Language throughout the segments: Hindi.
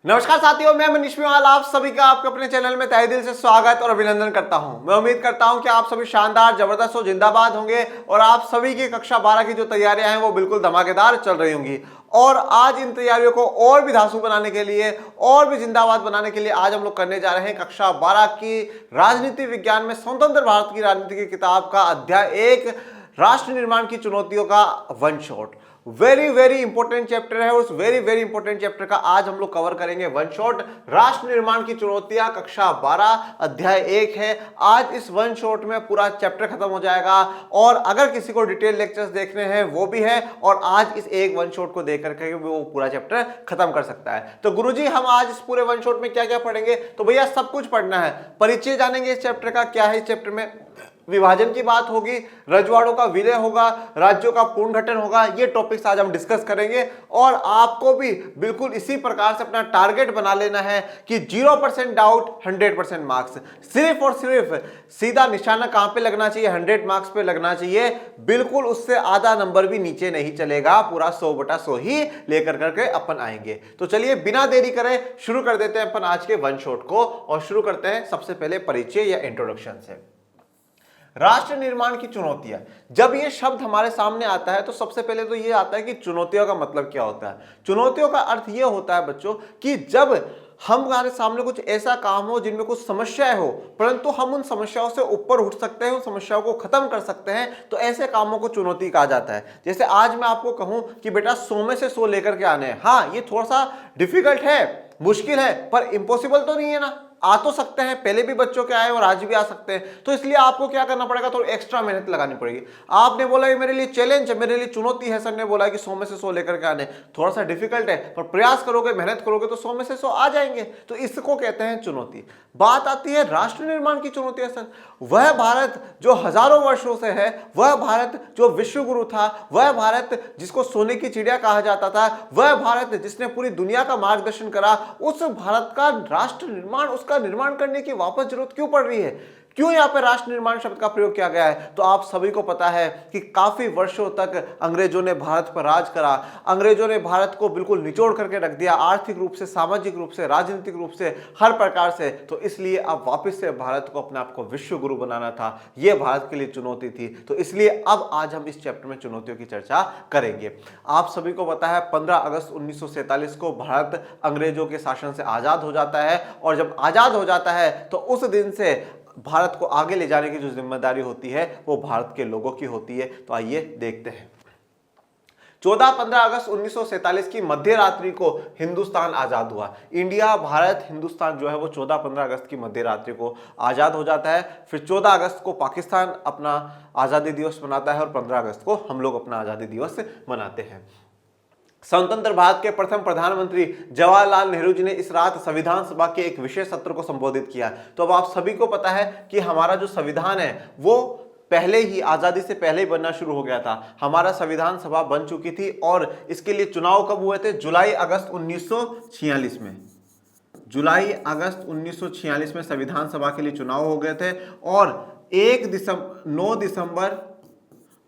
नमस्कार साथियों, मैं मनीष मेवाल आप सभी का आपके अपने चैनल में तहे दिल से स्वागत और अभिनंदन करता हूं। मैं उम्मीद करता हूं कि आप सभी शानदार, जबरदस्त और जिंदाबाद होंगे और आप सभी की कक्षा 12 की जो तैयारियां हैं वो बिल्कुल धमाकेदार चल रही होंगी। और आज इन तैयारियों को और भी धांसू बनाने के लिए और भी जिंदाबाद बनाने के लिए आज हम लोग करने जा रहे हैं कक्षा 12 की राजनीति विज्ञान में स्वतंत्र भारत की राजनीति की किताब का अध्याय 1 राष्ट्र निर्माण की चुनौतियों का one shot. Very important chapter है। उस वेरी इंपॉर्टेंट चैप्टर का आज हम लोग कवर करेंगे वन शॉट। राष्ट्र निर्माण की चुनौतियां कक्षा 12 अध्याय 1 है। आज इस वन शॉट में पूरा चैप्टर खत्म हो जाएगा और अगर किसी को डिटेल लेक्चर्स देखने हैं वो भी है और आज इस एक वन शॉट को देख करके वो पूरा चैप्टर खत्म कर सकता है। तो गुरुजी हम आज इस पूरे वन शॉट में क्या क्या पढ़ेंगे? तो भैया सब कुछ पढ़ना है। परिचय जानेंगे इस चैप्टर का, क्या है इस चैप्टर में, विभाजन की बात होगी, रजवाड़ों का विलय होगा, राज्यों का पुनर्गठन होगा। ये टॉपिक्स आज हम डिस्कस करेंगे और आपको भी बिल्कुल इसी प्रकार से अपना टारगेट बना लेना है कि 0% डाउट 100% मार्क्स। सिर्फ और सिर्फ सीधा निशाना कहां पे लगना चाहिए? 100 मार्क्स पे लगना चाहिए। बिल्कुल उससे आधा नंबर भी नीचे नहीं चलेगा। पूरा 100/100 ही लेकर करके अपन आएंगे। तो चलिए बिना देरी करे शुरू कर देते हैं अपन आज के वन शॉट को और शुरू करते हैं सबसे पहले परिचय या इंट्रोडक्शन से। राष्ट्र निर्माण की चुनौतियां, जब ये शब्द हमारे सामने आता है तो सबसे पहले तो ये आता है कि चुनौतियों का मतलब क्या होता है। चुनौतियों का अर्थ ये होता है बच्चों कि जब हमारे सामने कुछ ऐसा काम हो जिनमें कुछ समस्याएं हो परंतु हम उन समस्याओं से ऊपर उठ सकते हैं, उन समस्याओं को खत्म कर सकते हैं, तो ऐसे कामों को चुनौती कहा जाता है। जैसे आज मैं आपको कहूं कि बेटा 100 में से 100 लेकर के आने हैं। हाँ, ये थोड़ा सा डिफिकल्ट है, मुश्किल है, पर इम्पॉसिबल तो नहीं है ना। आ तो सकते हैं, पहले भी बच्चों के आए और आज भी आ सकते हैं। तो इसलिए आपको क्या करना पड़ेगा, थोड़ी एक्स्ट्रा मेहनत लगानी पड़ेगी। आपने बोला ये मेरे लिए चैलेंज है, मेरे लिए चुनौती है, सर ने बोला कि 100 में से 100 लेकर के आने, थोड़ा सा डिफिकल्ट है, पर प्रयास करोगे, मेहनत करोगे तो 100 में से 100 आ जाएंगे। तो इसको कहते हैं चुनौती। बात आती है राष्ट्र निर्माण की चुनौतियां। सर, वह भारत जो हजारों वर्षों से है, वह भारत जो विश्व गुरु था, वह भारत जिसको सोने की चिड़िया कहा जाता था, वह भारत जिसने पूरी दुनिया का मार्गदर्शन करा, उस भारत का राष्ट्र निर्माण, उसका निर्माण करने की वापस जरूरत क्यों पड़ रही है? क्यों यहां पर राष्ट्र निर्माण शब्द का प्रयोग किया गया है? तो आप सभी को पता है कि काफी वर्षों तक अंग्रेजों ने भारत पर राज करा। अंग्रेजों ने भारत को बिल्कुल निचोड़ करके रख दिया, आर्थिक रूप से, सामाजिक रूप से, राजनीतिक रूप से, हर प्रकार से। तो इसलिए अब वापस से भारत को अपने आप को विश्व गुरु बनाना था। यह भारत के लिए चुनौती थी। तो इसलिए अब आज हम इस चैप्टर में चुनौतियों की चर्चा करेंगे। आप सभी को पता है 15 अगस्त 1947 को भारत अंग्रेजों के शासन से आजाद हो जाता है और जब आजाद हो जाता है तो उस दिन से भारत को आगे ले जाने की जो जिम्मेदारी होती है वो भारत के लोगों की होती है। तो आइए देखते हैं। 14-15 अगस्त 1947 की मध्य रात्रि को हिंदुस्तान आजाद हुआ। इंडिया, भारत, हिंदुस्तान जो है वो 14-15 अगस्त की मध्य रात्रि को आजाद हो जाता है। फिर 14 अगस्त को पाकिस्तान अपना आजादी दिवस मनाता है और 15 अगस्त को हम लोग अपना आजादी दिवस मनाते हैं। स्वतंत्र भारत के प्रथम प्रधानमंत्री जवाहरलाल नेहरू जी ने इस रात संविधान सभा के एक विशेष सत्र को संबोधित किया। तो अब आप सभी को पता है कि हमारा जो संविधान है वो पहले ही, आजादी से पहले ही बनना शुरू हो गया था। हमारा संविधान सभा बन चुकी थी और इसके लिए चुनाव कब हुए थे? जुलाई अगस्त 1946 में। जुलाई अगस्त 1946 में संविधान सभा के लिए चुनाव हो गए थे और 9 दिसंबर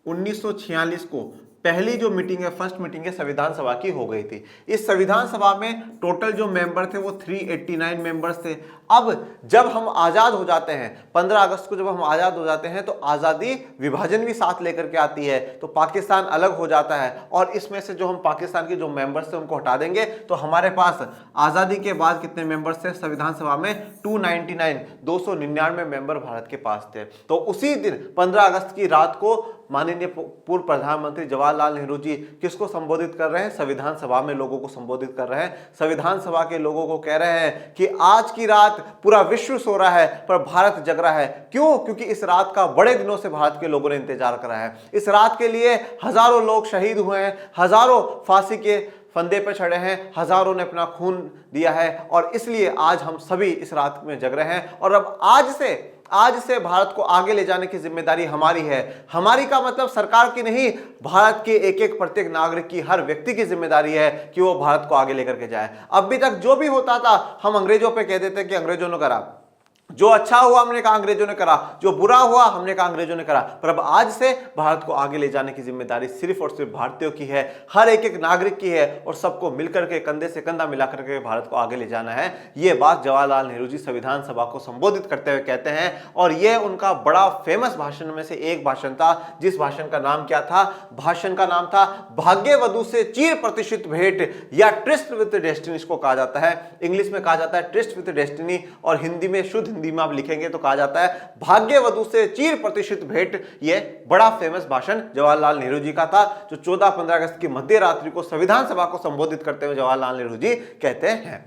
1946 को पहली जो मीटिंग है, फर्स्ट मीटिंग है संविधान सभा की हो गई थी। इस संविधान सभा में टोटल जो मेंबर थे वो 389 मेंबर्स थे। अब जब हम आजाद हो जाते हैं, 15 अगस्त को जब हम आजाद हो जाते हैं तो आजादी विभाजन भी साथ लेकर के आती है। तो पाकिस्तान अलग हो जाता है और इसमें से जो हम पाकिस्तान के जो मेंबर्स थे उनको हटा देंगे। तो हमारे पास आजादी के बाद कितने मेंबर्स थे संविधान सभा में? 299 मेंबर भारत के पास थे। तो उसी दिन 15 अगस्त की रात को माननीय पूर्व प्रधानमंत्री जवाहरलाल नेहरू जी किसको संबोधित कर रहे हैं? संविधान सभा में लोगों को संबोधित कर रहे हैं। संविधान सभा के लोगों को कह रहे हैं कि आज की रात पूरा विश्व सो रहा है पर भारत जग रहा है। क्यों? क्योंकि इस रात का बड़े दिनों से भारत के लोगों ने इंतजार करा है। इस रात के लिए हजारों लोग शहीद हुए हैं, हजारों फांसी के फंदे पर चढ़े हैं, हजारों ने अपना खून दिया है और इसलिए आज हम सभी इस रात में जग रहे हैं। और अब आज से भारत को आगे ले जाने की जिम्मेदारी हमारी है। हमारी का मतलब सरकार की नहीं, भारत के एक प्रत्येक नागरिक की, हर व्यक्ति की जिम्मेदारी है कि वो भारत को आगे लेकर के जाए। अभी तक जो भी होता था हम अंग्रेजों पे कह देते कि अंग्रेजों ने करा, जो अच्छा हुआ हमने कहा अंग्रेजों ने करा, जो बुरा हुआ हमने कहा अंग्रेजों ने करा, पर अब आज से भारत को आगे ले जाने की जिम्मेदारी सिर्फ और सिर्फ भारतीयों की है, हर एक एक नागरिक की है, और सबको मिलकर के कंधे से कंधा मिलाकर के भारत को आगे ले जाना है। ये बात जवाहरलाल नेहरू जी संविधान सभा को संबोधित करते हुए कहते हैं, और यह उनका बड़ा फेमस भाषण में से एक भाषण था, जिस भाषण का नाम क्या था? भाषण का नाम था भाग्यवधू से चिर प्रतिष्ठित भेंट, या ट्रिस्ट विद डेस्टिनी इसको कहा जाता है। इंग्लिश में कहा जाता है ट्रिस्ट विद डेस्टिनी, और हिंदी में, शुद्ध हिंदी में आप लिखेंगे तो कहा जाता है भाग्यवधू से चिर प्रतिष्ठित भेंट। यह बड़ा फेमस भाषण जवाहरलाल नेहरू जी का था, जो 14-15 अगस्त की मध्य रात्रि को संविधान सभा को संबोधित करते हुए जवाहरलाल नेहरू जी कहते हैं।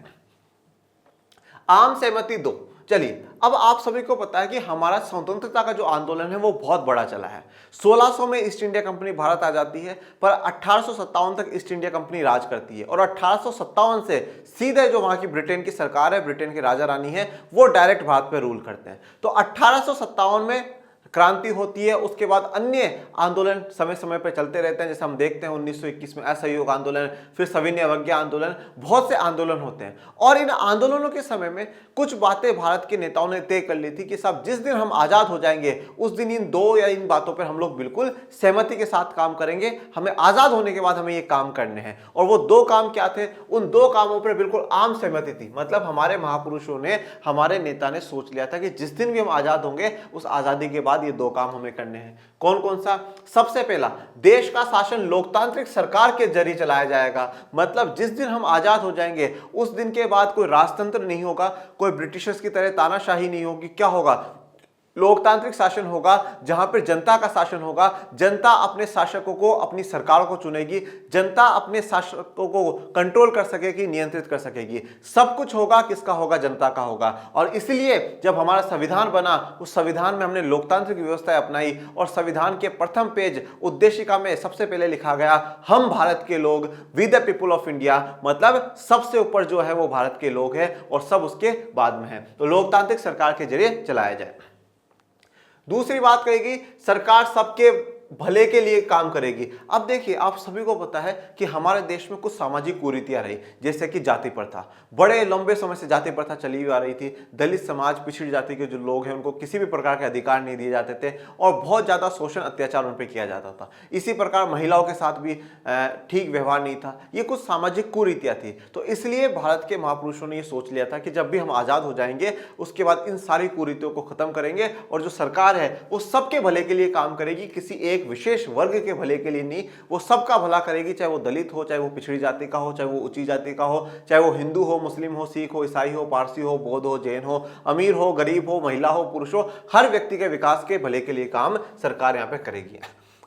आम सहमति 2। चलिए, अब आप सभी को पता है कि हमारा स्वतंत्रता का जो आंदोलन है वो बहुत बड़ा चला है। 1600 में ईस्ट इंडिया कंपनी भारत आ जाती है, पर 1857 तक ईस्ट इंडिया कंपनी राज करती है, और 1857 से सीधे जो वहां की ब्रिटेन की सरकार है, ब्रिटेन के राजा रानी है, वो डायरेक्ट भारत पे रूल करते हैं। तो 1857 में क्रांति होती है, उसके बाद अन्य आंदोलन समय समय पर चलते रहते हैं, जैसे हम देखते हैं 1921 में असहयोग आंदोलन, फिर सविनय अवज्ञा आंदोलन, बहुत से आंदोलन होते हैं। और इन आंदोलनों के समय में कुछ बातें भारत के नेताओं ने तय कर ली थी कि साहब जिस दिन हम आजाद हो जाएंगे उस दिन इन दो या इन बातों पर हम लोग बिल्कुल सहमति के साथ काम करेंगे, हमें आजाद होने के बाद हमें ये काम करने हैं। और वो दो काम क्या थे? उन दो कामों पर बिल्कुल आम सहमति थी, मतलब हमारे महापुरुषों ने, हमारे नेता ने सोच लिया था कि जिस दिन भी हम आजाद होंगे उस आजादी के बाद ये दो काम हमें करने हैं। कौन कौन सा? सबसे पहला, देश का शासन लोकतांत्रिक सरकार के जरिए चलाया जाएगा, मतलब जिस दिन हम आजाद हो जाएंगे उस दिन के बाद कोई राजतंत्र नहीं होगा, कोई ब्रिटिशर्स की तरह तानाशाही नहीं होगी। क्या होगा? लोकतांत्रिक शासन होगा, जहां पर जनता का शासन होगा, जनता अपने शासकों को, अपनी सरकारों को चुनेगी, जनता अपने शासकों को कंट्रोल कर सकेगी, नियंत्रित कर सकेगी। सब कुछ होगा किसका होगा? जनता का होगा। और इसलिए जब हमारा संविधान बना, उस संविधान में हमने लोकतांत्रिक व्यवस्था अपनाई, और संविधान के प्रथम पेज उद्देशिका में सबसे पहले लिखा गया, हम भारत के लोग, we the people of India, मतलब सबसे ऊपर जो है वो भारत के लोग हैं, और सब उसके बाद में है। तो लोकतांत्रिक सरकार के जरिए चलाया जाए। दूसरी बात कहेगी, सरकार सबके भले के लिए काम करेगी। अब देखिए, आप सभी को पता है कि हमारे देश में कुछ सामाजिक कुरीतियां रही, जैसे कि जाति प्रथा। बड़े लंबे समय से जाति प्रथा चली हुई आ रही थी। दलित समाज, पिछड़ी जाति के जो लोग हैं उनको किसी भी प्रकार के अधिकार नहीं दिए जाते थे, और बहुत ज्यादा शोषण, अत्याचार उन पर किया जाता था। इसी प्रकार महिलाओं के साथ भी ठीक व्यवहार नहीं था। ये कुछ सामाजिक कुरीतियां थी। तो इसलिए भारत के महापुरुषों ने ये सोच लिया था कि जब भी हम आजाद हो जाएंगे उसके बाद इन सारी कुरीतियों को खत्म करेंगे, और जो सरकार है वो सबके भले के लिए काम करेगी, किसी एक विशेष वर्ग के भले के लिए नहीं, वो सबका भला करेगी, चाहे वो दलित हो, चाहे वो पिछड़ी जाति का हो, चाहे वो ऊंची जाति का हो, चाहे वो हिंदू हो, मुस्लिम हो, सिख हो, ईसाई हो, पारसी हो, बौद्ध हो, जैन हो, अमीर हो, गरीब हो, महिला हो, पुरुष हो, हर व्यक्ति के विकास के भले के लिए काम सरकार यहाँ पे करेगी।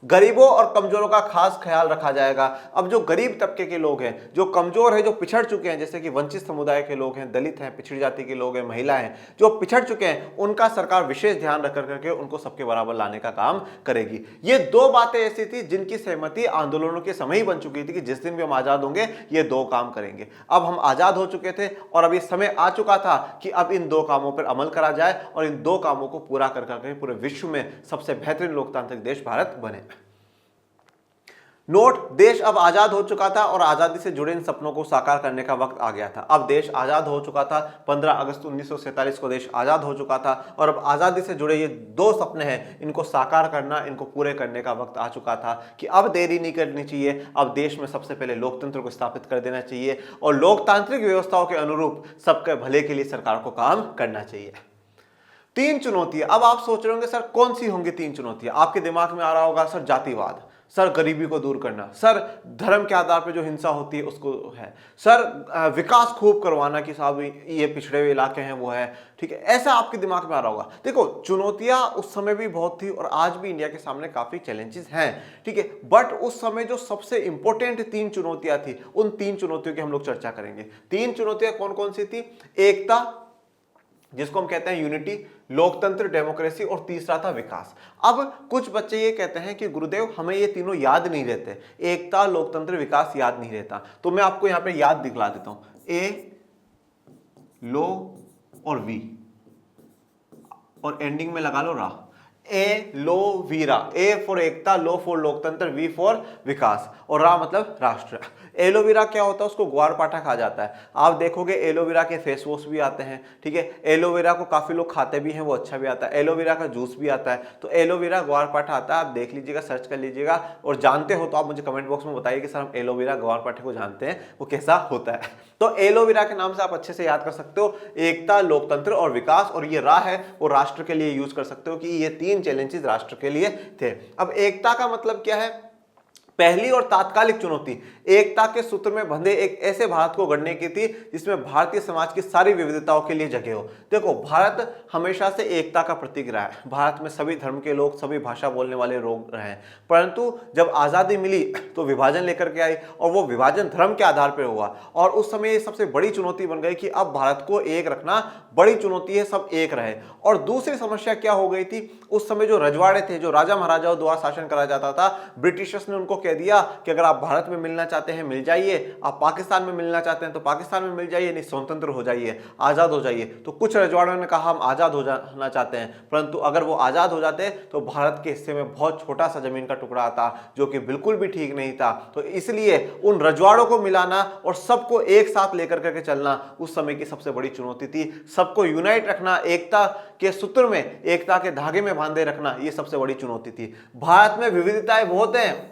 गरीबों और कमजोरों का खास ख्याल रखा जाएगा। अब जो गरीब तबके के लोग हैं, जो कमजोर हैं, जो पिछड़ चुके हैं, जैसे कि वंचित समुदाय के लोग हैं, दलित हैं, पिछड़ी जाति के लोग हैं, महिला हैं, जो पिछड़ चुके हैं, उनका सरकार विशेष ध्यान रख करके उनको सबके बराबर लाने का काम करेगी। ये दो बातें ऐसी थी जिनकी सहमति आंदोलनों के समय ही बन चुकी थी कि जिस दिन भी हम आजाद होंगे ये दो काम करेंगे। अब हम आजाद हो चुके थे, और अब ये समय आ चुका था कि अब इन दो कामों पर अमल करा जाए, और इन दो कामों को पूरा कर करके पूरे विश्व में सबसे बेहतरीन लोकतांत्रिक देश भारत बने। नोट, देश अब आजाद हो चुका था, और आजादी से जुड़े इन सपनों को साकार करने का वक्त आ गया था। अब देश आजाद हो चुका था, 15 अगस्त 1947 को देश आजाद हो चुका था, और अब आजादी से जुड़े ये दो सपने हैं, इनको साकार करना, इनको पूरे करने का वक्त आ चुका था कि अब देरी नहीं करनी चाहिए। अब देश में सबसे पहले लोकतंत्र को स्थापित कर देना चाहिए, और लोकतांत्रिक व्यवस्थाओं के अनुरूप सबके भले के लिए सरकार को काम करना चाहिए। 3 चुनौतियां। अब आप सोच रहे होंगे सर कौन सी होंगी 3 चुनौतियां? आपके दिमाग में आ रहा होगा सर जातिवाद, सर गरीबी को दूर करना, सर धर्म के आधार पर जो हिंसा होती है उसको है, सर विकास खूब करवाना कि साहब ये पिछड़े हुए इलाके हैं वो है, ठीक है, ऐसा आपके दिमाग में आ रहा होगा। देखो, चुनौतियां उस समय भी बहुत थी, और आज भी इंडिया के सामने काफी चैलेंजेस हैं, ठीक है, बट उस समय जो सबसे इंपॉर्टेंट 3 चुनौतियां थी, उन 3 चुनौतियों की हम लोग चर्चा करेंगे। 3 चुनौतियां कौन कौन सी थी? एकता, जिसको हम कहते हैं यूनिटी, लोकतंत्र, डेमोक्रेसी, और तीसरा था विकास। अब कुछ बच्चे ये कहते हैं कि गुरुदेव हमें ये तीनों याद नहीं रहते, एकता, लोकतंत्र, विकास याद नहीं रहता। तो मैं आपको यहां पे याद दिखला देता हूं, ए, लो और वी, और एंडिंग में लगा लो रा। Aloe vera, A for Ekta, low for लोकतंत्र, वी फॉर विकास और रा मतलब राष्ट्र। एलोवेरा क्या होता है, उसको ग्वारपाठा कहा जाता है। आप देखोगे एलोवेरा के फेस वॉश भी आते हैं, ठीक है। एलोवेरा को काफी लोग खाते भी हैं, वो अच्छा भी आता है। एलोवेरा का जूस भी आता है। तो एलोवेरा ग्वारपाठा आता है, आप देख लीजिएगा, सर्च कर लीजिएगा और जानते हो तो आप मुझे कमेंट बॉक्स में बताइए कि सर हम एलोवेरा ग्वारपाठा को जानते हैं, वो कैसा होता है। तो एलोवेरा के नाम से आप अच्छे से याद कर सकते हो, एकता, लोकतंत्र और विकास, और ये रा है वो राष्ट्र के लिए यूज कर सकते हो कि ये 3 चैलेंजेस राष्ट्र के लिए थे। अब एकता का मतलब क्या है, पहली और तात्कालिक चुनौती एकता के सूत्र में बंधे एक ऐसे भारत को गढ़ने की थी जिसमें भारतीय समाज की सारी विविधताओं के लिए जगह हो। देखो, भारत हमेशा से एकता का प्रतीक रहा है। भारत में सभी धर्म के लोग, सभी भाषा बोलने वाले लोग रहे हैं, परंतु जब आजादी मिली तो विभाजन लेकर के आई और वो विभाजन धर्म के आधार पर हुआ और उस समय ये सबसे बड़ी चुनौती बन गई कि अब भारत को एक रखना बड़ी चुनौती है, सब एक रहे। और दूसरी समस्या क्या हो गई थी, उस समय जो रजवाड़े थे, जो राजा महाराजाओं द्वारा शासन करा जाता था, ब्रिटिशर्स ने उनको कह दिया कि अगर आप भारत में मिलना चाहते हैं मिल जाइए, आप पाकिस्तान में मिलना चाहते हैं तो पाकिस्तान में मिल जाइए, नहीं स्वतंत्र हो जाइए, आजाद हो जाइए। तो कुछ रजवाड़ों ने कहा हम आजाद हो जाना चाहते हैं, परंतु अगर वो आजाद हो जाते तो भारत के हिस्से में बहुत छोटा सा जमीन का टुकड़ा आता जो कि बिल्कुल भी ठीक नहीं था। तो इसलिए उन रजवाड़ों को मिलाना और सबको एक साथ लेकर करके चलना उस समय की सबसे बड़ी चुनौती थी। सबको यूनाइट रखना, एकता के सूत्र में, एकता के धागे में बांधे रखना, ये सबसे बड़ी चुनौती थी। भारत में विविधताएं बहुत हैं।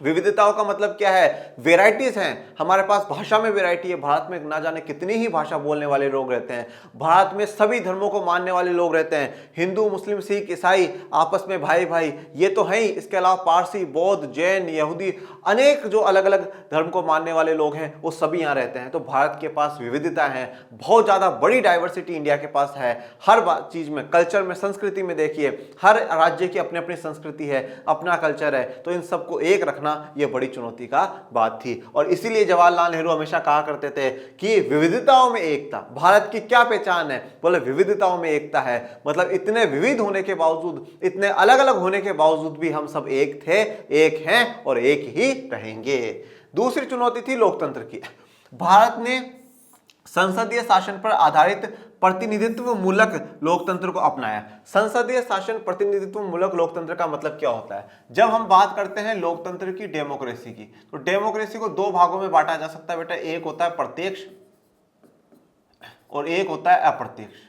विविधताओं का मतलब क्या है, वेराइटीज हैं। हमारे पास भाषा में वेराइटी है, भारत में ना जाने कितनी ही भाषा बोलने वाले लोग रहते हैं। भारत में सभी धर्मों को मानने वाले लोग रहते हैं, हिंदू, मुस्लिम, सिख, ईसाई आपस में भाई भाई, ये तो है ही। इसके अलावा पारसी, बौद्ध, जैन, यहूदी, अनेक जो अलग अलग धर्म को मानने वाले लोग हैं वो सभी यहाँ रहते हैं। तो भारत के पास विविधता है, बहुत ज्यादा बड़ी डाइवर्सिटी इंडिया के पास है। हर चीज में, कल्चर में, संस्कृति में देखिए, हर राज्य की अपनी अपनी संस्कृति है, अपना कल्चर है। तो इन सबको एक रखना ये बड़ी चुनौती का बात थी। और इसीलिए जवाहरलाल नेहरू हमेशा कहा करते थे कि विविधताओं में एकता। भारत की क्या पहचान है, बोले विविधताओं में एकता है। मतलब इतने विविध होने के बावजूद, इतने अलग अलग होने के बावजूद भी हम सब एक थे, एक हैं और एक ही रहेंगे। दूसरी चुनौती थी लोकतंत्र की। भारत ने संसदीय शासन पर आधारित प्रतिनिधित्व मूलक लोकतंत्र को अपनाया। संसदीय शासन प्रतिनिधित्व मूलक लोकतंत्र का मतलब क्या होता है, जब हम बात करते हैं लोकतंत्र की, डेमोक्रेसी की, तो डेमोक्रेसी को 2 भागों में बांटा जा सकता है बेटा। एक होता है प्रत्यक्ष और एक होता है अप्रत्यक्ष।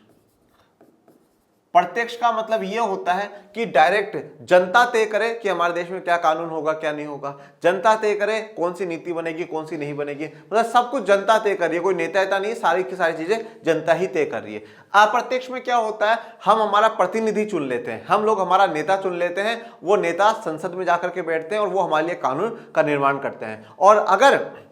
प्रत्यक्ष का मतलब यह होता है कि डायरेक्ट जनता तय करे कि हमारे देश में क्या कानून होगा, क्या नहीं होगा। जनता तय करे कौन सी नीति बनेगी, कौन सी नहीं बनेगी, मतलब सब कुछ जनता तय कर रही है, कोई नेता नहीं, सारी की सारी चीजें जनता ही तय कर रही है। अप्रत्यक्ष में क्या होता है, हम हमारा प्रतिनिधि चुन लेते हैं, हम लोग हमारा नेता चुन लेते हैं, वो नेता संसद में जाकर के बैठते हैं और वो हमारे लिए कानून का निर्माण करते हैं। और अगर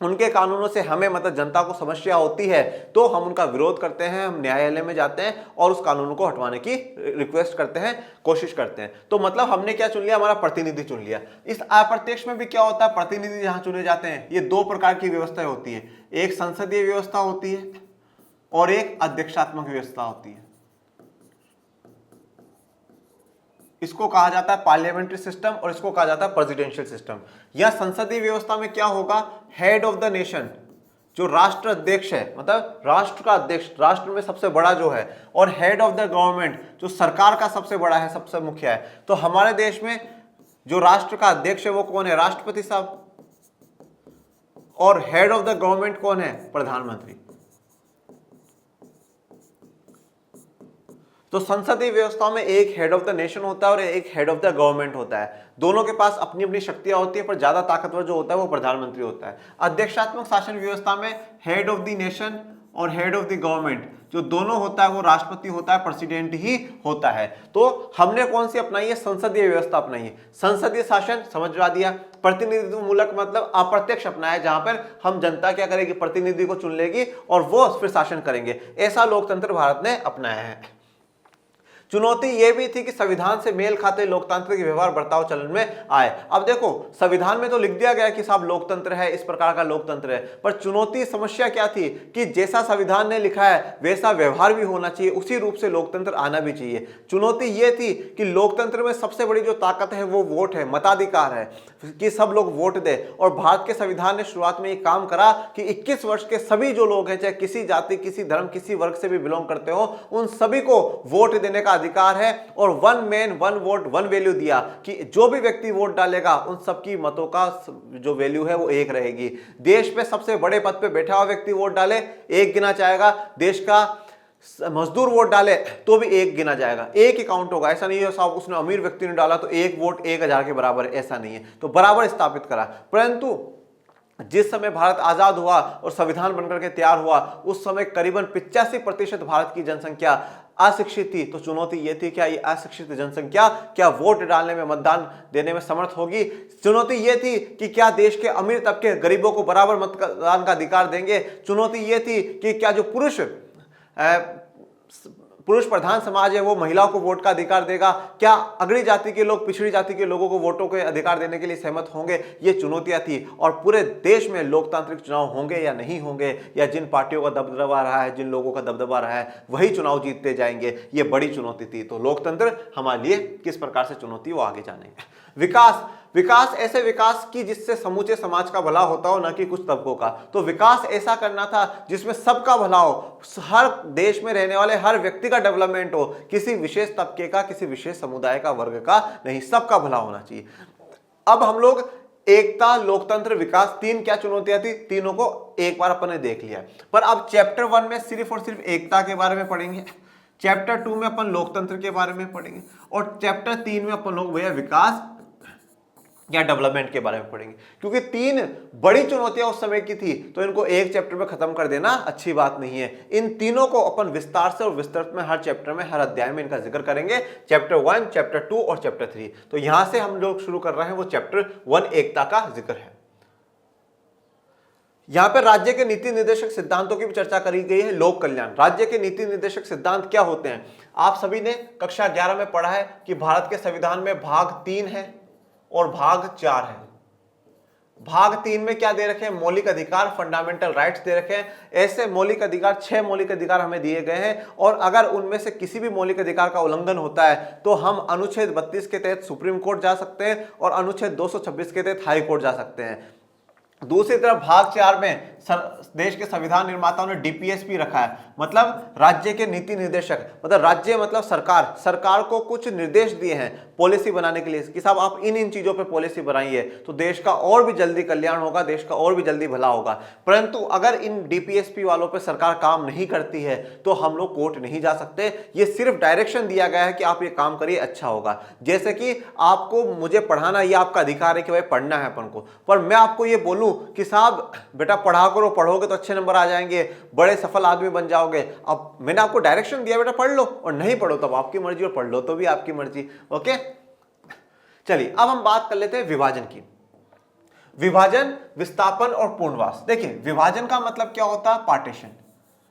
उनके कानूनों से हमें, मतलब जनता को समस्या होती है तो हम उनका विरोध करते हैं, हम न्यायालय में जाते हैं और उस कानून को हटवाने की रिक्वेस्ट करते हैं, कोशिश करते हैं। तो मतलब हमने क्या चुन लिया, हमारा प्रतिनिधि चुन लिया। इस अप्रत्यक्ष में भी क्या होता है, प्रतिनिधि जहां चुने जाते हैं, ये 2 प्रकार की व्यवस्थाएं होती है। एक संसदीय व्यवस्था होती है और एक अध्यक्षात्मक व्यवस्था होती है। इसको कहा जाता है पार्लियामेंट्री सिस्टम और इसको कहा जाता है प्रेसिडेंशियल सिस्टम। या संसदीय व्यवस्था में क्या होगा, हेड ऑफ द नेशन, जो राष्ट्र अध्यक्ष है, मतलब राष्ट्र का अध्यक्ष, राष्ट्र में सबसे बड़ा जो है, और हेड ऑफ द गवर्नमेंट, जो सरकार का सबसे बड़ा है, सबसे मुख्य है। तो हमारे देश में जो राष्ट्र का अध्यक्ष है वो कौन है, राष्ट्रपति साहब, और हेड ऑफ द गवर्नमेंट कौन है, प्रधानमंत्री। तो संसदीय व्यवस्था में एक हेड ऑफ द नेशन होता है और एक हेड ऑफ द गवर्नमेंट होता है। दोनों के पास अपनी अपनी शक्तियां होती है, पर ज्यादा ताकतवर जो होता है वो प्रधानमंत्री होता है। अध्यक्षात्मक शासन व्यवस्था में हेड ऑफ द नेशन और हेड ऑफ द गवर्नमेंट जो दोनों होता है वो राष्ट्रपति होता है, प्रेसिडेंट ही होता है। तो हमने कौन सी अपनाई है, संसदीय व्यवस्था अपनाई है। संसदीय शासन समझवा दिया। प्रतिनिधित्व मूलक मतलब अप्रत्यक्ष अपनाया, जहां पर हम जनता क्या करेगी, प्रतिनिधि को चुन लेगी और वो फिर शासन करेंगे। ऐसा लोकतंत्र भारत ने अपनाया है। चुनौती यह भी थी कि संविधान से मेल खाते लोकतांत्रिक व्यवहार बर्ताव चलन में आए। अब देखो, संविधान में तो लिख दिया गया कि साहब लोकतंत्र है, इस प्रकार का लोकतंत्र है, पर चुनौती, समस्या क्या थी कि जैसा संविधान ने लिखा है वैसा व्यवहार भी होना चाहिए, उसी रूप से लोकतंत्र आना भी चाहिए। चुनौती यह थी कि लोकतंत्र में सबसे बड़ी जो ताकत है वो वोट है, मताधिकार है, कि सब लोग वोट दे। और भारत के संविधान ने शुरुआत में ये काम करा कि 21 वर्ष के सभी जो लोग हैं, चाहे किसी जाति, किसी धर्म, किसी वर्ग से भी बिलोंग करते हो, उन सभी को वोट देने का अधिकार है और one man one vote one value दिया कि जो भी व्यक्ति वोट डालेगा उन सबकी मतों का जो वैल्यू है वो एक रहेगी। देश में सबसे बड़े पद पे बैठा हुआ व्यक्ति वोट डाले एक गिना जाएगा, देश का मजदूर वोट डाले तो भी एक गिना जाएगा, एक ही काउंट होगा। ऐसा नहीं है साहब उसने अमीर व्यक्ति ने डाला तो एक वोट 1000 के बराबर है, ऐसा नहीं है। तो बराबर स्थापित करा। परंतु जिस समय भारत आजाद हुआ और संविधान बनकर के तैयार हुआ उस समय करीबन 85% भारत की जनसंख्या अशिक्षित थी। तो चुनौती यह थी क्या ये अशिक्षित जनसंख्या क्या वोट डालने में मतदान देने में समर्थ होगी। चुनौती यह थी कि क्या देश के अमीर तबके गरीबों को बराबर मतदान का अधिकार देंगे। चुनौती यह थी कि क्या जो पुरुष प्रधान समाज है वो महिलाओं को वोट का अधिकार देगा। क्या अगड़ी जाति के लोग पिछड़ी जाति के लोगों को वोटों के अधिकार देने के लिए सहमत होंगे। ये चुनौतियां थी। और पूरे देश में लोकतांत्रिक चुनाव होंगे या नहीं होंगे, या जिन पार्टियों का दबदबा रहा है, जिन लोगों का दबदबा रहा है वही चुनाव जीतते जाएंगे, ये बड़ी चुनौती थी। तो लोकतंत्र हमारे लिए किस प्रकार से चुनौती वो आगे जानेंगे। विकास ऐसे विकास की जिससे समूचे समाज का भला होता हो, न कि कुछ तबकों का। तो विकास ऐसा करना था जिसमें सबका भला हो, हर देश में रहने वाले हर व्यक्ति का डेवलपमेंट हो, किसी विशेष तबके का, किसी विशेष समुदाय का, वर्ग का नहीं, सबका भला होना चाहिए। अब हम लोग एकता, लोकतंत्र, विकास, तीन क्या चुनौतियां थी, तीनों को एक बार अपन ने देख लिया। पर अब चैप्टर 1 में सिर्फ और सिर्फ एकता के बारे में पढ़ेंगे, चैप्टर 2 में अपन लोकतंत्र के बारे में पढ़ेंगे, और चैप्टर 3 में अपन लोग भैया विकास या डेवलपमेंट के बारे में पढ़ेंगे। क्योंकि तीन बड़ी चुनौतियां उस समय की थी, तो इनको एक चैप्टर में खत्म कर देना अच्छी बात नहीं है। इन तीनों को अपन विस्तार से और विस्तृत में हर चैप्टर में, हर अध्याय में इनका जिक्र करेंगे। चैप्टर 1, चैप्टर 2 और चैप्टर 3। तो यहां से हम लोग शुरू कर रहे हैं वो चैप्टर 1 एकता का जिक्र है। यहां पर राज्य के नीति निर्देशक सिद्धांतों की भी चर्चा करी गई है। लोक कल्याण, राज्य के नीति निर्देशक सिद्धांत क्या होते हैं। आप सभी ने कक्षा 11 में पढ़ा है कि भारत के संविधान में भाग 3 है और भाग 4 है। भाग 3 में क्या दे रखे हैं, मौलिक अधिकार, फंडामेंटल राइट्स दे रखे हैं। ऐसे मौलिक अधिकार 6 मौलिक अधिकार हमें दिए गए हैं, और अगर उनमें से किसी भी मौलिक अधिकार का उल्लंघन होता है तो हम अनुच्छेद 32 के तहत सुप्रीम कोर्ट जा सकते हैं और अनुच्छेद 226 के तहत हाई कोर्ट जा सकते हैं। दूसरी तरफ भाग 4 में देश के संविधान निर्माताओं ने डीपीएसपी रखा है, मतलब राज्य के नीति निर्देशक, मतलब राज्य मतलब सरकार को कुछ निर्देश दिए हैं पॉलिसी बनाने के लिए कि साहब आप इन चीजों पे पॉलिसी बनाइए तो देश का और भी जल्दी कल्याण होगा, देश का और भी जल्दी भला होगा। परंतु अगर इन डीपीएसपी वालों पे सरकार काम नहीं करती है तो हम लोग कोर्ट नहीं जा सकते। ये सिर्फ डायरेक्शन दिया गया है कि आप ये काम करिए, अच्छा होगा। जैसे कि आपको मुझे पढ़ाना, ये आपका अधिकार है कि भाई पढ़ना है अपन को, पर मैं आपको ये बोलूं कि साहब बेटा पढ़ा करो, पढ़ोगे तो अच्छे नंबर आ जाएंगे, बड़े सफल आदमी बन जाओगे। अब मैंने आपको डायरेक्शन दिया बेटा पढ़ लो, और नहीं पढ़ो तब आपकी मर्जी, और पढ़ लो तो भी आपकी मर्जी। ओके, चलिए अब हम बात कर लेते हैं विभाजन की। विभाजन, विस्थापन और पुनर्वास। देखिए विभाजन का मतलब क्या होता है, पार्टीशन,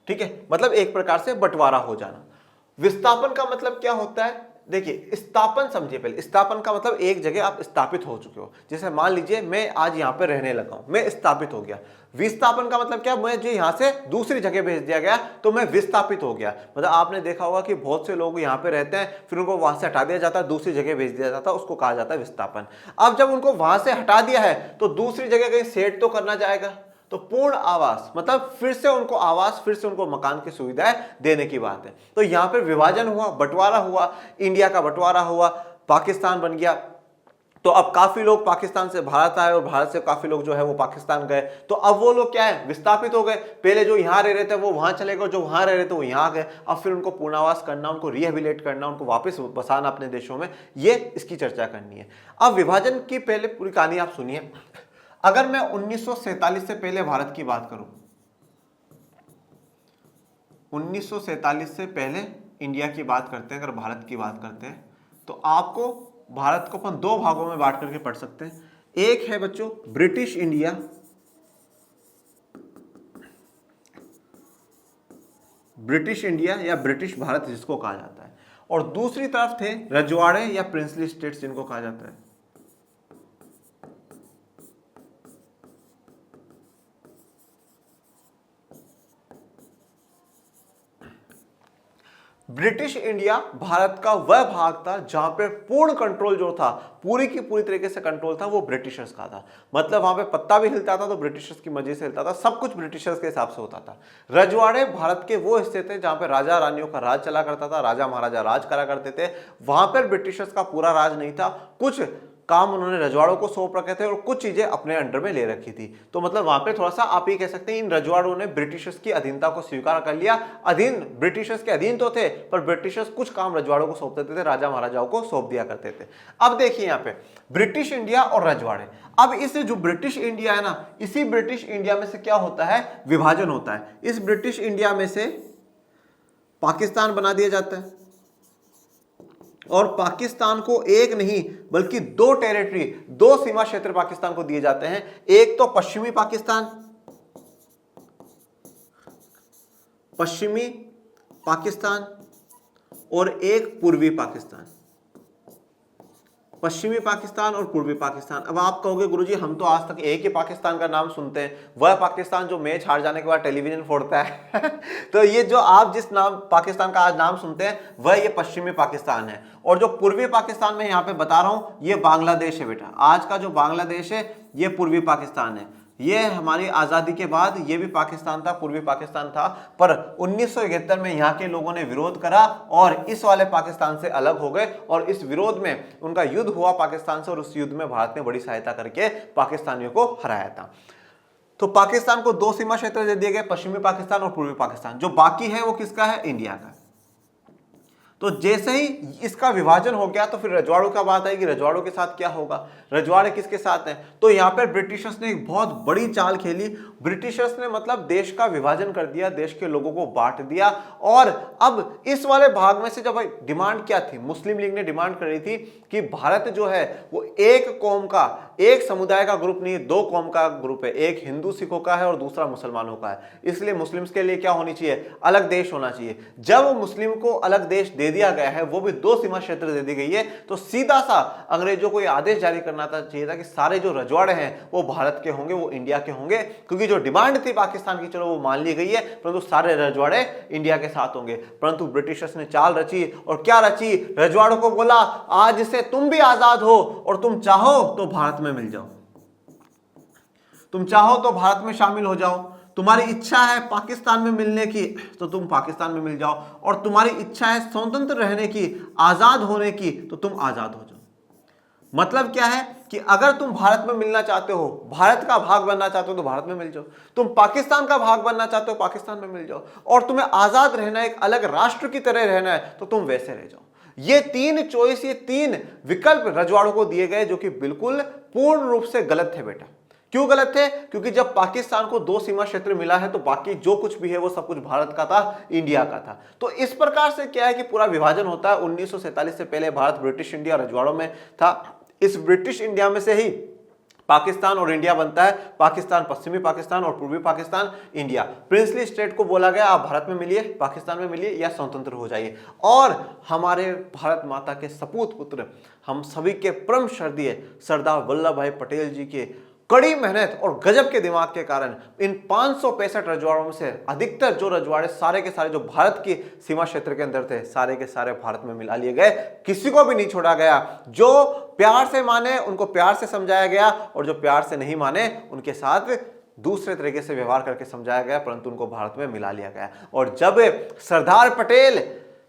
ठीक है, मतलब एक प्रकार से बंटवारा हो जाना। विस्थापन का मतलब क्या होता है, देखिए स्थापन समझिए पहले। स्थापन का मतलब एक जगह आप स्थापित हो चुके हो। जैसे मान लीजिए मैं आज यहां पे रहने लगा हूं, मैं स्थापित हो गया। विस्थापन का मतलब क्या, मुझे यहां से दूसरी जगह भेज दिया गया तो मैं विस्थापित हो गया। मतलब आपने देखा होगा कि बहुत से लोग यहां पे रहते हैं, फिर उनको वहां से हटा दिया जाता है, दूसरी जगह भेज दिया जाता है, उसको कहा जाता है विस्थापन। अब जब उनको वहां से हटा दिया है तो दूसरी जगह कहीं सेट तो करना जाएगा, तो पूर्ण आवास मतलब फिर से उनको आवास, फिर से उनको मकान की सुविधाएं देने की बात है। तो यहां पर विभाजन हुआ, बंटवारा हुआ, इंडिया का बंटवारा हुआ, पाकिस्तान बन गया। तो अब काफी लोग पाकिस्तान से भारत आए और भारत से काफी लोग जो है वो पाकिस्तान गए। तो अब वो लोग क्या है, विस्थापित हो गए। पहले जो यहाँ रह रहे थे वो वहां चले गए, जो वहां रह रहे थे वो यहाँ गए। अब फिर उनको पूर्णावास करना, उनको रिहेबिलिट करना, उनको वापस बसाना अपने देशों में, ये इसकी चर्चा करनी है। अब विभाजन की पहले पूरी कहानी आप सुनिए। अगर मैं 1947 से पहले भारत की बात करूं, 1947 से पहले इंडिया की बात करते हैं, अगर भारत की बात करते हैं, तो आपको भारत को अपन 2 भागों में बांट करके पढ़ सकते हैं। एक है बच्चों ब्रिटिश इंडिया, ब्रिटिश इंडिया या ब्रिटिश भारत जिसको कहा जाता है, और दूसरी तरफ थे रजवाड़े या प्रिंसली स्टेट्स जिनको कहा जाता है। ब्रिटिश इंडिया भारत का वह भाग था जहां पे पूर्ण कंट्रोल जो था, पूरी की पूरी तरीके से कंट्रोल था, वो ब्रिटिशर्स का था। मतलब वहां पे पत्ता भी हिलता था तो ब्रिटिशर्स की मर्जी से हिलता था, सब कुछ ब्रिटिशर्स के हिसाब से होता था। रजवाड़े भारत के वो हिस्से थे जहां पे राजा रानियों का राज चला करता था, राजा महाराजा राज करा करते थे। वहां पर ब्रिटिशर्स का पूरा राज नहीं था, कुछ काम उन्होंने रजवाड़ों को सौंप रखे थे और कुछ चीजें अपने अंडर में ले रखी थी। तो मतलब वहां पे थोड़ा सा आप ये कह सकते हैं इन रजवाड़ों ने ब्रिटिशर्स की अधीनता को स्वीकार कर लिया। अधीन ब्रिटिशर्स के अधीन तो थे, पर ब्रिटिशर्स कुछ काम रजवाड़ों को सौंप देते थे, राजा महाराजाओं को सौंप दिया करते थे। अब देखिए यहाँ पे ब्रिटिश इंडिया और रजवाड़े। अब इस जो ब्रिटिश इंडिया है ना, इसी ब्रिटिश इंडिया में से क्या होता है, विभाजन होता है। इस ब्रिटिश इंडिया में से पाकिस्तान बना दिया जाता है और पाकिस्तान को एक नहीं बल्कि दो टेरिटरी, दो सीमा क्षेत्र पाकिस्तान को दिए जाते हैं। एक तो पश्चिमी पाकिस्तान, पश्चिमी पाकिस्तान, और एक पूर्वी पाकिस्तान। पश्चिमी पाकिस्तान और पूर्वी पाकिस्तान। अब आप कहोगे गुरुजी हम तो आज तक एक ही पाकिस्तान का नाम सुनते हैं, वह पाकिस्तान जो मैच हार जाने के बाद टेलीविजन फोड़ता है तो ये जो आप जिस नाम पाकिस्तान का आज नाम सुनते हैं वह ये पश्चिमी पाकिस्तान है। और जो पूर्वी पाकिस्तान में यहाँ पे बता रहा हूं ये बांग्लादेश है बेटा। आज का जो बांग्लादेश है ये पूर्वी पाकिस्तान है। ये हमारी आज़ादी के बाद ये भी पाकिस्तान था, पूर्वी पाकिस्तान था, पर 1971 में यहाँ के लोगों ने विरोध करा और इस वाले पाकिस्तान से अलग हो गए और इस विरोध में उनका युद्ध हुआ पाकिस्तान से और उस युद्ध में भारत ने बड़ी सहायता करके पाकिस्तानियों को हराया था। तो पाकिस्तान को दो सीमा क्षेत्र दे दिए गए, पश्चिमी पाकिस्तान और पूर्वी पाकिस्तान। जो बाकी है वो किसका है, इंडिया का। तो जैसे ही इसका विभाजन हो गया तो फिर रजवाड़ों का बात आएगी, रजवाड़ों के साथ क्या होगा, रजवाड़े किसके साथ हैं। तो यहाँ पर ब्रिटिशर्स ने एक बहुत बड़ी चाल खेली। ब्रिटिशर्स ने मतलब देश का विभाजन कर दिया, देश के लोगों को बांट दिया। और अब इस वाले भाग में से जब डिमांड क्या थी, मुस्लिम लीग ने डिमांड कर रही थी कि भारत जो है वो एक कौम का, एक समुदाय का ग्रुप नहीं, दो कौम का ग्रुप है, एक हिंदू सिखों का है और दूसरा मुसलमानों का है। इसलिए मुस्लिम्स के लिए क्या होनी चाहिए, अलग देश होना चाहिए। जब मुस्लिम को अलग देश दे दिया गया है, वो भी दो सीमा क्षेत्र दे दी गई है, तो सीधा सा अंग्रेजों को यह आदेश जारी करना चाहिए था कि सारे जो रजवाड़े हैं वो भारत के होंगे, वो इंडिया के होंगे। क्योंकि जो डिमांड थी पाकिस्तान की चलो वो मान ली गई है, परंतु सारे रजवाड़े इंडिया के साथ होंगे। परंतु ब्रिटिशर्स ने चाल रची और क्या रची, रजवाड़ों को बोला आज से तुम भी आजाद हो और तुम चाहो तो भारत में मिल जाओ, तुम चाहो तो भारत में शामिल हो जाओ, तुम्हारी इच्छा है पाकिस्तान में मिलने की तो तुम पाकिस्तान में मिल जाओ, और तुम्हारी इच्छा है स्वतंत्र रहने की, आजाद होने की, तो तुम आजाद हो जाओ। मतलब क्या है कि अगर तुम भारत में मिलना चाहते हो, भारत का भाग बनना चाहते हो तो भारत में मिल जाओ, तुम पाकिस्तान का भाग बनना चाहते हो पाकिस्तान में मिल जाओ, और तुम्हें आजाद रहना है, एक अलग राष्ट्र की तरह रहना है, तो तुम वैसे रह जाओ। ये तीन चॉइस, ये तीन विकल्प रजवाड़ों को दिए गए, जो कि बिल्कुल पूर्ण रूप से गलत थे बेटा। क्यों गलत थे, क्योंकि जब पाकिस्तान को दो सीमा क्षेत्र मिला है तो बाकी जो कुछ भी है वो सब कुछ भारत का था, इंडिया का था। तो इस प्रकार से क्या है कि पूरा विभाजन होता है। 1947 से पहले भारत ब्रिटिश इंडिया रजवाड़ों में था। इस ब्रिटिश इंडिया में से ही पाकिस्तान और इंडिया बनता है, पाकिस्तान, पश्चिमी पाकिस्तान और पूर्वी पाकिस्तान, इंडिया। प्रिंसली स्टेट को बोला गया आप भारत में मिलिए, पाकिस्तान में मिलिए या स्वतंत्र हो जाइए। और हमारे भारत माता के सपूत पुत्र, हम सभी के परम श्रद्धेय सरदार वल्लभ भाई पटेल जी के कड़ी मेहनत और गजब के दिमाग के कारण इन 565 रजवाड़ों में से अधिकतर जो रजवाड़े सारे के सारे जो भारत की सीमा क्षेत्र के अंदर थे, सारे के सारे भारत में मिला लिए गए, किसी को भी नहीं छोड़ा गया। जो प्यार से माने उनको प्यार से समझाया गया, और जो प्यार से नहीं माने उनके साथ दूसरे तरीके से व्यवहार करके समझाया गया, परंतु उनको भारत में मिला लिया गया। और जब सरदार पटेल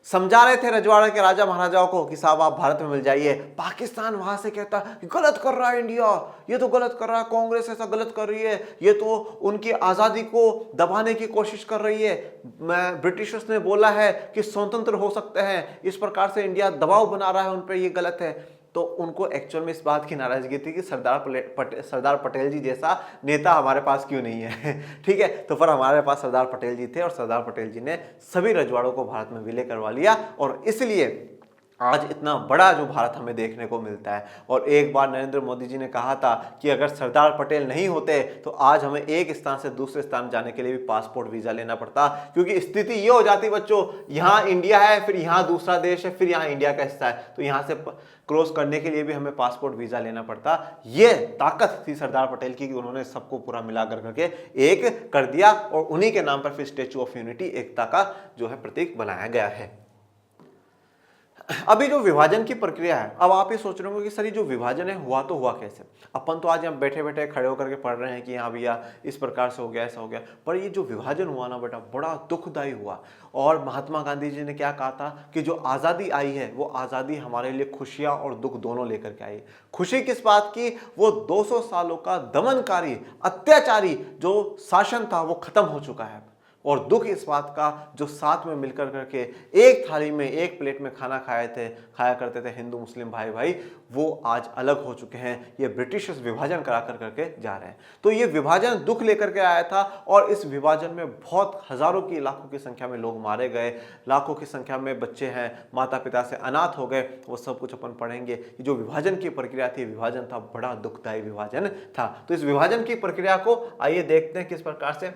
समझा रहे थे रजवाड़े के राजा महाराजाओं को कि साहब आप भारत में मिल जाइए, पाकिस्तान वहां से कहता गलत कर रहा है इंडिया, ये तो गलत कर रहा है, कांग्रेस ऐसा गलत कर रही है, ये तो उनकी आजादी को दबाने की कोशिश कर रही है, ब्रिटिशर्स ने बोला है कि स्वतंत्र हो सकते हैं, इस प्रकार से इंडिया दबाव बना रहा है उन पर, ये गलत है। तो उनको एक्चुअल में इस बात की नाराजगी थी कि सरदार पटेल जी जैसा नेता हमारे पास क्यों नहीं है ठीक है। तो पर हमारे पास सरदार पटेल जी थे और सरदार पटेल जी ने सभी रजवाड़ों को भारत में विलय करवा लिया, और इसलिए आज इतना बड़ा जो भारत हमें देखने को मिलता है। और एक बार नरेंद्र मोदी जी ने कहा था कि अगर सरदार पटेल नहीं होते तो आज हमें एक स्थान से दूसरे स्थान जाने के लिए भी पासपोर्ट वीजा लेना पड़ता, क्योंकि स्थिति ये हो जाती बच्चों, यहाँ इंडिया है, फिर यहाँ दूसरा देश है, फिर यहाँ इंडिया का हिस्सा है, तो यहाँ से क्रॉस करने के लिए भी हमें पासपोर्ट वीजा लेना पड़ता। ये ताकत थी सरदार पटेल की कि उन्होंने सबको पूरा मिला करके एक कर दिया, और उन्हीं के नाम पर फिर स्टैचू ऑफ यूनिटी, एकता का जो है प्रतीक बनाया गया है। अभी जो विभाजन की प्रक्रिया है, अब आप ये सोच रहे होंगे कि सर ये जो विभाजन है हुआ तो हुआ कैसे। अपन तो आज यहाँ बैठे बैठे खड़े होकर के पढ़ रहे हैं कि हाँ भैया इस प्रकार से हो गया, ऐसा हो गया, पर ये जो विभाजन हुआ ना बेटा बड़ा दुखदायी हुआ। और महात्मा गांधी जी ने क्या कहा था कि जो आज़ादी आई है वो आज़ादी हमारे लिए खुशियाँ और दुख दोनों लेकर के आई। खुशी किस बात की, वो 200 सालों का दमनकारी अत्याचारी जो शासन था वो खत्म हो चुका है। और दुख इस बात का जो साथ में मिलकर करके एक थाली में एक प्लेट में खाना खाया करते थे हिंदू मुस्लिम भाई भाई, वो आज अलग हो चुके हैं। ये ब्रिटिश विभाजन करा करके जा रहे हैं। तो ये विभाजन दुख लेकर के आया था और इस विभाजन में बहुत हजारों की लाखों की संख्या में लोग मारे गए, लाखों की संख्या में बच्चे हैं माता पिता से अनाथ हो गए। वो सब कुछ अपन पढ़ेंगे। ये जो विभाजन की प्रक्रिया थी, विभाजन था बड़ा दुखदायी विभाजन था। तो इस विभाजन की प्रक्रिया को आइए देखते हैं किस प्रकार से।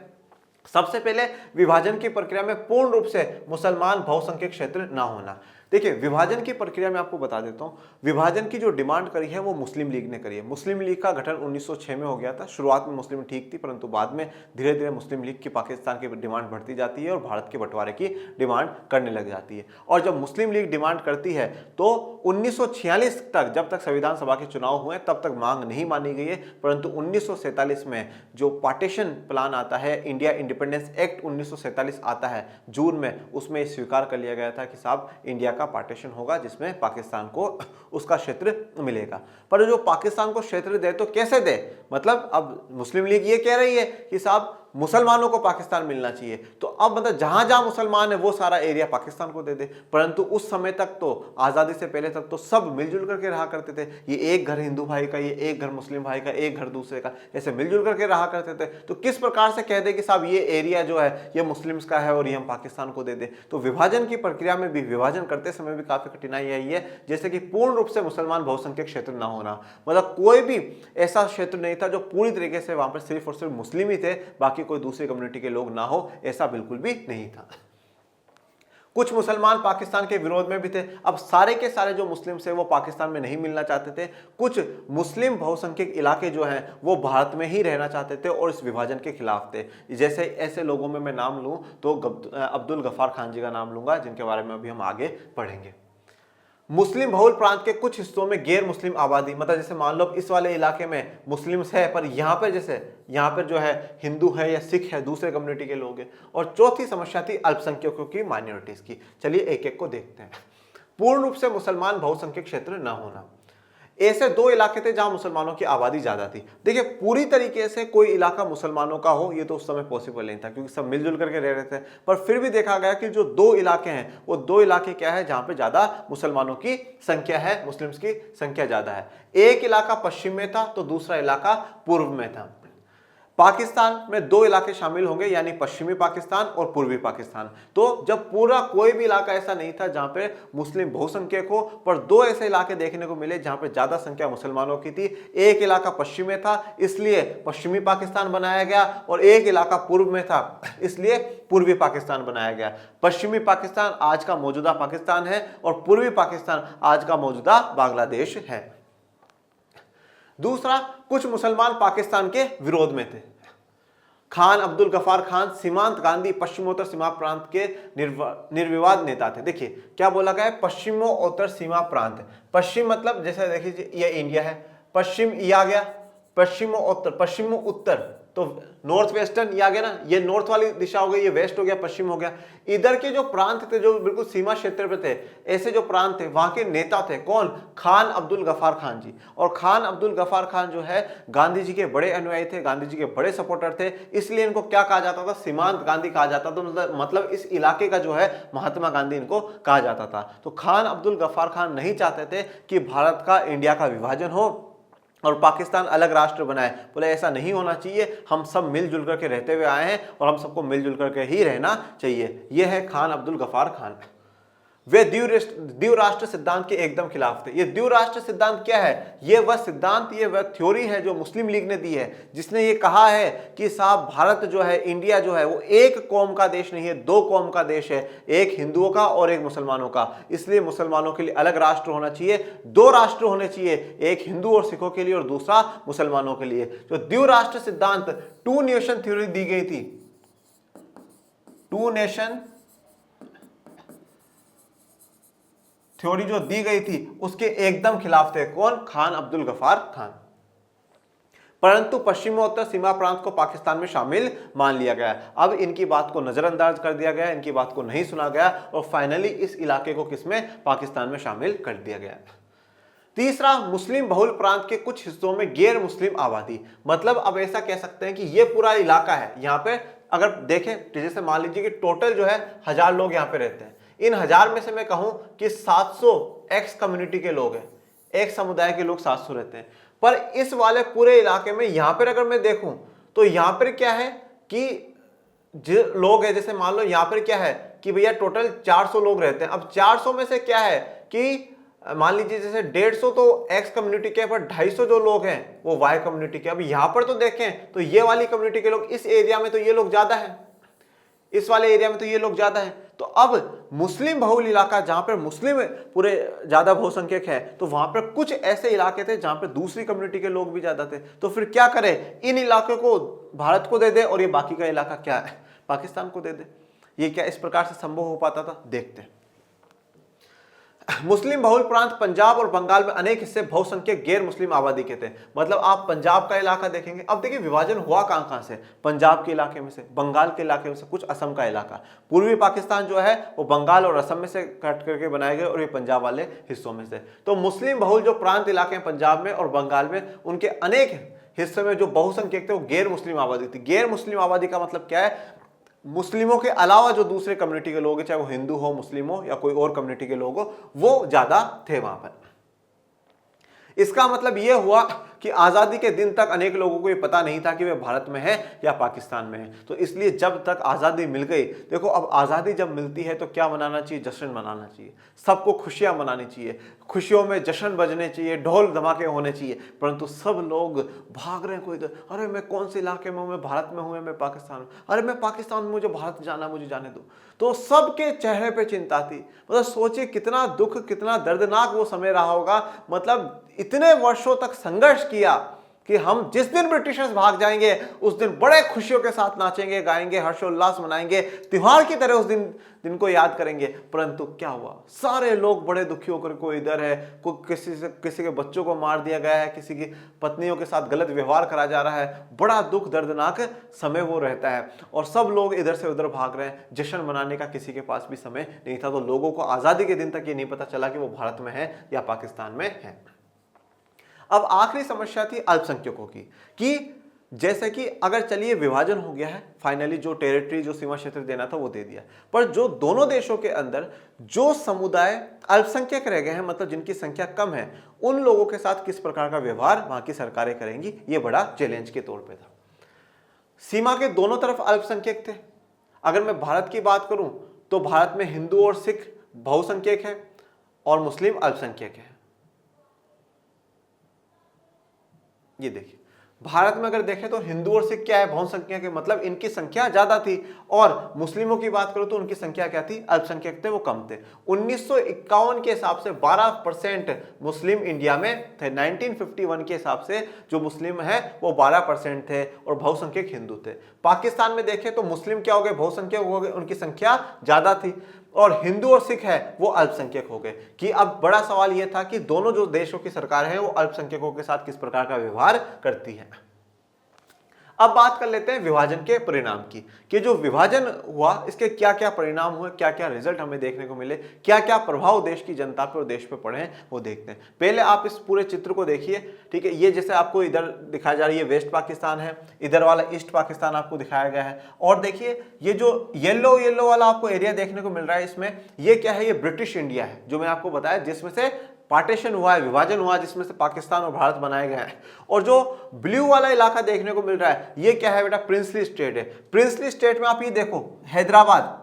सबसे पहले विभाजन की प्रक्रिया में पूर्ण रूप से मुसलमान बहुसंख्यक क्षेत्र ना होना। देखिए विभाजन की प्रक्रिया में आपको बता देता हूं, विभाजन की जो डिमांड करी है वो मुस्लिम लीग ने करी है। मुस्लिम लीग का गठन 1906 में हो गया था। शुरुआत में मुस्लिम ठीक थी, परंतु बाद में धीरे धीरे मुस्लिम लीग की पाकिस्तान की डिमांड बढ़ती जाती है और भारत के बंटवारे की डिमांड करने लग जाती है। और जब मुस्लिम लीग डिमांड करती है तो 1946 तक, जब तक संविधान सभा के चुनाव हुए तब तक मांग नहीं मानी गई है, परंतु 1947 में जो पार्टीशन प्लान आता है, इंडिया इंडिपेंडेंस एक्ट 1947 आता है जून में, उसमें स्वीकार कर लिया गया था कि साहब इंडिया का पार्टीशन होगा जिसमें पाकिस्तान को उसका क्षेत्र मिलेगा। पर जो पाकिस्तान को क्षेत्र दे तो कैसे दे, मतलब अब मुस्लिम लीग ये कह रही है कि साहब मुसलमानों को पाकिस्तान मिलना चाहिए, तो अब मतलब जहां जहां मुसलमान है वो सारा एरिया पाकिस्तान को दे दे। परंतु उस समय तक तो, आजादी से पहले तक तो सब मिलजुल करके रहा करते थे। ये एक घर हिंदू भाई का, ये एक घर मुस्लिम भाई का, एक घर दूसरे का, ऐसे मिलजुल करके रहा करते थे। तो किस प्रकार से कह दे कि साहब ये एरिया जो है ये मुस्लिम्स का है और ये हम पाकिस्तान को दे दे। तो विभाजन की प्रक्रिया में भी, विभाजन करते समय भी काफी कठिनाई आई है, जैसे कि पूर्ण रूप से मुसलमान बहुसंख्यक क्षेत्र ना होना। मतलब कोई भी ऐसा क्षेत्र नहीं था जो पूरी तरीके से वहां पर सिर्फ और सिर्फ मुस्लिम ही थे, बाकी कोई दूसरी कम्युनिटी के लोग ना हो, ऐसा बिल्कुल भी नहीं था। कुछ मुसलमान पाकिस्तान के विरोध में भी थे। अब सारे के सारे जो मुस्लिम्स हैं वो पाकिस्तान में नहीं मिलना चाहते थे। कुछ मुस्लिम बहुसंख्यक इलाके जो हैं वो भारत में ही रहना चाहते थे और इस विभाजन के खिलाफ थे। जैसे ऐसे लोगों में मैं नाम लूं तो अब्दुल गफ्फार खान जी का नाम लूंगा, जिनके बारे में अभी हम आगे पढ़ेंगे। मुस्लिम बहुल प्रांत के कुछ हिस्सों में गैर मुस्लिम आबादी, मतलब जैसे मान लो इस वाले इलाके में मुस्लिम्स है, पर यहाँ पर जैसे यहाँ पर जो है हिंदू है या सिख है, दूसरे कम्युनिटी के लोग हैं। और चौथी समस्या थी अल्पसंख्यकों की, माइनॉरिटीज की। चलिए एक एक को देखते हैं। पूर्ण रूप से मुसलमान बहुसंख्यक क्षेत्र न होना। ऐसे दो इलाके थे जहां मुसलमानों की आबादी ज्यादा थी। देखिए पूरी तरीके से कोई इलाका मुसलमानों का हो ये तो उस समय पॉसिबल नहीं था, क्योंकि सब मिलजुल करके रह रहे थे। पर फिर भी देखा गया कि जो दो इलाके हैं वो दो इलाके क्या है जहां पे ज्यादा मुसलमानों की संख्या है, मुस्लिम्स की संख्या ज्यादा है। एक इलाका पश्चिम में था तो दूसरा इलाका पूर्व में था। पाकिस्तान में दो इलाके शामिल होंगे, यानी पश्चिमी पाकिस्तान और पूर्वी पाकिस्तान। तो जब पूरा कोई भी इलाका ऐसा नहीं था जहां पे मुस्लिम बहुसंख्यक हो, पर दो ऐसे इलाके देखने को मिले जहां पे ज्यादा संख्या मुसलमानों की थी। एक इलाका पश्चिम में था इसलिए पश्चिमी पाकिस्तान बनाया गया, और एक इलाका पूर्व में था इसलिए पूर्वी पाकिस्तान बनाया गया। पश्चिमी पाकिस्तान आज का मौजूदा पाकिस्तान है और पूर्वी पाकिस्तान आज का मौजूदा बांग्लादेश है। दूसरा, कुछ मुसलमान पाकिस्तान के विरोध में थे। खान अब्दुल गफ्फार खान, सीमांत गांधी पश्चिमोत्तर सीमा प्रांत के निर्विवाद नेता थे। देखिए क्या बोला गया है, पश्चिमोत्तर सीमा प्रांत। पश्चिम मतलब जैसे देखिए ये इंडिया है, पश्चिम ये आ गया, पश्चिमोत्तर, पश्चिम उत्तर तो नॉर्थ वेस्टर्न ये आ गया ना, ये नॉर्थ वाली दिशा हो गई, ये वेस्ट हो गया, पश्चिम हो गया। इधर के जो प्रांत थे जो बिल्कुल सीमा क्षेत्र पे थे, ऐसे जो प्रांत थे वहां के नेता थे कौन, खान अब्दुल गफ्फार खान जी। और खान अब्दुल गफ्फार खान जो है गांधी जी के बड़े अनुयायी थे, गांधी जी के बड़े सपोर्टर थे, इसलिए इनको क्या कहा जाता था, सीमांत गांधी कहा जाता था। मतलब इस इलाके का जो है महात्मा गांधी इनको कहा जाता था। तो खान अब्दुल गफ्फार खान नहीं चाहते थे कि भारत का, इंडिया का विभाजन हो और पाकिस्तान अलग राष्ट्र बनाए। बोले ऐसा नहीं होना चाहिए, हम सब मिलजुल करके रहते हुए आए हैं और हम सबको मिलजुल करके ही रहना चाहिए। यह है खान अब्दुल गफ्फार खान। वे द्विराष्ट्र सिद्धांत के एकदम खिलाफ थे। ये द्विराष्ट्र सिद्धांत क्या है, ये वह सिद्धांत, ये वह थ्योरी है जो मुस्लिम लीग ने दी है, जिसने ये कहा है कि साहब भारत जो है, इंडिया जो है वो एक कौम का देश नहीं है, दो कौम का देश है, एक हिंदुओं का और एक मुसलमानों का। इसलिए मुसलमानों के लिए अलग राष्ट्र होना चाहिए, दो राष्ट्र होने चाहिए, एक हिंदू और सिखों के लिए और दूसरा मुसलमानों के लिए। जो द्विराष्ट्र सिद्धांत, टू नेशन थ्योरी दी गई थी, टू नेशन थ्योरी जो दी गई थी उसके एकदम खिलाफ थे। कौन? खान अब्दुल गफ्फार खान। परंतु पश्चिमोत्तर सीमा प्रांत को पाकिस्तान में शामिल मान लिया गया। अब इनकी बात को नजरअंदाज कर दिया गया, इनकी बात को नहीं सुना गया और फाइनली इस इलाके को किसमें? पाकिस्तान में शामिल कर दिया गया। तीसरा, मुस्लिम बहुल प्रांत के कुछ हिस्सों में गैर मुस्लिम आबादी। मतलब अब ऐसा कह सकते हैं कि ये पूरा इलाका है, यहाँ पे अगर देखें जैसे मान लीजिए कि टोटल जो है 1000 लोग यहाँ पे रहते हैं। इन 1000 में से मैं कहूं कि 700 एक्स कम्युनिटी के लोग हैं, एक समुदाय के लोग 700 रहते हैं। पर इस वाले पूरे इलाके में यहां पर अगर मैं देखूं तो यहां पर क्या है कि जो लोग हैं, जैसे मान लो यहां पर क्या है कि भैया टोटल 400 लोग रहते हैं। अब 400 में से क्या है कि मान लीजिए जैसे 150 तो एक्स कम्युनिटी के, पर 250 जो लोग हैं वो वाई कम्युनिटी के। अब यहां पर तो देखें तो ये वाली कम्युनिटी के लोग, इस एरिया में तो ये लोग ज्यादा है, इस वाले एरिया में तो ये लोग ज्यादा हैं। तो अब मुस्लिम बहुल इलाका जहां पर मुस्लिम पूरे ज्यादा बहुसंख्यक है, तो वहां पर कुछ ऐसे इलाके थे जहां पर दूसरी कम्युनिटी के लोग भी ज्यादा थे। तो फिर क्या करें? इन इलाकों को भारत को दे दे और ये बाकी का इलाका क्या है? पाकिस्तान को दे दे। ये क्या इस प्रकार से संभव हो पाता था? देखते हैं। मुस्लिम बहुल प्रांत पंजाब और बंगाल में अनेक हिस्से बहुसंख्यक गैर मुस्लिम आबादी के थे। मतलब आप पंजाब का इलाका देखेंगे, अब देखिए विभाजन हुआ कहां से? पंजाब के इलाके में से, बंगाल के इलाके में से, कुछ असम का इलाका। पूर्वी पाकिस्तान जो है वो बंगाल और असम में से कट करके बनाए गए और ये पंजाब वाले हिस्सों में से। तो मुस्लिम बहुल जो प्रांत इलाके हैं पंजाब में और बंगाल में, उनके अनेक हिस्से में जो बहुसंख्यक थे वो गैर मुस्लिम आबादी थी। गैर मुस्लिम आबादी का मतलब क्या है? मुस्लिमों के अलावा जो दूसरे कम्युनिटी के लोग हैं, चाहे वो हिंदू हो, मुस्लिम हो या कोई और कम्युनिटी के लोग हो, वो ज्यादा थे वहां पर। इसका मतलब यह हुआ कि आजादी के दिन तक अनेक लोगों को ये पता नहीं था कि वे भारत में है या पाकिस्तान में है। तो इसलिए जब तक आजादी मिल गई, देखो अब आजादी जब मिलती है तो क्या मनाना चाहिए? जश्न मनाना चाहिए, सबको खुशियां मनानी चाहिए, खुशियों में जश्न बजने चाहिए, ढोल धमाके होने चाहिए। परंतु सब लोग भाग रहे हैं कोई इधर, अरे मैं कौन से इलाके में हूं, मैं भारत में हूं, मैं पाकिस्तान में, अरे मैं पाकिस्तान में, मुझे भारत जाना, मुझे जाने दो। तो सबके चेहरे पे चिंता थी। मतलब सोचिए कितना दुख, कितना दर्दनाक वो समय रहा होगा। मतलब इतने वर्षों तक संघर्ष किया कि हम जिस दिन ब्रिटिशर्स भाग जाएंगे उस दिन बड़े खुशियों के साथ नाचेंगे, गाएंगे, हर्षोल्लास मनाएंगे, त्योहार की तरह उस दिन को याद करेंगे। परंतु क्या हुआ? सारे लोग बड़े दुखी होकर, कोई इधर है, कोई किसी के बच्चों को मार दिया गया है, किसी की पत्नियों के साथ गलत व्यवहार करा जा रहा है। बड़ा दुख दर्दनाक समय वो रहता है और सब लोग इधर से उधर भाग रहे हैं। जश्न मनाने का किसी के पास भी समय नहीं था। तो लोगों को आजादी के दिन तक ये नहीं पता चला कि वो भारत में है या पाकिस्तान में है। अब आखिरी समस्या थी अल्पसंख्यकों की, कि जैसे कि अगर चलिए विभाजन हो गया है, फाइनली जो टेरिटरी, जो सीमा क्षेत्र देना था वो दे दिया, पर जो दोनों देशों के अंदर जो समुदाय अल्पसंख्यक रह गए हैं, मतलब जिनकी संख्या कम है, उन लोगों के साथ किस प्रकार का व्यवहार वहां की सरकारें करेंगी, ये बड़ा चैलेंज के तौर पे था। सीमा के दोनों तरफ अल्पसंख्यक थे। अगर मैं भारत की बात करूं तो भारत में हिंदू और सिख बहुसंख्यक है और मुस्लिम अल्पसंख्यक है। ये देखिए भारत में अगर देखें तो हिंदू और सिख क्या है? बहुसंख्यक के, मतलब इनकी संख्या ज्यादा थी। और मुस्लिमों की बात करो तो उनकी संख्या क्या थी? अल्पसंख्यक थे, वो कम थे। 1951 के हिसाब से 12% मुस्लिम इंडिया में थे। 1951 के हिसाब से जो मुस्लिम है वो 12% थे और बहुसंख्यक हिंदू थे। पाकिस्तान में देखें तो मुस्लिम क्या हो गए? बहुसंख्यक हो गए, उनकी संख्या ज्यादा थी, और हिंदू और सिख है वो अल्पसंख्यक हो गए। कि अब बड़ा सवाल यह था कि दोनों जो देशों की सरकार है वो अल्पसंख्यकों के साथ किस प्रकार का व्यवहार करती है। अब बात कर लेते हैं विभाजन के परिणाम की, कि जो विभाजन हुआ इसके क्या क्या परिणाम हुए, क्या क्या रिजल्ट हमें देखने को मिले, क्या क्या प्रभाव देश की जनता पे और देश पे पड़े हैं, वो देखते हैं। पहले आप इस पूरे चित्र को देखिए, ठीक है। ये जैसे आपको इधर दिखाया जा रही है वेस्ट पाकिस्तान है, इधर वाला ईस्ट पाकिस्तान आपको दिखाया गया है। और देखिए ये जो येलो येलो वाला आपको एरिया देखने को मिल रहा है, इसमें ये क्या है? ये ब्रिटिश इंडिया है, जो मैं आपको बताया, जिसमें से पार्टीशन हुआ है, विभाजन हुआ, जिसमें से पाकिस्तान और भारत बनाए गए हैं। और जो ब्लू वाला इलाका देखने को मिल रहा है, ये क्या है बेटा? प्रिंसली स्टेट है। प्रिंसली स्टेट में आप ये देखो, हैदराबाद,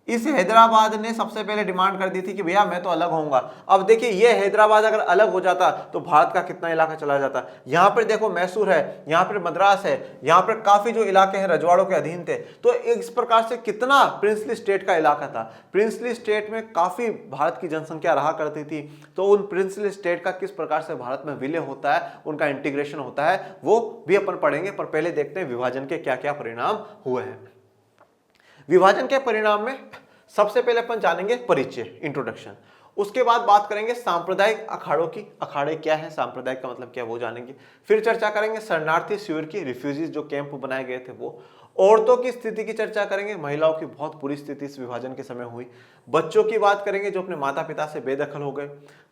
इस हैदराबाद ने सबसे पहले डिमांड कर दी थी कि भैया मैं तो अलग होऊंगा। अब देखिए ये हैदराबाद अगर अलग हो जाता तो भारत का कितना इलाका चला जाता। यहां पर देखो मैसूर है, यहां पर मद्रास है, यहां पर काफी जो इलाके हैं रजवाड़ों के अधीन थे। तो इस प्रकार से कितना प्रिंसली स्टेट का इलाका था। प्रिंसली स्टेट में काफी भारत की जनसंख्या रहा करती थी। तो उन प्रिंसली स्टेट का किस प्रकार से भारत में विलय होता है, उनका इंटीग्रेशन होता है, वो भी अपन पढ़ेंगे। पर पहले देखते हैं विभाजन के क्या क्या परिणाम हुए हैं। विभाजन के परिणाम में सबसे पहले अपन जानेंगे परिचय, इंट्रोडक्शन। उसके बाद बात करेंगे सांप्रदायिक अखाड़ों की। अखाड़े क्या है, सांप्रदायिक का मतलब क्या है वो जानेंगे। फिर चर्चा करेंगे शरणार्थी शिविर की, रिफ्यूजीज जो कैंप बनाए गए थे वो। औरतों की स्थिति की चर्चा करेंगे, महिलाओं की बहुत बुरी स्थिति इस विभाजन के समय हुई। बच्चों की बात करेंगे जो अपने माता पिता से बेदखल हो गए।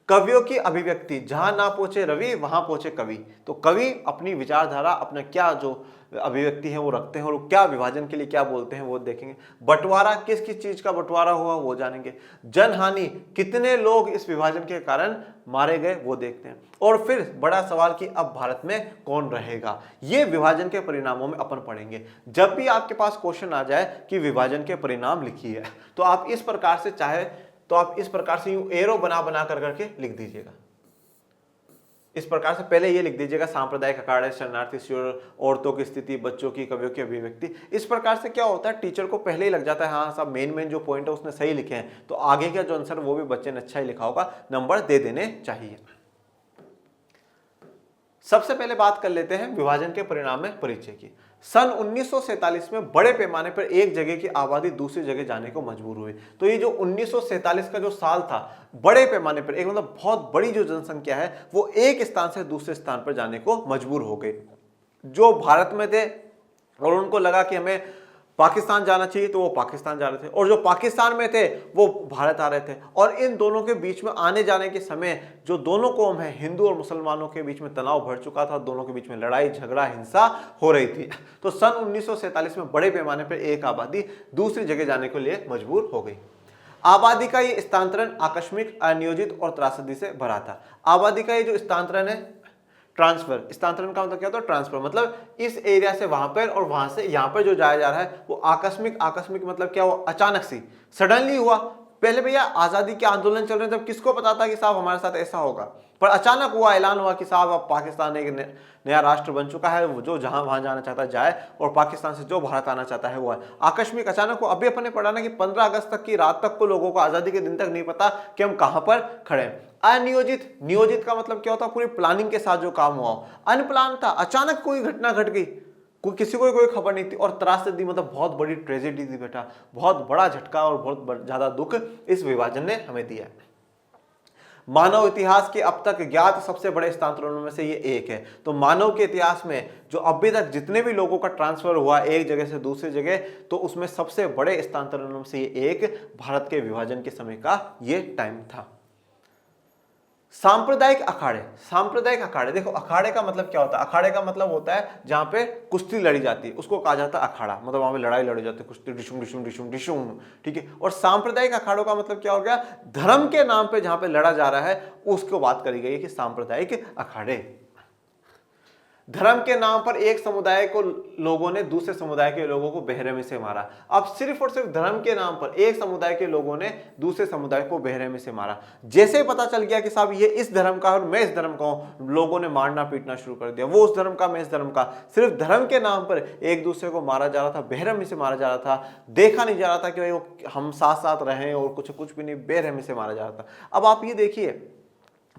कवियों की अभिव्यक्ति, जहां ना पहुंचे रवि वहां पहुंचे कवि। तो कवि अपनी विचारधारा, अपना क्या जो अभिव्यक्ति है वो रखते हैं और क्या विभाजन के लिए क्या बोलते हैं वो देखेंगे। बंटवारा, किस किस चीज का बंटवारा हुआ वो जानेंगे। जनहानि, कितने लोग इस विभाजन के कारण मारे गए वो देखते हैं। और फिर बड़ा सवाल कि अब भारत में कौन रहेगा, ये विभाजन के परिणामों में अपन पढ़ेंगे। जब भी आपके पास क्वेश्चन आ जाए कि विभाजन के परिणाम लिखिए, तो आप इस प्रकार से चाहे तो आप इस प्रकार से यूं एरो बना बना कर करके लिख दीजिएगा। इस प्रकार से पहले ये लिख दीजिएगा, सांप्रदायिक अखाड़े, शरणार्थी शिविर, औरतों की स्थिति, बच्चों की, कवियों की अभिव्यक्ति। इस प्रकार से क्या होता है, टीचर को पहले ही लग जाता है हाँ सब मेन जो पॉइंट है उसने सही लिखे हैं, तो आगे का जो आंसर वो भी बच्चे ने अच्छा ही लिखा होगा, नंबर दे देने चाहिए। सबसे पहले बात कर लेते हैं विभाजन के परिणाम में परिचय की। सन 1947 में बड़े पैमाने पर एक जगह की आबादी दूसरी जगह जाने को मजबूर हुई। तो ये जो 1947 का जो साल था, बड़े पैमाने पर एक मतलब बहुत बड़ी जो जनसंख्या है वो एक स्थान से दूसरे स्थान पर जाने को मजबूर हो गई। जो भारत में थे और उनको लगा कि हमें पाकिस्तान जाना चाहिए तो वो पाकिस्तान जा रहे थे, और जो पाकिस्तान में थे वो भारत आ रहे थे। और इन दोनों के बीच में आने जाने के समय जो दोनों कौम है, हिंदू और मुसलमानों के बीच में तनाव बढ़ चुका था, दोनों के बीच में लड़ाई झगड़ा हिंसा हो रही थी। तो सन 1947 में बड़े पैमाने पर एक आबादी दूसरी जगह जाने के लिए मजबूर हो गई। आबादी का ये स्थानांतरण आकस्मिक, अनियोजित और त्रासदी से भरा था। आबादी का ये जो स्थानांतरण है, ट्रांसफर, स्थानांतरण का मतलब क्या होता है, ट्रांसफर, मतलब इस एरिया से वहां पर और वहां से यहां पर जो जाया जा रहा है वो आकस्मिक। आकस्मिक मतलब क्या हुआ, अचानक सी, सडनली हुआ। पहले भैया आजादी के आंदोलन चल रहे थे, तब किसको पता था कि साहब हमारे साथ ऐसा होगा, पर अचानक हुआ, ऐलान हुआ कि साहब अब पाकिस्तान एक नया राष्ट्र बन चुका है, जो जहां वहां जाना चाहता है जाए और पाकिस्तान से जो भारत आना चाहता है वो है। आकस्मिक, अचानक हो। अभी अपन ने पढ़ा ना कि 15 अगस्त तक की रात तक को लोगों को, आजादी के दिन तक नहीं पता कि हम कहां पर खड़े हैं। अनियोजित, नियोजित का मतलब क्या होता है, पूरी प्लानिंग के साथ जो काम हुआ। अनप्लान था, अचानक कोई घटना घट गई, कोई किसी को कोई खबर नहीं थी। और त्रासदी मतलब बहुत बड़ी ट्रेजेडी थी बेटा, बहुत बड़ा झटका और बहुत ज्यादा दुख इस विभाजन ने हमें दिया है। मानव इतिहास के अब तक ज्ञात सबसे बड़े स्थानांतरणों में से ये एक है। तो मानव के इतिहास में जो अभी तक जितने भी लोगों का ट्रांसफर हुआ एक जगह से दूसरी जगह, तो उसमें सबसे बड़े स्थानांतरणों में से ये एक भारत के विभाजन के समय का ये टाइम था। सांप्रदायिक अखाड़े, सांप्रदायिक अखाड़े, देखो अखाड़े का मतलब क्या होता है, अखाड़े का मतलब होता है जहां पे कुश्ती लड़ी जाती है, उसको कहा जाता है अखाड़ा, मतलब वहां पे लड़ाई लड़ी जाती है, कुश्ती, डिशुम डिशुम डिशुम डिशुम, ठीक है। और सांप्रदायिक अखाड़ों का मतलब क्या हो गया, धर्म के नाम पे जहां पे लड़ा जा रहा है उसको बात करी गई है कि सांप्रदायिक अखाड़े। धर्म के नाम पर एक समुदाय को लोगों ने दूसरे समुदाय के लोगों को बेरहमी से मारा। अब सिर्फ और सिर्फ धर्म के नाम पर एक समुदाय के लोगों ने दूसरे समुदाय को बेरहमी से मारा। जैसे ही पता चल गया कि साहब ये इस धर्म का और मैं इस धर्म का हूं, लोगों ने मारना पीटना शुरू कर दिया। वो उस धर्म का, मैं इस धर्म का। सिर्फ धर्म के नाम पर एक दूसरे को मारा जा रहा था, बेरहमी से मारा जा रहा था। देखा नहीं जा रहा था कि भाई हम साथ साथ रहें और कुछ भी नहीं, बेरहमी से मारा जा रहा था। अब आप ये देखिए,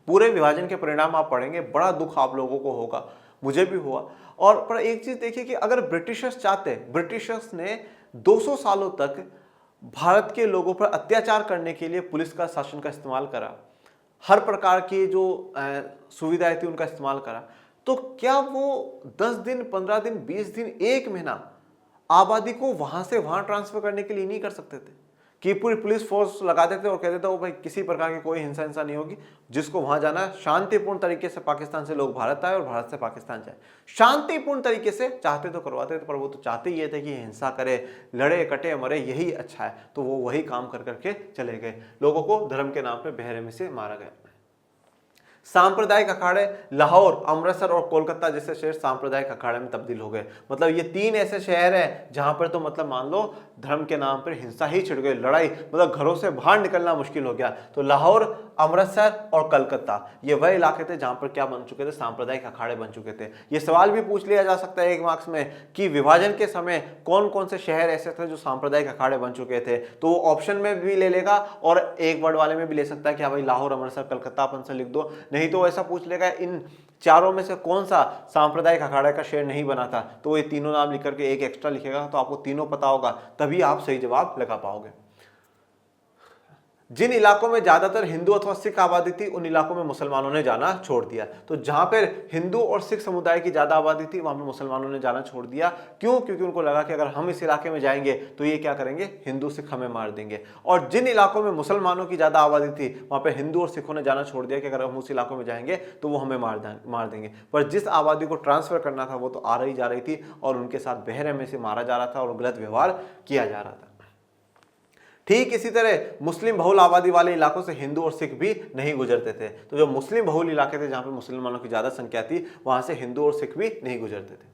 पूरे विभाजन के परिणाम आप पढ़ेंगे, बड़ा दुख आप लोगों को होगा, मुझे भी हुआ। और पर एक चीज देखिए कि अगर ब्रिटिशर्स चाहते, ब्रिटिशर्स ने 200 सालों तक भारत के लोगों पर अत्याचार करने के लिए पुलिस का शासन का इस्तेमाल करा, हर प्रकार की जो सुविधाएं थी उनका इस्तेमाल करा, तो क्या वो 10 दिन, 15 दिन, 20 दिन, 1 महीना आबादी को वहां से वहां ट्रांसफर करने के लिए नहीं कर सकते थे कि पूरी पुलिस फोर्स लगा देते और कहते थे वो भाई किसी प्रकार की कोई हिंसा नहीं होगी, जिसको वहां जाना है शांतिपूर्ण तरीके से पाकिस्तान से लोग भारत आए और भारत से पाकिस्तान जाए, शांतिपूर्ण तरीके से चाहते तो करवाते थे। पर वो तो चाहते ये थे कि हिंसा करे, लड़े कटे मरे, यही अच्छा है। तो वो वही काम कर करके चले गए, लोगों को धर्म के नाम पर बेरहमी से मारा गया। सांप्रदायिक अखाड़े, लाहौर, अमृतसर और कोलकाता जैसे शहर सांप्रदायिक अखाड़े में तब्दील हो गए। मतलब ये 3 ऐसे शहर हैं जहां पर तो मतलब मान लो धर्म के नाम पर हिंसा ही छिड़ गई, लड़ाई, मतलब घरों से बाहर निकलना मुश्किल हो गया। तो लाहौर, अमृतसर और कलकत्ता ये वह इलाके थे जहां पर क्या बन चुके थे, सांप्रदायिक अखाड़े बन चुके थे। ये सवाल भी पूछ लिया जा सकता है 1 मार्क्स में कि विभाजन के समय कौन कौन से शहर ऐसे थे जो सांप्रदायिक अखाड़े बन चुके थे। तो वो ऑप्शन में भी ले लेगा और एक वर्ड वाले में भी ले सकता है कि हाँ भाई लाहौर, अमृतसर, कलकत्ता अपन से लिख दो। नहीं तो ऐसा पूछ लेगा इन चारों में से कौन सा सांप्रदायिक अखाड़े का शहर नहीं बना था, तो ये तीनों नाम लिख करके एक एक्स्ट्रा लिखेगा, तो आपको तीनों पता होगा, तभी आप सही जवाब लगा पाओगे। जिन इलाकों में ज्यादातर हिंदू अथवा सिख आबादी थी उन इलाकों में मुसलमानों ने जाना छोड़ दिया। तो जहां पर हिंदू और सिख समुदाय की ज्यादा आबादी थी वहां पर मुसलमानों ने जाना छोड़ दिया। क्यों? क्योंकि उनको लगा कि अगर हम इस इलाके में जाएंगे तो ये क्या करेंगे, हिंदू सिख हमें मार देंगे। और जिन इलाकों में मुसलमानों की ज्यादा आबादी थी वहां पर हिंदू और सिखों ने जाना छोड़ दिया कि अगर हम उस इलाकों में जाएंगे तो वो हमें मार देंगे। पर जिस आबादी को ट्रांसफर करना था वो तो आ रही जा रही थी और उनके साथ बहरे से मारा जा रहा था और गलत व्यवहार किया जा रहा था। ठीक इसी तरह मुस्लिम बहुल आबादी वाले इलाकों से हिंदू और सिख भी नहीं गुजरते थे। तो जो मुस्लिम बहुल इलाके थे जहां पे मुसलमानों की ज्यादा संख्या थी वहां से हिंदू और सिख भी नहीं गुजरते थे।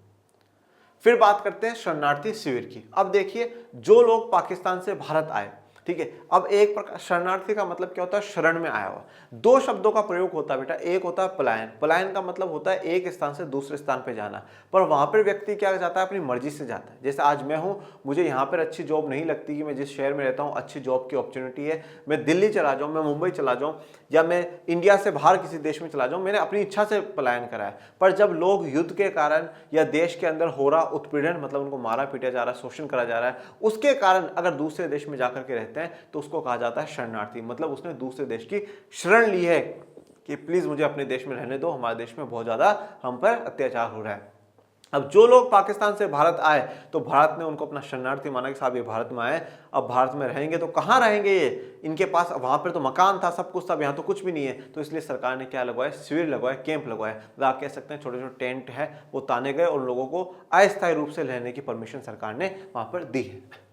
फिर बात करते हैं शरणार्थी शिविर की। अब देखिए, जो लोग पाकिस्तान से भारत आए, ठीक है, अब एक प्रकार शरणार्थी का मतलब क्या होता है, शरण में आया हुआ। दो शब्दों का प्रयोग होता है बेटा, एक होता है पलायन। पलायन का मतलब होता है एक स्थान से दूसरे स्थान पे जाना, पर वहां पर व्यक्ति क्या जाता है, अपनी मर्जी से जाता है। जैसे आज मैं हूं, मुझे यहाँ पर अच्छी जॉब नहीं लगती कि मैं जिस शहर में रहता हूँ अच्छी जॉब की अपॉर्चुनिटी है, मैं दिल्ली चला जाऊँ, मैं मुंबई चला जाऊँ, या मैं इंडिया से बाहर किसी देश में चला जाऊँ, मैंने अपनी इच्छा से पलायन करा है। पर जब लोग युद्ध के कारण या देश के अंदर हो रहा उत्पीड़न, मतलब उनको मारा पीटा जा रहा है, शोषण करा जा रहा है, उसके कारण अगर दूसरे देश में जाकर के रहते हैं तो उसको कहा जाता है शरणार्थी। मतलब उसने दूसरे देश की शरण ली है कि प्लीज मुझे अपने देश में रहने दो, हमारे देश में बहुत ज्यादा हम पर अत्याचार हो रहा है। अब जो लोग पाकिस्तान से भारत आए तो भारत ने उनको अपना शरणार्थी माना कि साहब ये भारत में आए, अब भारत में रहेंगे तो कहाँ रहेंगे ये, इनके पास वहां पर तो मकान था, सब कुछ था, यहाँ तो कुछ भी नहीं है। तो इसलिए सरकार ने क्या लगवाया, शिविर लगवाए, कैंप लगवाए, मतलब आप कह सकते हैं छोटे छोटे टेंट है वो ताने गए और लोगों को अस्थायी रूप से रहने की परमिशन सरकार ने वहां पर दी है।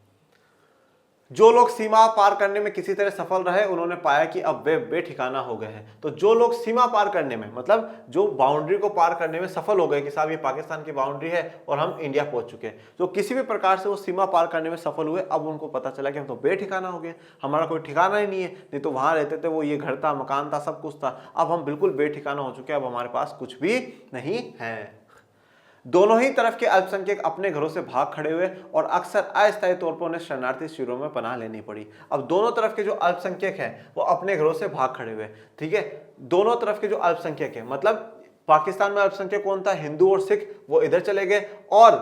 जो लोग सीमा पार करने में किसी तरह सफल रहे उन्होंने पाया कि अब वे बेठिकाना हो गए हैं। तो जो लोग सीमा पार करने में, मतलब जो बाउंड्री को पार करने में सफल हो गए कि साहब ये पाकिस्तान की बाउंड्री है और हम इंडिया पहुंच चुके हैं, तो किसी भी प्रकार से वो सीमा पार करने में सफल हुए, अब उनको पता चला कि हम तो बेठिकाना हो गए, हमारा कोई ठिकाना ही नहीं है। नहीं तो वहां रहते थे, वो ये घर था, मकान था, सब कुछ था, अब हम बिल्कुल बेठिकाना हो चुके हैं, अब हमारे पास कुछ भी नहीं है। दोनों ही तरफ के अल्पसंख्यक अपने घरों से भाग खड़े हुए और अक्सर अस्थायी तौर पर उन्हें शरणार्थी शिविरों में पनाह लेनी पड़ी। अब दोनों तरफ के जो अल्पसंख्यक हैं वो अपने घरों से भाग खड़े हुए, ठीक है, दोनों तरफ के जो अल्पसंख्यक हैं, मतलब पाकिस्तान में अल्पसंख्यक कौन था, हिंदू और सिख, वो इधर चले गए, और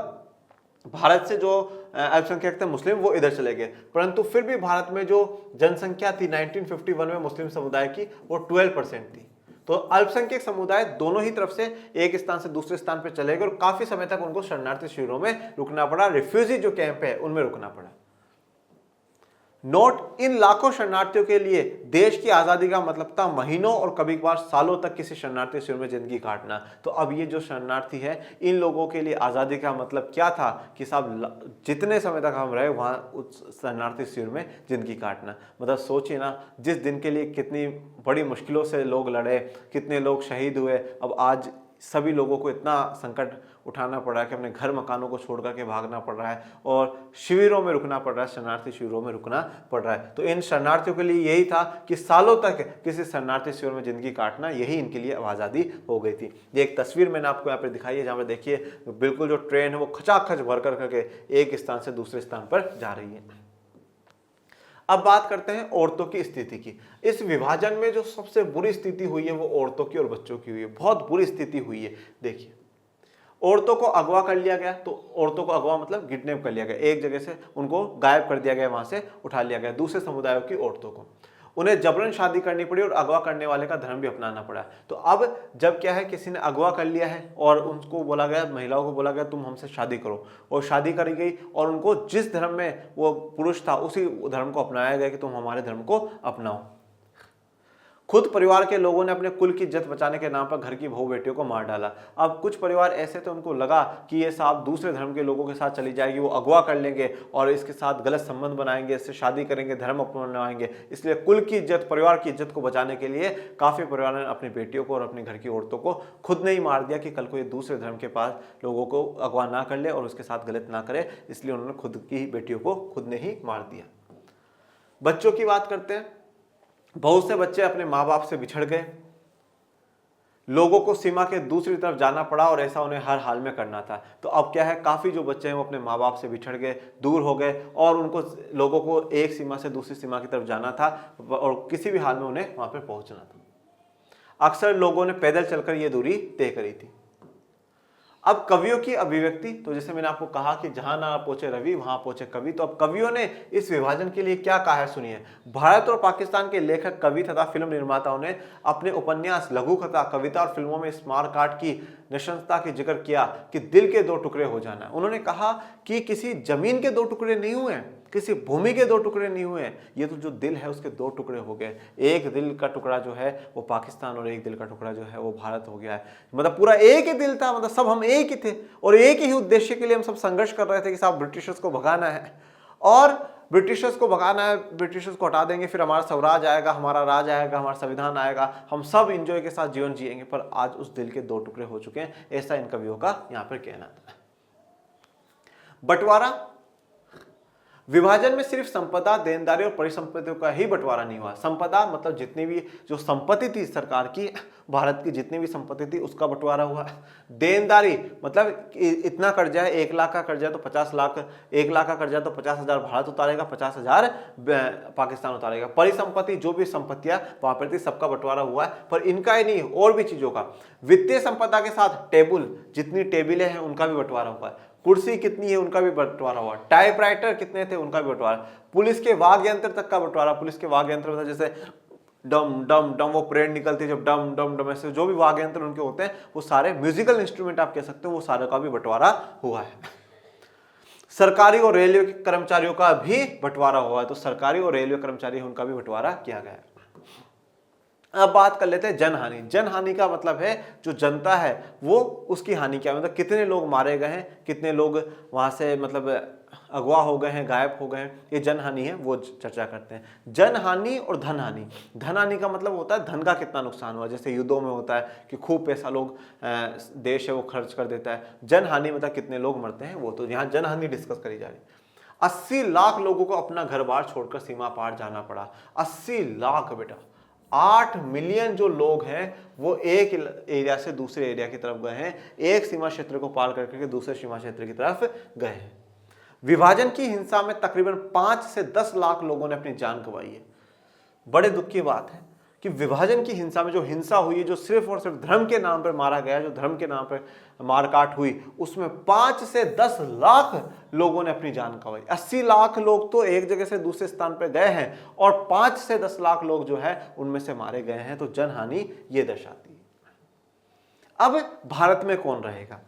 भारत से जो अल्पसंख्यक थे मुस्लिम वो इधर चले गए। परंतु फिर भी भारत में जो जनसंख्या थी 1951 में मुस्लिम समुदाय की, वो 12% थी। तो अल्पसंख्यक समुदाय दोनों ही तरफ से एक स्थान से दूसरे स्थान पर चले गए और काफी समय तक उनको शरणार्थी शिविरों में रुकना पड़ा, रिफ्यूजी जो कैंप है उनमें रुकना पड़ा। नोट, इन लाखों शरणार्थियों के लिए देश की आजादी का मतलब था महीनों और कभी कभार सालों तक किसी शरणार्थी शिविर में जिंदगी काटना। तो अब ये जो शरणार्थी है, इन लोगों के लिए आजादी का मतलब क्या था कि साहब जितने समय तक हम रहे वहां उस शरणार्थी शिविर में जिंदगी काटना। मतलब सोचिए ना, जिस दिन के लिए कितनी बड़ी मुश्किलों से लोग लड़े, कितने लोग शहीद हुए, अब आज सभी लोगों को इतना संकट उठाना पड़ रहा है कि अपने घर मकानों को छोड़ करके भागना पड़ रहा है और शिविरों में रुकना पड़ रहा है, शरणार्थी शिविरों में रुकना पड़ रहा है। तो इन शरणार्थियों के लिए यही था कि सालों तक किसी शरणार्थी शिविर में जिंदगी काटना, यही इनके लिए आज़ादी हो गई थी। ये एक तस्वीर मैंने आपको यहाँ पर दिखाई है, जहाँ पर देखिए बिल्कुल जो ट्रेन है वो खचाखच भर करके एक स्थान से दूसरे स्थान पर जा रही है। अब बात करते हैं औरतों की स्थिति की। इस विभाजन में जो सबसे बुरी स्थिति हुई है वो औरतों की और बच्चों की हुई है, बहुत बुरी स्थिति हुई है। देखिए, औरतों को अगवा कर लिया गया, तो औरतों को अगवा मतलब किडनैप कर लिया गया, एक जगह से उनको गायब कर दिया गया, वहां से उठा लिया गया। दूसरे समुदायों की औरतों को उन्हें जबरन शादी करनी पड़ी और अगवा करने वाले का धर्म भी अपनाना पड़ा। तो अब जब क्या है, किसी ने अगवा कर लिया है और उनको बोला गया, महिलाओं को बोला गया तुम हमसे शादी करो, और शादी करी गई और उनको जिस धर्म में वो पुरुष था उसी धर्म को अपनाया गया कि तुम हमारे धर्म को अपनाओ। खुद परिवार के लोगों ने अपने कुल की इज्जत बचाने के नाम पर घर की बहू बेटियों को मार डाला। अब कुछ परिवार ऐसे थे, उनको लगा कि ये साहब दूसरे धर्म के लोगों के साथ चली जाएगी, वो अगवा कर लेंगे और इसके साथ गलत संबंध बनाएंगे, इससे शादी करेंगे, धर्म अपनाएंगे। इसलिए कुल की इज्जत, परिवार की इज्जत को बचाने के लिए काफी परिवार ने अपनी बेटियों को और अपने घर की औरतों को खुद ने ही मार दिया कि कल को ये दूसरे धर्म के पास लोगों को अगवा ना कर ले और उसके साथ गलत ना करे, इसलिए उन्होंने खुद की बेटियों को खुद ने ही मार दिया। बच्चों की बात करते हैं। बहुत से बच्चे अपने माँ बाप से बिछड़ गए, लोगों को सीमा के दूसरी तरफ जाना पड़ा और ऐसा उन्हें हर हाल में करना था। तो अब क्या है, काफी जो बच्चे हैं वो अपने माँ बाप से बिछड़ गए, दूर हो गए और उनको लोगों को एक सीमा से दूसरी सीमा की तरफ जाना था और किसी भी हाल में उन्हें वहां पर पहुंचना था। अक्सर लोगों ने पैदल चलकर यह दूरी तय करी थी। अब कवियों की अभिव्यक्ति, तो जैसे मैंने आपको कहा कि जहां ना पहुंचे रवि वहां पहुंचे कवि, तो अब कवियों ने इस विभाजन के लिए क्या कहा है सुनिए। भारत और पाकिस्तान के लेखक, कवि तथा फिल्म निर्माताओं ने अपने उपन्यास, लघु कथा, कविता और फिल्मों में इस मारकाट की नृशंसता की जिक्र किया कि दिल के दो टुकड़े हो जाना। उन्होंने कहा कि किसी जमीन के दो टुकड़े नहीं हुए, किसी भूमि के दो टुकड़े नहीं हुए, ये तो जो दिल है उसके दो टुकड़े हो गए। एक दिल का टुकड़ा जो है वो पाकिस्तान और एक दिल का टुकड़ा जो है वो भारत हो गया है। मतलब पूरा एक ही दिल था, मतलब सब हम एक ही थे और एक ही उद्देश्य के लिए हम सब संघर्ष कर रहे थे कि साहब ब्रिटिशर्स को भगाना है और ब्रिटिशर्स को भगाना है, ब्रिटिशर्स को हटा देंगे, फिर हमारा स्वराज आएगा, हमारा राज आएगा, हमारा संविधान आएगा, हम सब इंजॉय के साथ जीवन जिएंगे। पर आज उस दिल के दो टुकड़े हो चुके हैं, ऐसा इन कवियों का यहां पर कहना था। बंटवारा, विभाजन में सिर्फ संपदा, देनदारी और परिसंपत्तियों का ही बंटवारा नहीं हुआ। संपदा मतलब जितनी भी जो संपत्ति थी सरकार की, भारत की जितनी भी संपत्ति थी उसका बंटवारा हुआ। देनदारी मतलब इतना कर्जा है, 1 लाख का कर्जा तो 50 लाख, 1 लाख का कर्जा तो 50,000 भारत उतारेगा, 50,000 पाकिस्तान उतारेगा। परिसंपत्ति जो भी संपत्तियां वहां पर थी सबका बंटवारा हुआ है, पर इनका ही नहीं और भी चीजों का। वित्तीय संपदा के साथ टेबल, जितनी टेबलें हैं उनका भी बंटवारा हुआ है। कुर्सी कितनी है उनका भी बंटवारा हुआ। टाइपराइटर कितने थे उनका भी बंटवारा। पुलिस के वाद्य यंत्र तक का बंटवारा। पुलिस के वाद्य यंत्र मतलब जैसे डम डम डम, वो परेड निकलती है जब डम डम डम, ऐसे जो भी वाद्य यंत्र उनके होते हैं वो सारे म्यूजिकल इंस्ट्रूमेंट आप कह सकते हो, वो सारे का भी बंटवारा हुआ है। सरकारी और रेलवे के कर्मचारियों का भी बंटवारा हुआ है, तो सरकारी और रेलवे कर्मचारी उनका भी बंटवारा किया गया है। अब बात कर लेते हैं जनहानि। जनहानि का मतलब है जो जनता है वो उसकी हानि क्या, मतलब कितने लोग मारे गए हैं, कितने लोग वहां से मतलब अगवा हो गए हैं, गायब हो गए हैं, ये जनहानि है, वो चर्चा करते हैं। जनहानि और धनहानि। धनहानि का मतलब होता है धन का कितना नुकसान हुआ, जैसे युद्धों में होता है कि खूब पैसा लोग देश है वो खर्च कर देता है। जनहानि मतलब कितने लोग मरते हैं, वो तो यहाँ जनहानि डिस्कस करी जा रही है। 80 लाख लोगों को अपना घर बार छोड़कर सीमा पार जाना पड़ा। 80 लाख बेटा, 8 मिलियन जो लोग हैं वो एक एरिया से दूसरे एरिया की तरफ गए हैं, एक सीमा क्षेत्र को पार करके दूसरे सीमा क्षेत्र की तरफ गए हैं। विभाजन की हिंसा में तकरीबन 5 से 10 लाख लोगों ने अपनी जान गंवाई है। बड़े दुख की बात है कि विभाजन की हिंसा में जो हिंसा हुई है, जो सिर्फ और सिर्फ धर्म के नाम पर मारा गया, जो धर्म के नाम पर मारकाट हुई, उसमें 5 से 10 लाख लोगों ने अपनी जान गंवाई। 80 लाख लोग तो एक जगह से दूसरे स्थान पर गए हैं और 5 से 10 लाख लोग जो है उनमें से मारे गए हैं, तो जनहानि ये दर्शाती है। अब भारत में कौन रहेगा?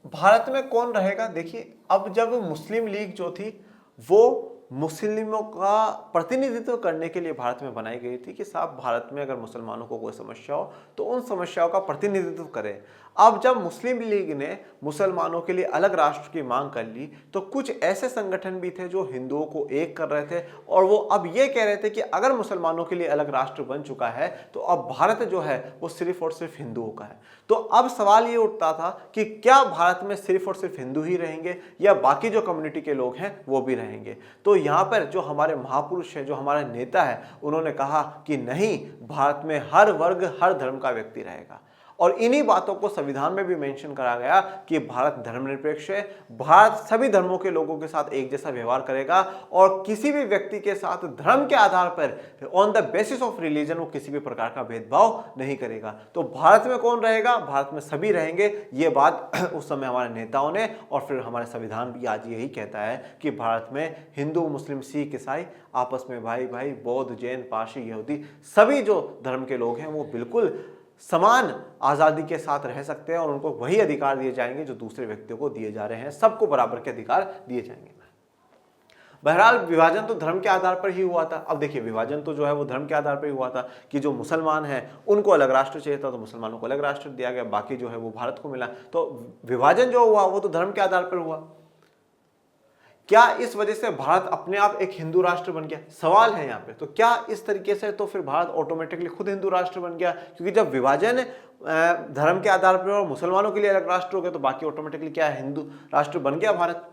भारत में कौन रहेगा? देखिए, अब जब मुस्लिम लीग जो थी वो मुस्लिमों का प्रतिनिधित्व करने के लिए भारत में बनाई गई थी कि साहब भारत में अगर मुसलमानों को कोई समस्या हो तो उन समस्याओं का प्रतिनिधित्व करें। अब जब मुस्लिम लीग ने मुसलमानों के लिए अलग राष्ट्र की मांग कर ली तो कुछ ऐसे संगठन भी थे जो हिंदुओं को एक कर रहे थे और वो अब ये कह रहे थे कि अगर मुसलमानों के लिए अलग राष्ट्र बन चुका है तो अब भारत जो है वो सिर्फ और सिर्फ हिंदुओं का है। तो अब सवाल ये उठता था कि क्या भारत में सिर्फ और सिर्फ हिंदू ही रहेंगे या बाकी जो कम्युनिटी के लोग हैं वो भी रहेंगे? तो यहाँ पर जो हमारे महापुरुष है, जो हमारा नेता है, उन्होंने कहा कि नहीं, भारत में हर वर्ग हर धर्म का व्यक्ति रहेगा। और इन्हीं बातों को संविधान में भी मेंशन करा गया कि भारत धर्मनिरपेक्ष है, भारत सभी धर्मों के लोगों के साथ एक जैसा व्यवहार करेगा और किसी भी व्यक्ति के साथ धर्म के आधार पर on the basis of religion वो किसी भी प्रकार का भेदभाव नहीं करेगा। तो भारत में कौन रहेगा? भारत में सभी रहेंगे। ये बात उस समय हमारे नेताओं ने और फिर हमारे संविधान भी आज यही कहता है कि भारत में हिंदू, मुस्लिम, सिख, ईसाई आपस में भाई भाई, बौद्ध, जैन, पारसी, यहूदी, सभी जो धर्म के लोग हैं वो बिल्कुल समान आजादी के साथ रह सकते हैं और उनको वही अधिकार दिए जाएंगे जो दूसरे व्यक्तियों को दिए जा रहे हैं। सबको बराबर के अधिकार दिए जाएंगे। बहरहाल विभाजन तो धर्म के आधार पर ही हुआ था। अब देखिए, विभाजन तो जो है वो धर्म के आधार पर ही हुआ था कि जो मुसलमान हैं उनको अलग राष्ट्र चाहिए था तो मुसलमानों को अलग राष्ट्र दिया गया, बाकी जो है वो भारत को मिला। तो विभाजन जो हुआ वो तो धर्म के आधार पर हुआ। क्या इस वजह से भारत अपने आप एक हिंदू राष्ट्र बन गया? सवाल है यहाँ पे। तो क्या इस तरीके से तो फिर भारत ऑटोमेटिकली खुद हिंदू राष्ट्र बन गया? क्योंकि जब विभाजन धर्म के आधार पर और मुसलमानों के लिए अलग राष्ट्र हो गया तो बाकी ऑटोमेटिकली क्या है, हिंदू राष्ट्र बन गया भारत।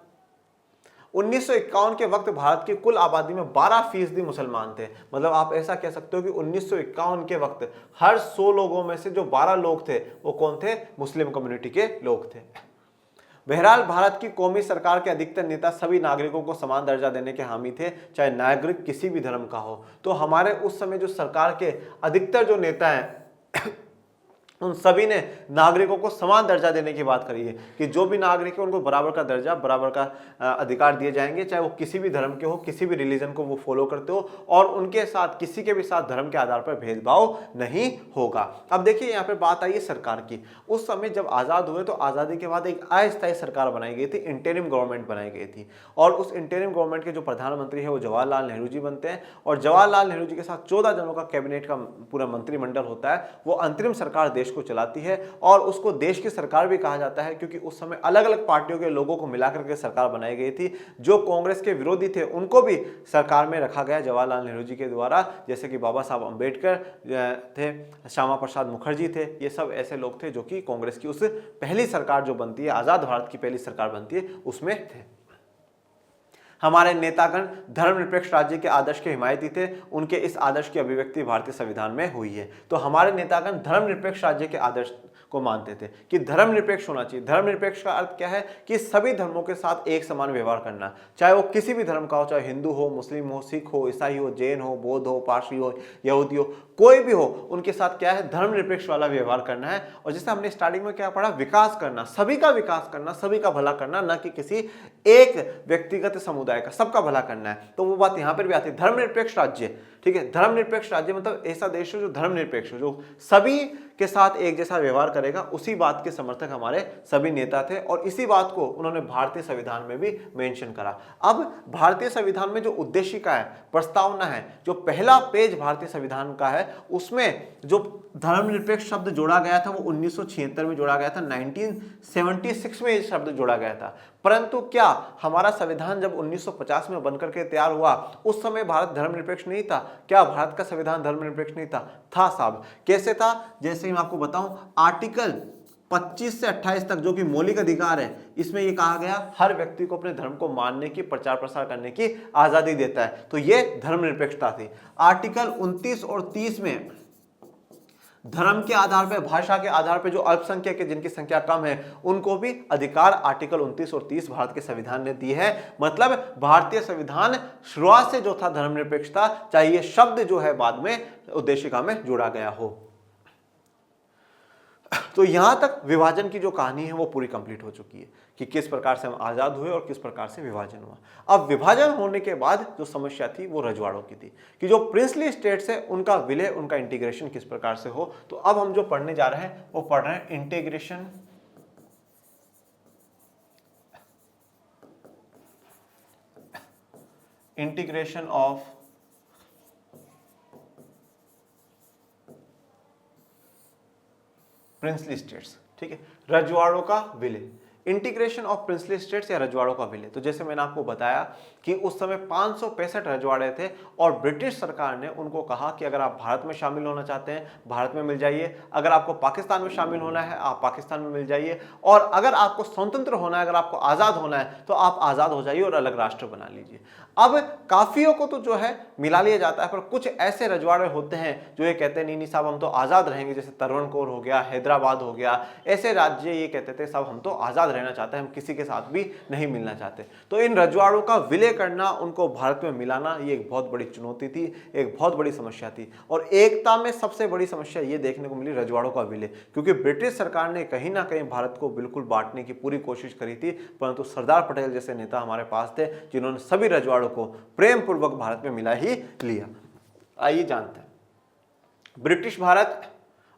1951 के वक्त भारत की कुल आबादी में 12% मुसलमान थे। मतलब आप ऐसा कह सकते हो कि 1951 के वक्त हर 100 लोगों में से जो 12 लोग थे वो कौन थे? मुस्लिम कम्युनिटी के लोग थे। बहरहाल भारत की कौमी सरकार के अधिकतर नेता सभी नागरिकों को समान दर्जा देने के हामी थे, चाहे नागरिक किसी भी धर्म का हो। तो हमारे उस समय जो सरकार के अधिकतर जो नेता हैं उन सभी ने नागरिकों को समान दर्जा देने की बात करी है कि जो भी नागरिक है उनको बराबर का दर्जा, बराबर का अधिकार दिए जाएंगे, चाहे वो किसी भी धर्म के हो, किसी भी रिलीजन को वो फॉलो करते हो, और उनके साथ किसी के भी साथ धर्म के आधार पर भेदभाव नहीं होगा। अब देखिए यहाँ पे बात आई है सरकार की। उस समय जब आज़ाद हुए तो आज़ादी के बाद एक अस्थायी सरकार बनाई गई थी, इंटरिम गवर्नमेंट बनाई गई थी, और उस इंटरिम गवर्नमेंट के जो प्रधानमंत्री है वो जवाहरलाल नेहरू जी बनते हैं, और जवाहरलाल नेहरू जी के साथ 14 जनों का कैबिनेट का पूरा मंत्रिमंडल होता है। वो अंतरिम सरकार देश को चलाती है और उसको देश की सरकार भी कहा जाता है, क्योंकि उस समय अलग अलग पार्टियों के लोगों को मिलाकर के सरकार बनाई गई थी। जो कांग्रेस के विरोधी थे उनको भी सरकार में रखा गया जवाहरलाल नेहरू जी के द्वारा, जैसे कि बाबा साहब अंबेडकर थे, श्यामा प्रसाद मुखर्जी थे। ये सब ऐसे लोग थे जो कि कांग्रेस की उस पहली सरकार जो बनती है, आजाद भारत की पहली सरकार बनती है, उसमें थे। हमारे नेतागण धर्मनिरपेक्ष राज्य के आदर्श के हिमायती थे। उनके इस आदर्श की अभिव्यक्ति भारतीय संविधान में हुई है। तो हमारे नेतागण धर्मनिरपेक्ष राज्य के आदर्श को मानते थे कि धर्मनिरपेक्ष होना चाहिए। धर्मनिरपेक्ष का अर्थ क्या है कि सभी धर्मों के साथ एक समान व्यवहार करना, चाहे वो किसी भी धर्म का हो, चाहे हिंदू हो, मुस्लिम हो, सिख हो, ईसाई हो, जैन हो, बौद्ध हो, पारसी हो, यहूदी हो, कोई भी हो, उनके साथ क्या है, धर्मनिरपेक्ष वाला व्यवहार करना है। और जैसे हमने स्टार्टिंग में क्या पढ़ा, विकास करना, सभी का विकास करना, सभी का भला करना, न कि किसी एक व्यक्तिगत समुदाय का, सबका भला करना है। तो वो बात यहां पर भी आती है, धर्मनिरपेक्ष राज्य। ठीक है, धर्मनिरपेक्ष राज्य मतलब ऐसा देश है जो धर्मनिरपेक्ष हो, जो सभी के साथ एक जैसा व्यवहार करेगा। उसी बात के समर्थक हमारे सभी नेता थे और इसी बात को उन्होंने भारतीय संविधान में भी मेंशन करा। अब भारतीय संविधान में जो उद्देशिका है, प्रस्तावना है, जो पहला पेज भारतीय संविधान का है, उसमें जो धर्मनिरपेक्ष शब्द जोड़ा गया था वो 1976 में जोड़ा गया था, 1976 में ये शब्द जोड़ा गया था। परंतु क्या हमारा संविधान जब 1950 में बनकर के तैयार हुआ, उस समय भारत धर्मनिरपेक्ष नहीं था? क्या भारत का संविधान धर्मनिरपेक्ष नहीं था? था साहब। कैसे था? जैसे मैं आपको बताऊं, आर्टिकल 25 से 28 तक जो कि मौलिक अधिकार है, इसमें ये कहा गया हर व्यक्ति को अपने धर्म को मानने की, प्रचार प्रसार करने की आजादी देता है। तो ये धर्मनिरपेक्षता थी। आर्टिकल 29 और 30 में धर्म के आधार पर, भाषा के आधार पर जो अल्पसंख्यक के जिनकी संख्या कम है उनको भी अधिकार आर्टिकल 29 और 30 भारत के संविधान ने दी है। मतलब भारतीय संविधान शुरुआत से जो था धर्मनिरपेक्षता, चाहे ये शब्द जो है बाद में उद्देशिका में जोड़ा गया हो। तो यहां तक विभाजन की जो कहानी है वो पूरी कंप्लीट हो चुकी है कि किस प्रकार से हम आजाद हुए और किस प्रकार से विभाजन हुआ। अब विभाजन होने के बाद जो समस्या थी वो रजवाड़ों की थी कि जो प्रिंसली स्टेट्स है उनका विलय, उनका इंटीग्रेशन किस प्रकार से हो। तो अब हम जो पढ़ने जा रहे हैं वो पढ़ रहे हैं इंटीग्रेशन ऑफ प्रिंसली स्टेट्स। ठीक है, रजवाड़ों का विलय, इंटीग्रेशन ऑफ प्रिंसली स्टेट्स या रजवाड़ों का विलय। तो जैसे मैंने आपको बताया कि उस समय 565 रजवाड़े थे और ब्रिटिश सरकार ने उनको कहा कि अगर आप भारत में शामिल होना चाहते हैं भारत में मिल जाइए, अगर आपको पाकिस्तान में शामिल होना है आप पाकिस्तान में मिल जाइए, और अगर आपको स्वतंत्र होना है, अगर आपको आज़ाद होना है तो आप आज़ाद हो जाइए और अलग राष्ट्र बना लीजिए। अब काफियों को तो जो है मिला लिया जाता है, पर कुछ ऐसे रजवाड़े होते हैं जो ये कहते हैं नहीं नहीं साहब हम तो आज़ाद रहेंगे, जैसे तरवनकोर हो गया, हैदराबाद हो गया, ऐसे राज्य ये कहते थे साहब हम तो आज़ाद रहना चाहते हैं, हम किसी के साथ भी नहीं मिलना चाहते। तो इन रजवाड़ों का विलय करना, उनको भारत में मिलाना, ये एक बहुत बड़ी चुनौती थी, एक बहुत बड़ी समस्या थी। और एकता में सबसे बड़ी समस्या ये देखने को मिली रजवाड़ों का विलय, क्योंकि ब्रिटिश सरकार ने कहीं ना कहीं भारत को बिल्कुल बांटने की पूरी कोशिश करी थी, परंतु सरदार पटेल जैसे नेता हमारे पास थे जिन्होंने सभी रजवाड़ों को प्रेम पूर्वक भारत में मिला ही लिया। आइए जानते हैं ब्रिटिश भारत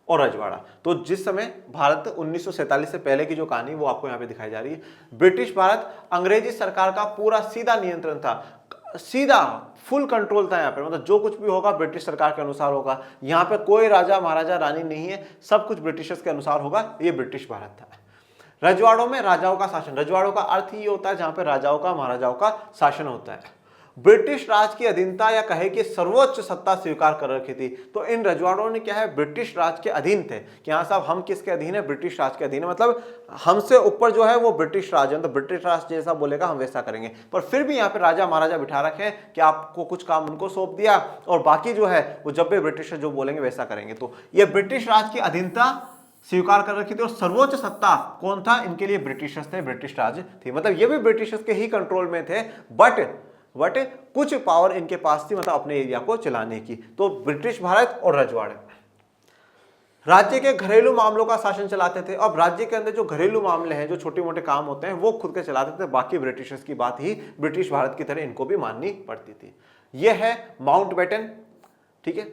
और रजवाड़ा। तो जिस समय भारत 1947 से पहले की जो कहानी वो आपको यहां पे दिखाई जा रही है। ब्रिटिश भारत अंग्रेजी सरकार का पूरा सीधा नियंत्रण था, सीधा फुल कंट्रोल था यहाँ पे, मतलब जो कुछ भी होगा ब्रिटिश सरकार के अनुसार होगा। यहाँ पे कोई राजा महाराजा रानी नहीं है, सब कुछ ब्रिटिशर्स के अनुसार होगा। ये ब्रिटिश भारत था। रजवाड़ों में राजाओं का शासन, रजवाड़ों का अर्थ ही होता है जहां पे राजाओं का महाराजाओं का शासन होता है। ब्रिटिश राज की अधीनता या कहे कि सर्वोच्च सत्ता स्वीकार कर रखी थी। तो इन रजवाड़ों ने क्या है, ब्रिटिश राज के अधीन थे कि हाँ साहब हम किसके अधीन है, ब्रिटिश राज के अधीन है, मतलब हमसे ऊपर जो है वो ब्रिटिश राज है, तो ब्रिटिश राज जैसा बोलेगा हम वैसा करेंगे। पर फिर भी यहाँ पे राजा महाराजा बिठा रखे हैं कि आपको कुछ काम उनको सौंप दिया और बाकी जो है वो जब भी ब्रिटिश जो बोलेंगे वैसा करेंगे। तो ये ब्रिटिश राज की अधीनता स्वीकार कर रखी थी और सर्वोच्च सत्ता कौन था, इनके लिए ब्रिटिशर्स थे, ब्रिटिश राज थी, मतलब ये भी ब्रिटिशर्स के ही कंट्रोल में थे। बट कुछ पावर इनके पास थी, मतलब अपने एरिया को चलाने की। तो ब्रिटिश भारत और रजवाड़े। राज्य के घरेलू मामलों का शासन चलाते थे। अब राज्य के अंदर जो घरेलू मामले हैं, जो छोटे मोटे काम होते हैं, वो खुद के चलाते थे। बाकी ब्रिटिशर्स की बात ही ब्रिटिश भारत की तरह इनको भी माननी पड़ती थी। यह है माउंटबेटन, ठीक है।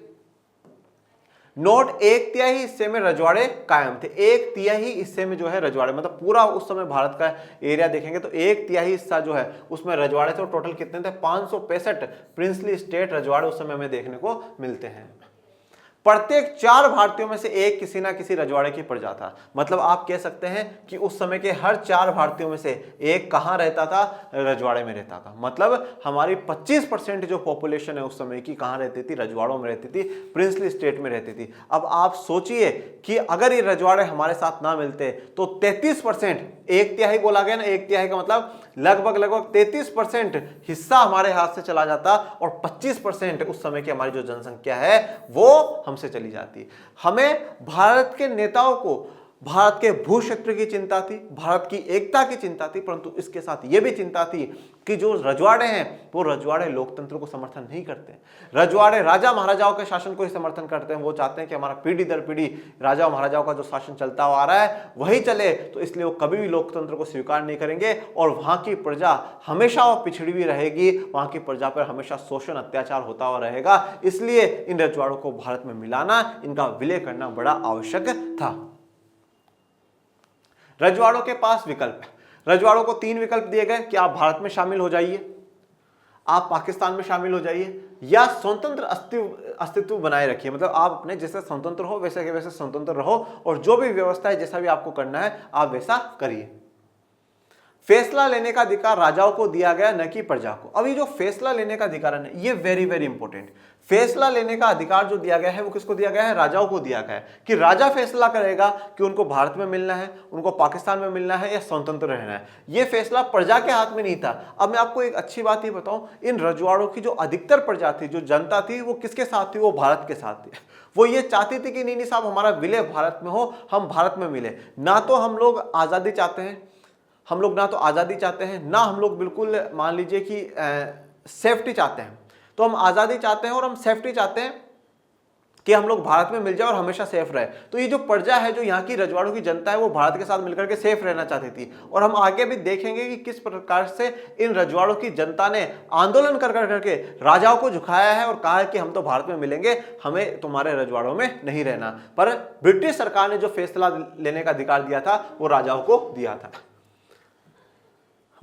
नोट, 1/3 हिस्से में रजवाड़े कायम थे। 1/3 हिस्से में जो है रजवाड़े, मतलब पूरा उस समय भारत का एरिया देखेंगे तो 1/3 हिस्सा जो है उसमें रजवाड़े थे। और टोटल कितने थे? 565 प्रिंसली स्टेट रजवाड़े उस समय हमें देखने को मिलते हैं। प्रत्येक 4 भारतीयों में से एक किसी ना किसी रजवाड़े की प्रजा था। मतलब आप कह सकते हैं कि उस समय के हर 4 भारतीयों में से एक कहां रहता था? रजवाड़े में रहता था। मतलब हमारी 25% जो पॉपुलेशन है उस समय की कहां रहती थी? रजवाड़ों में रहती थी, प्रिंसली स्टेट में रहती थी। अब आप सोचिए कि अगर ये रजवाड़े हमारे साथ ना मिलते तो 33%, 1/3 बोला गया ना, 1/3 का मतलब लगभग 33% हिस्सा हमारे हाथ से चला जाता और 25% उस समय की हमारी जो जनसंख्या है वो हमसे चली जाती। हमें भारत के नेताओं को भारत के भू क्षेत्र की चिंता थी, भारत की एकता की चिंता थी, परंतु इसके साथ यह भी चिंता थी कि जो रजवाड़े हैं वो रजवाड़े लोकतंत्र को समर्थन नहीं करते। रजवाड़े राजा महाराजाओं के शासन को ही समर्थन करते हैं। वो चाहते हैं कि हमारा पीढ़ी दर पीढ़ी राजा महाराजाओं का जो शासन चलता हुआ आ रहा है वही चले, तो इसलिए वो कभी भी लोकतंत्र को स्वीकार नहीं करेंगे। और वहां की प्रजा हमेशा वो पिछड़ी हुई रहेगी, वहां की प्रजा पर हमेशा शोषण अत्याचार होता हुआ रहेगा। इसलिए इन रजवाड़ों को भारत में मिलाना, इनका विलय करना बड़ा आवश्यक था। रजवाड़ों के पास विकल्प है। रजवाड़ों को 3 विकल्प दिए गए कि आप भारत में शामिल हो जाइए, आप पाकिस्तान में शामिल हो जाइए, या स्वतंत्र अस्तित्व बनाए रखिए। मतलब आप अपने जैसे स्वतंत्र हो वैसे के वैसे स्वतंत्र रहो और जो भी व्यवस्था है, जैसा भी आपको करना है आप वैसा करिए। फैसला लेने का अधिकार राजाओं को दिया गया, न कि प्रजा को। अब ये जो फैसला लेने का अधिकार है ये वेरी इंपॉर्टेंट। फैसला लेने का अधिकार जो दिया गया है वो किसको दिया गया है? राजाओं को दिया गया है कि राजा फैसला करेगा कि उनको भारत में मिलना है, उनको पाकिस्तान में मिलना है या स्वतंत्र रहना है। ये फैसला प्रजा के हाथ में नहीं था। अब मैं आपको एक अच्छी बात ही बताऊं, इन रजवाड़ों की जो अधिकतर प्रजा थी, जो जनता थी, वो किसके साथ थी? वो भारत के साथ थी। वो ये चाहती थी कि नहीं साहब हमारा विलय भारत में हो, हम भारत में मिले। ना तो हम लोग आजादी चाहते हैं, हम लोग ना तो आज़ादी चाहते हैं, ना हम लोग बिल्कुल मान लीजिए कि सेफ्टी चाहते हैं। तो हम आज़ादी चाहते हैं और हम सेफ्टी चाहते हैं कि हम लोग भारत में मिल जाए और हमेशा सेफ रहे। तो ये जो प्रजा है, जो यहाँ की रजवाड़ों की जनता है, वो भारत के साथ मिलकर के सेफ रहना चाहती थी। और हम आगे भी देखेंगे कि किस प्रकार से इन रजवाड़ों की जनता ने आंदोलन कर करके राजाओं को झुकाया है और कहा है कि हम तो भारत में मिलेंगे, हमें तुम्हारे रजवाड़ों में नहीं रहना। पर ब्रिटिश सरकार ने जो फैसला लेने का अधिकार दिया था वो राजाओं को दिया था।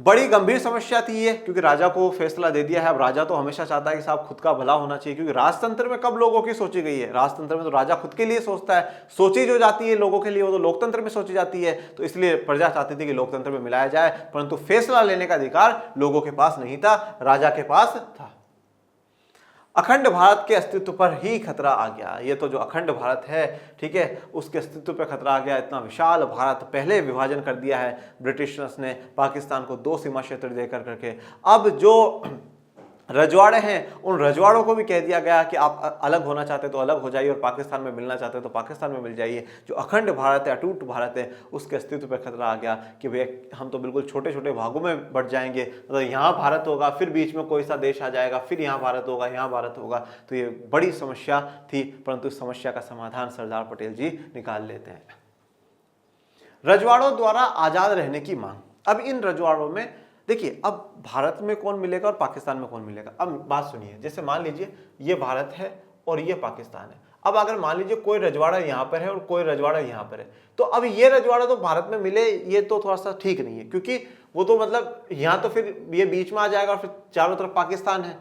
बड़ी गंभीर समस्या थी ये, क्योंकि राजा को फैसला दे दिया है। अब राजा तो हमेशा चाहता है कि साहब खुद का भला होना चाहिए, क्योंकि राजतंत्र में कब लोगों की सोची गई है? राजतंत्र में तो राजा खुद के लिए सोचता है, सोची जो जाती है लोगों के लिए वो तो लोकतंत्र में सोची जाती है। तो इसलिए प्रजा चाहती थी कि लोकतंत्र में मिलाया जाए, परंतु फैसला लेने का अधिकार लोगों के पास नहीं था, राजा के पास था। अखंड भारत के अस्तित्व पर ही खतरा आ गया। ये तो जो अखंड भारत है, ठीक है, उसके अस्तित्व पर खतरा आ गया। इतना विशाल भारत पहले विभाजन कर दिया है ब्रिटिशर्स ने, पाकिस्तान को 2 सीमा क्षेत्र देकर करके। अब जो रजवाड़े हैं उन रजवाड़ों को भी कह दिया गया कि आप अलग होना चाहते तो अलग हो जाइए और पाकिस्तान में मिलना चाहते तो पाकिस्तान में मिल जाइए। जो अखंड भारत है, अटूट भारत है, उसके अस्तित्व पर खतरा आ गया कि भैया हम तो बिल्कुल छोटे छोटे भागों में बढ़ जाएंगे। मतलब यहाँ भारत होगा, फिर बीच में कोई सा देश आ जाएगा, फिर यहाँ भारत होगा, यहाँ भारत होगा। तो ये बड़ी समस्या थी, परंतु इस समस्या का समाधान सरदार पटेल जी निकाल लेते हैं। रजवाड़ों द्वारा आजाद रहने की मांग। अब इन रजवाड़ों में देखिए, अब भारत में कौन मिलेगा और पाकिस्तान में कौन मिलेगा। अब बात सुनिए, जैसे मान लीजिए ये भारत है और ये पाकिस्तान है। अब अगर मान लीजिए कोई रजवाड़ा यहाँ पर है और कोई रजवाड़ा यहाँ पर है, तो अब ये रजवाड़ा तो भारत में मिले, ये तो थोड़ा सा ठीक नहीं है, क्योंकि वो तो मतलब यहाँ तो फिर ये बीच में आ जाएगा और फिर चारों तरफ पाकिस्तान है,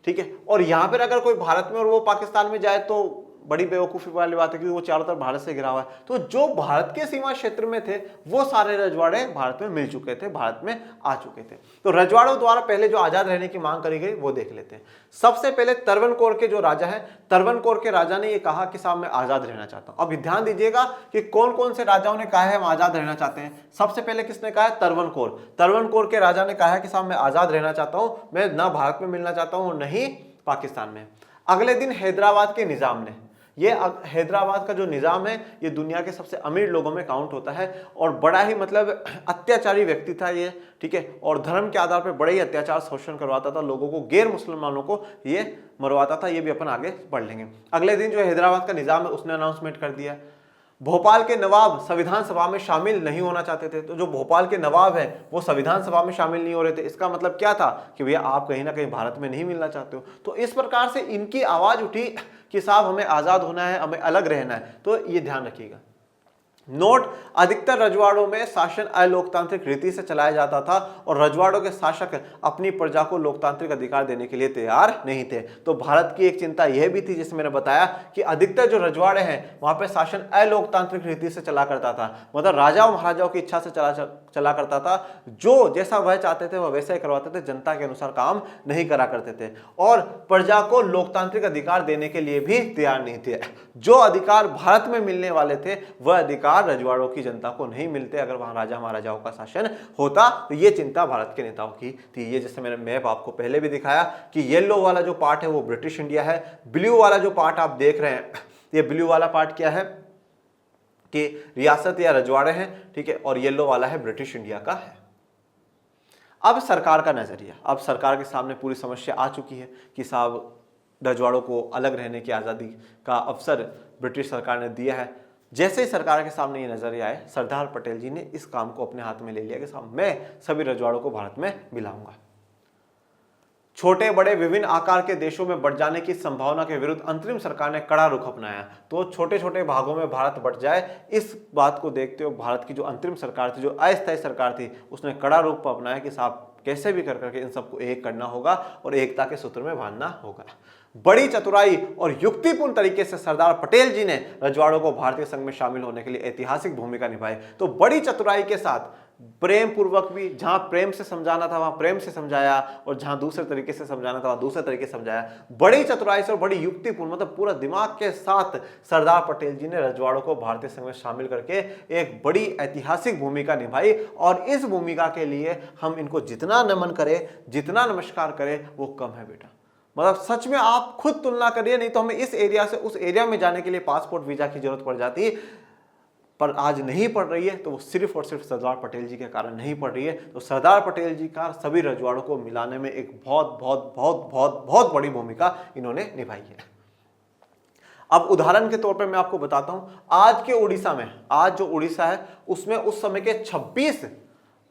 ठीक है। और यहाँ पर अगर कोई भारत में और वो पाकिस्तान में जाए तो बड़ी बेवकूफ़ी वाली बात है, क्योंकि वो चारों तरफ भारत से घिरा हुआ है। तो जो भारत के सीमा क्षेत्र में थे वो सारे रजवाड़े भारत में मिल चुके थे, भारत में आ चुके थे। तो रजवाड़ों द्वारा पहले जो आजाद रहने की मांग करी गई वो देख लेते हैं। सबसे पहले तरवनकोर के जो राजा हैं, तरवनकोर के राजा ने ये कहा कि साहब मैं आजाद रहना चाहता हूं। अब ध्यान दीजिएगा कि कौन कौन से राजाओं ने कहा है हम आजाद रहना चाहते हैं। सबसे पहले किसने कहा है? तरवनकोर। तरवनकोर के राजा ने कहा है कि साहब मैं आजाद रहना चाहता हूं, मैं ना भारत में मिलना चाहता हूं और नहीं पाकिस्तान में। अगले दिन हैदराबाद के निजाम ने, ये हैदराबाद का जो निज़ाम है ये दुनिया के सबसे अमीर लोगों में काउंट होता है और बड़ा ही मतलब अत्याचारी व्यक्ति था ये, ठीक है। और धर्म के आधार पर बड़े ही अत्याचार शोषण करवाता था लोगों को, गैर मुसलमानों को ये मरवाता था। ये भी अपन आगे पढ़ लेंगे। अगले दिन जो हैदराबाद का निज़ाम है उसने अनाउंसमेंट कर दिया भोपाल के नवाब संविधान सभा में शामिल नहीं होना चाहते थे। तो जो भोपाल के नवाब हैं वो संविधान सभा में शामिल नहीं हो रहे थे। इसका मतलब क्या था कि भैया आप कहीं ना कहीं भारत में नहीं मिलना चाहते हो। तो इस प्रकार से इनकी आवाज उठी कि साहब हमें आजाद होना है, हमें अलग रहना है। तो ये ध्यान रखिएगा। नोट, अधिकतर रजवाड़ों में शासन अलोकतांत्रिक रीति से चलाया जाता था और रजवाड़ों के शासक अपनी प्रजा को लोकतांत्रिक अधिकार देने के लिए तैयार नहीं थे। तो भारत की एक चिंता यह भी थी, जिसे मैंने बताया कि अधिकतर जो रजवाड़े हैं वहां पे शासन अलोकतांत्रिक रीति से चला करता था, मतलब राजाओं महाराजाओं की इच्छा से चला करता था। जो जैसा वह चाहते थे वह वैसा ही करवाते थे, जनता के अनुसार काम नहीं करा करते थे और प्रजा को लोकतांत्रिक अधिकार देने के लिए भी तैयार नहीं थे। जो अधिकार भारत में मिलने वाले थे वह अधिकार रजवाड़ों की जनता को नहीं मिलते अगर वहां राजा महाराजाओं का शासन होता। तो ये चिंता भारत के नेताओं की थी। ये जैसे मैंने मैप आपको पहले भी दिखाया कि येलो वाला जो पार्ट है वो ब्रिटिश इंडिया है, ब्लू वाला जो पार्ट आप देख रहे हैं ये ब्लू वाला पार्ट क्या है कि रियासत या रजवाड़े हैं, ठीक है, और येलो वाला है ब्रिटिश इंडिया का है। अब सरकार का नजरिया, अब सरकार के सामने पूरी समस्या आ चुकी है कि साहब रजवाड़ों को अलग रहने की आज़ादी का अवसर ब्रिटिश सरकार ने दिया है। जैसे ही सरकार के सामने ये नजरिया आए, सरदार पटेल जी ने इस काम को अपने हाथ में ले लिया कि साहब मैं सभी रजवाड़ों को भारत में मिलाऊंगा। छोटे बड़े विभिन्न आकार के देशों में बढ़ जाने की संभावना के विरुद्ध अंतरिम सरकार ने कड़ा रुख अपनाया। तो छोटे छोटे भागों में भारत बट जाए, इस बात को देखते हुए भारत की जो अंतरिम सरकार थी, जो अस्थायी सरकार थी, उसने कड़ा रुख अपनाया कि साहब कैसे भी कर करके इन सबको एक करना होगा और एकता के सूत्र में बांधना होगा। बड़ी चतुराई और युक्तिपूर्ण तरीके से सरदार पटेल जी ने रजवाड़ों को भारतीय संघ में शामिल होने के लिए ऐतिहासिक भूमिका निभाई। तो बड़ी चतुराई के साथ, प्रेम पूर्वक भी, जहां प्रेम से समझाना था वहां प्रेम से समझाया और जहां दूसरे तरीके से समझाना था वहां दूसरे तरीके से समझाया। बड़ी चतुराई से और बड़ी युक्तिपूर्ण, मतलब पूरा दिमाग के साथ सरदार पटेल जी ने रजवाड़ों को भारतीय संघ में शामिल करके एक बड़ी ऐतिहासिक भूमिका निभाई। और इस भूमिका के लिए हम इनको जितना नमन करें, जितना नमस्कार करें वो कम है बेटा। मतलब सच में आप खुद तुलना करिए, नहीं तो हमें इस एरिया से उस एरिया में जाने के लिए पासपोर्ट वीजा की जरूरत पड़ जाती, पर आज नहीं पड़ रही है। तो वो सिर्फ और सिर्फ सरदार पटेल जी के कारण नहीं पड़ रही है। तो सरदार पटेल जी का सभी रजवाड़ों को मिलाने में एक बहुत बहुत बहुत बहुत बहुत बड़ी भूमिका इन्होंने निभाई है। अब उदाहरण के तौर पर मैं आपको बताता हूं, आज के उड़ीसा में, आज जो उड़ीसा है उसमें उस समय के 26,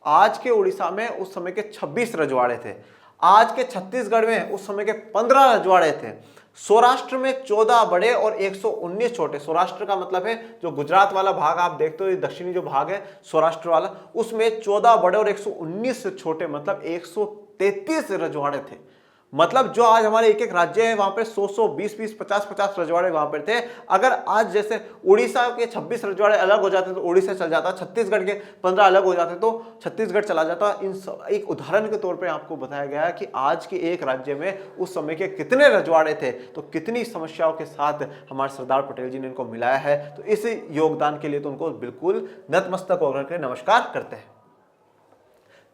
आज के उड़ीसा में उस समय के 26 रजवाड़े थे। आज के छत्तीसगढ़ में उस समय के 15 रजवाड़े थे। सौराष्ट्र में 14 बड़े और 119 छोटे। सौराष्ट्र का मतलब है जो गुजरात वाला भाग आप देखते हो, दक्षिणी जो भाग है सौराष्ट्र वाला, उसमें 14 बड़े और 119 छोटे, मतलब 133 रजवाड़े थे। मतलब जो आज हमारे एक एक राज्य है वहां पे 100 20 50 रजवाड़े वहां पर थे। अगर आज जैसे उड़ीसा के 26 रजवाड़े अलग हो जाते तो उड़ीसा चल जाता, छत्तीसगढ़ के 15 अलग हो जाते तो छत्तीसगढ़ चला जाता। एक उदाहरण के तौर पे आपको बताया गया है कि आज के एक राज्य में उस समय के कितने रजवाड़े थे, तो कितनी समस्याओं के साथ हमारे सरदार पटेल जी ने इनको मिलाया है। तो इस योगदान के लिए तो उनको बिल्कुल नतमस्तक होकर के नमस्कार करते हैं।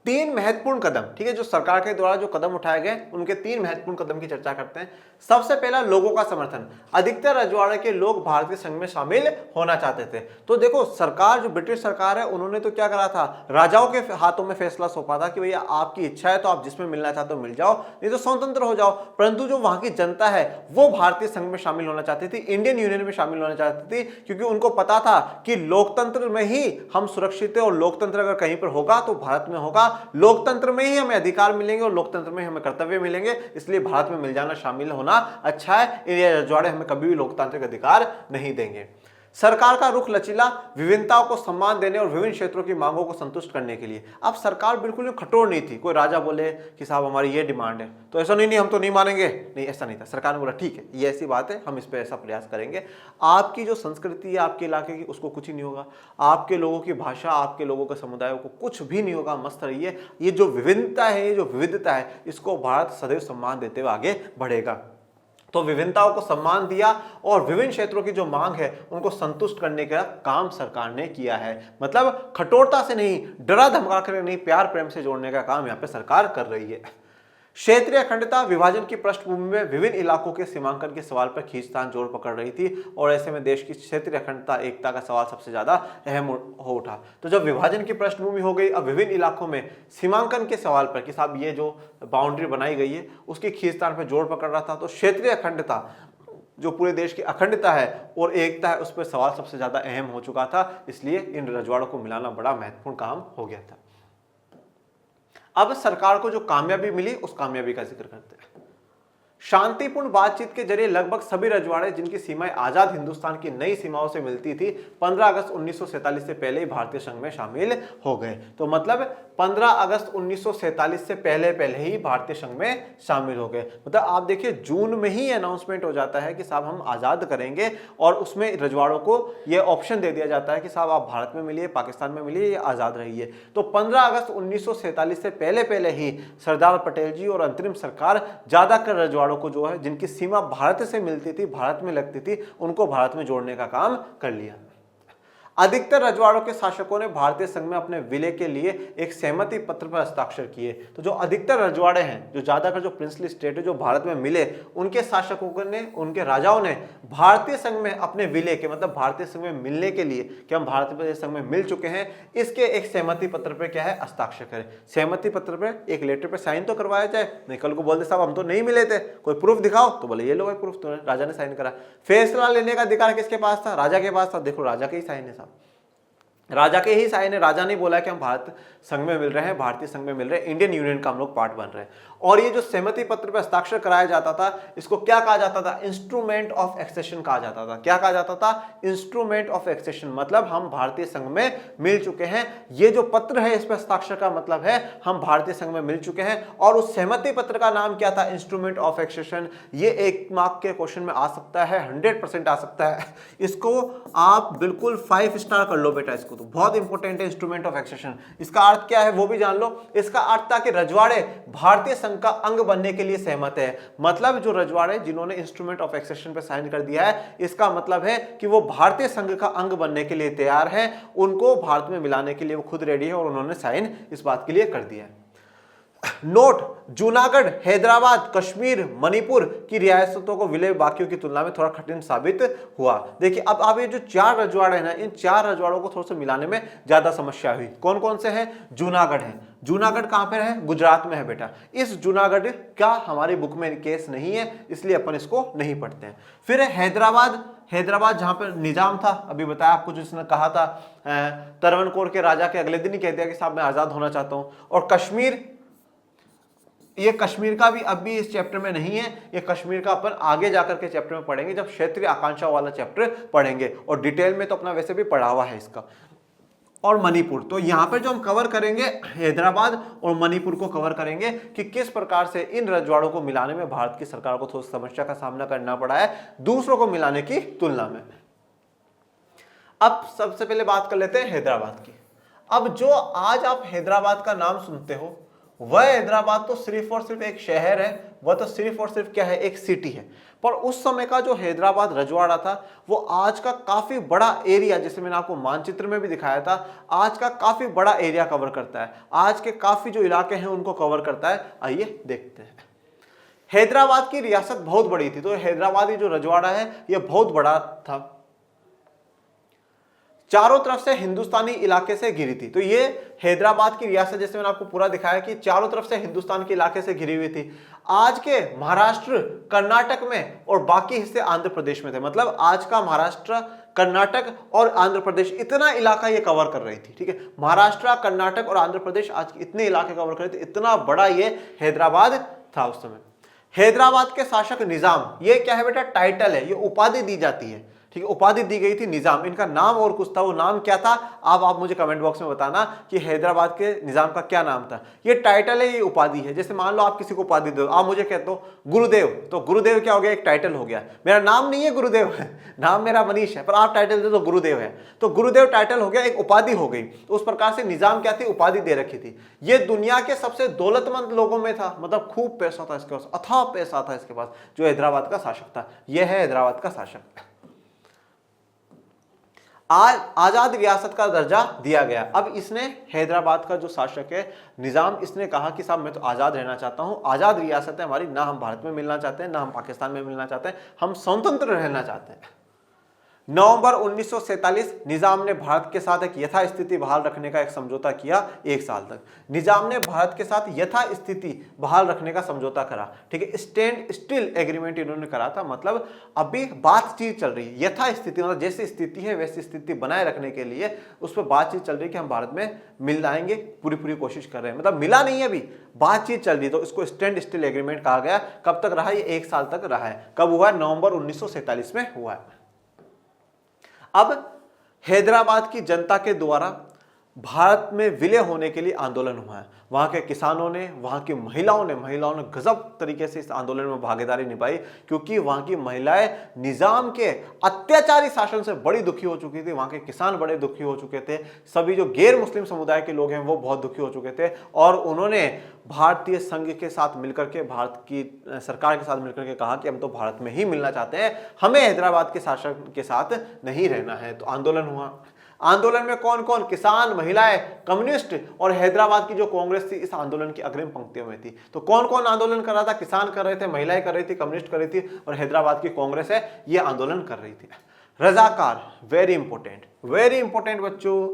3 महत्वपूर्ण कदम, ठीक है, जो सरकार के द्वारा जो कदम उठाए गए उनके 3 महत्वपूर्ण कदम की चर्चा करते हैं। सबसे पहला, लोगों का समर्थन। अधिकतर रजवाड़े के लोग भारतीय संघ में शामिल होना चाहते थे। तो देखो सरकार, जो ब्रिटिश सरकार है, उन्होंने तो क्या करा था, राजाओं के हाथों में फैसला सौंपा था कि भैया आपकी इच्छा है तो आप जिसमें मिलना चाहते हो मिल जाओ, नहीं तो स्वतंत्र हो जाओ। परंतु जो वहां की जनता है वो भारतीय संघ में शामिल होना चाहती थी, इंडियन यूनियन में शामिल होना चाहती थी, क्योंकि उनको पता था कि लोकतंत्र में ही हम सुरक्षित है और लोकतंत्र अगर कहीं पर होगा तो भारत में होगा। लोकतंत्र में ही हमें अधिकार मिलेंगे और लोकतंत्र में हमें कर्तव्य मिलेंगे, इसलिए भारत में मिल जाना, शामिल होना अच्छा है। ये रजवाड़े हमें कभी भी लोकतांत्रिक अधिकार नहीं देंगे। सरकार का रुख लचीला, विभिन्नताओं को सम्मान देने और विभिन्न क्षेत्रों की मांगों को संतुष्ट करने के लिए। अब सरकार बिल्कुल कठोर नहीं थी। कोई राजा बोले कि साहब हमारी ये डिमांड है तो ऐसा नहीं हम तो नहीं मानेंगे, नहीं ऐसा नहीं था। सरकार ने बोला ठीक है ये ऐसी बात है, हम इस पर ऐसा प्रयास करेंगे। आपकी जो संस्कृति है आपके इलाके की, उसको कुछ ही नहीं होगा। आपके लोगों की भाषा, आपके लोगों के समुदायों को कुछ भी नहीं होगा, मस्त रहिए। ये जो विभिन्नता है, ये जो विविधता है, इसको भारत सदैव सम्मान देते हुए आगे बढ़ेगा। तो विभिन्नताओं को सम्मान दिया और विभिन्न क्षेत्रों की जो मांग है उनको संतुष्ट करने का काम सरकार ने किया है। मतलब कठोरता से नहीं, डरा धमका कर नहीं, प्यार प्रेम से जोड़ने का काम यहाँ पे सरकार कर रही है। क्षेत्रीय अखंडता, विभाजन की पृष्ठभूमि में विभिन्न इलाकों के सीमांकन के सवाल पर खींचतान जोर पकड़ रही थी और ऐसे में देश की क्षेत्रीय अखंडता, एकता का सवाल सबसे ज्यादा अहम हो उठा। तो जब विभाजन की पृष्ठभूमि हो गई, अब विभिन्न इलाकों में सीमांकन के सवाल पर कि साहब ये जो बाउंड्री बनाई गई है उसकी खींचतान पर जोर पकड़ रहा था, तो क्षेत्रीय अखंडता जो पूरे देश की अखंडता है और एकता है उस पर सवाल सबसे ज्यादा अहम हो चुका था, इसलिए इन रजवाड़ों को मिलाना बड़ा महत्वपूर्ण काम हो गया था। अब सरकार को जो कामयाबी मिली उस कामयाबी का जिक्र करते हैं। शांतिपूर्ण बातचीत के जरिए लगभग सभी रजवाड़े जिनकी सीमाएं आजाद हिंदुस्तान की नई सीमाओं से मिलती थी 15 अगस्त 1947 से पहले ही भारतीय संघ में शामिल हो गए। तो मतलब 15 अगस्त 1947 से पहले ही भारतीय संघ में शामिल हो गए। मतलब आप देखिए जून में ही अनाउंसमेंट हो जाता है कि साहब हम आजाद करेंगे और उसमें रजवाड़ों को यह ऑप्शन दे दिया जाता है कि साहब आप भारत में मिलिए, पाकिस्तान में मिलिए या आजाद रहिए। तो 15 अगस्त 1947 से पहले ही सरदार पटेल जी और अंतरिम सरकार ज्यादातर रजवाड़ों को जो है जिनकी सीमा भारत से मिलती थी, भारत में लगती थी, उनको भारत में जोड़ने का काम कर लिया। अधिकतर रजवाड़ों के शासकों ने भारतीय संघ में अपने विलय के लिए एक सहमति पत्र पर हस्ताक्षर किए। तो जो अधिकतर रजवाड़े हैं, जो ज्यादातर जो प्रिंसली स्टेट है जो भारत में मिले, उनके शासकों ने, उनके राजाओं ने भारतीय संघ में अपने विलय के मतलब भारतीय संघ में मिलने के लिए कि हम भारतीय संघ में मिल चुके हैं, इसके एक सहमति पत्र पर क्या है हस्ताक्षर करें। सहमति पत्र पर एक लेटर पर साइन तो करवाया जाए, नहीं कल को बोलते साहब हम तो नहीं मिले थे, कोई प्रूफ दिखाओ, तो बोले ये लो भाई प्रूफ, तो राजा ने साइन करा। फैसला लेने का अधिकार किसके पास था? राजा के पास था। देखो राजा के ही साइन है साहब, राजा के ही साइन है। राजा ने बोला कि हम भारत संघ में मिल रहे हैं, भारतीय संघ में मिल रहे हैं, इंडियन यूनियन का हम लोग पार्ट बन रहे हैं। और ये जो सहमति पत्र पर हस्ताक्षर कराया जाता था, इसको क्या कहा जाता था? इंस्ट्रूमेंट ऑफ एक्सेशन कहा जाता था। क्या कहा जाता था? इंस्ट्रूमेंट ऑफ एक्सेशन, मतलब हम भारतीय संघ में मिल चुके हैं। ये जो पत्र है इस पर हस्ताक्षर का मतलब है हम भारतीय संघ में मिल चुके हैं। और उस सहमति पत्र का नाम क्या था? Instrument of accession. ये 1 मार्क के क्वेश्चन में आ सकता है, 100% आ सकता है। इसको आप बिल्कुल 5 स्टार कर लो बेटा, इसको तो बहुत इंपॉर्टेंट है इंस्ट्रूमेंट ऑफ एक्सेशन। इसका अर्थ क्या है वो भी जान लो। इसका अर्थ था कि रजवाड़े भारतीय संघ का अंग बनने के लिए सहमत है। मतलब जो रजवाड़े जिन्होंने इंस्ट्रूमेंट ऑफ एक्सेशन पर साइन कर दिया है, इसका मतलब है कि वो भारतीय संघ का अंग बनने के लिए तैयार हैं, उनको भारत में मिलाने के लिए वो खुद रेडी है और उन्होंने साइन इस बात के लिए कर दिया है। नोट, जूनागढ़, हैदराबाद, कश्मीर, मणिपुर की रियासतों को विलय बाकियों की तुलना में थोड़ा कठिन साबित हुआ। देखिए अब आप ये जो 4 रजवाड़े हैं ना, इन 4 रजवाड़ों को थोड़ा सा मिलाने में ज्यादा समस्या हुई। कौन कौन से हैं? जूनागढ़ है। जूनागढ़ कहां पर है? गुजरात में है बेटा। इस जूनागढ़ का हमारी बुक में केस नहीं है, इसलिए अपन इसको नहीं पढ़ते हैं। फिर हैदराबाद, हैदराबाद जहां पर निजाम था, अभी बताया आपको, जिसने कहा था तरवनकोर के राजा के अगले दिन ही कह दिया कि साहब मैं आजाद होना चाहता हूं। और कश्मीर, ये कश्मीर का भी अब भी इस चैप्टर में नहीं है, ये कश्मीर का अपन आगे जाकर के चैप्टर में पढ़ेंगे, जब क्षेत्रीय आकांक्षा वाला चैप्टर पढ़ेंगे, और डिटेल में तो अपना वैसे भी पढ़ा हुआ है इसका। और मणिपुर, तो यहां पर जो हम कवर करेंगे हैदराबाद और मणिपुर को कवर करेंगे कि किस प्रकार से इन रजवाड़ों को मिलाने में भारत की सरकार को थोड़ी समस्या का सामना करना पड़ा है दूसरों को मिलाने की तुलना में। अब सबसे पहले बात कर लेते हैं हैदराबाद की। अब जो आज आप हैदराबाद का नाम सुनते हो, वह हैदराबाद तो सिर्फ और सिर्फ एक शहर है, वह तो सिर्फ और सिर्फ क्या है? एक सिटी है। पर उस समय का जो हैदराबाद रजवाड़ा था वो आज का काफी बड़ा एरिया, जैसे मैंने आपको मानचित्र में भी दिखाया था, आज का काफी बड़ा एरिया कवर करता है। आज के काफी जो इलाके हैं उनको कवर करता है। आइए देखते हैं। हैदराबाद की रियासत बहुत बड़ी थी, तो हैदराबादी जो रजवाड़ा है यह बहुत बड़ा था, चारों तरफ से हिंदुस्तानी इलाके से घिरी थी। तो ये हैदराबाद की रियासत, जैसे मैंने आपको पूरा दिखाया कि चारों तरफ से हिंदुस्तान के इलाके से घिरी हुई थी। आज के महाराष्ट्र, कर्नाटक में और बाकी हिस्से आंध्र प्रदेश में थे। मतलब आज का महाराष्ट्र, कर्नाटक और आंध्र प्रदेश, इतना इलाका ये कवर कर रही थी। ठीक है, महाराष्ट्र, कर्नाटक और आंध्र प्रदेश आज इतने इलाके कवर कर रहे थे, इतना बड़ा ये हैदराबाद था उस समय। हैदराबाद के शासक निजाम, ये क्या है बेटा? टाइटल है, ये उपाधि दी जाती है। ठीक है, उपाधि दी गई थी निजाम। इनका नाम और कुछ था, वो नाम क्या था आप मुझे कमेंट बॉक्स में बताना कि हैदराबाद के निजाम का क्या नाम था। ये टाइटल है, ये उपाधि है। जैसे मान लो आप किसी को उपाधि दो, आप मुझे कहते हो गुरुदेव, तो गुरुदेव क्या हो गया? एक टाइटल हो गया। मेरा नाम नहीं है गुरुदेव है, नाम मेरा मनीष है, पर आप टाइटल दे तो गुरुदेव है, तो गुरुदेव टाइटल हो गया, एक उपाधि हो गई। तो उस प्रकार से निजाम क्या थी? उपाधि दे रखी थी। ये दुनिया के सबसे दौलतमंद लोगों में था, मतलब खूब पैसा था इसके पास, अथाह पैसा था इसके पास, जो हैदराबाद का शासक था। यह है हैदराबाद का शासक। आज आजाद रियासत का दर्जा दिया गया। अब इसने, हैदराबाद का जो शासक है निजाम, इसने कहा कि साहब मैं तो आजाद रहना चाहता हूं, आजाद रियासत है हमारी, ना हम भारत में मिलना चाहते हैं, ना हम पाकिस्तान में मिलना चाहते हैं, हम स्वतंत्र रहना चाहते हैं। नवंबर 1947 निजाम ने भारत के साथ एक यथास्थिति बहाल रखने का एक समझौता किया 1 साल तक। निजाम ने भारत के साथ यथास्थिति बहाल रखने का समझौता करा, ठीक है। स्टैंड स्टिल एग्रीमेंट इन्होंने करा था, मतलब अभी बातचीत चल रही है। यथास्थिति मतलब जैसी स्थिति है वैसी स्थिति बनाए रखने के लिए उस पर बातचीत चल रही है कि हम भारत में मिल आएंगे, पूरी कोशिश कर रहे हैं, मतलब मिला नहीं है अभी, बातचीत चल रही है। तो इसको स्टैंड स्टिल एग्रीमेंट कहा गया। कब तक रहा? ये 1 साल तक रहा है। कब हुआ? नवंबर 1947 में हुआ है। अब हैदराबाद की जनता के द्वारा भारत में विलय होने के लिए आंदोलन हुआ है। वहां के किसानों ने, वहां की महिलाओं ने गजब तरीके से इस आंदोलन में भागीदारी निभाई, क्योंकि वहां की महिलाएं निजाम के अत्याचारी शासन से बड़ी दुखी हो चुकी थी। वहां के किसान बड़े दुखी हो चुके थे। सभी जो गैर मुस्लिम समुदाय के लोग हैं वो बहुत दुखी हो चुके थे, और उन्होंने भारतीय संघ के साथ मिलकर के, भारत की सरकार के साथ मिलकर के कहा कि हम तो भारत में ही मिलना चाहते हैं, हमें हैदराबाद के शासन के साथ नहीं रहना है। तो आंदोलन हुआ। आंदोलन में कौन कौन? किसान, महिलाएं, कम्युनिस्ट और हैदराबाद की जो कांग्रेस थी इस आंदोलन की अग्रिम पंक्तियों में थी। तो कौन कौन आंदोलन कर रहा था? किसान कर रहे थे, महिलाएं कर रही थी, कम्युनिस्ट कर रही थी, और हैदराबाद की कांग्रेस है ये आंदोलन कर रही थी। रजाकार, वेरी इंपॉर्टेंट बच्चों,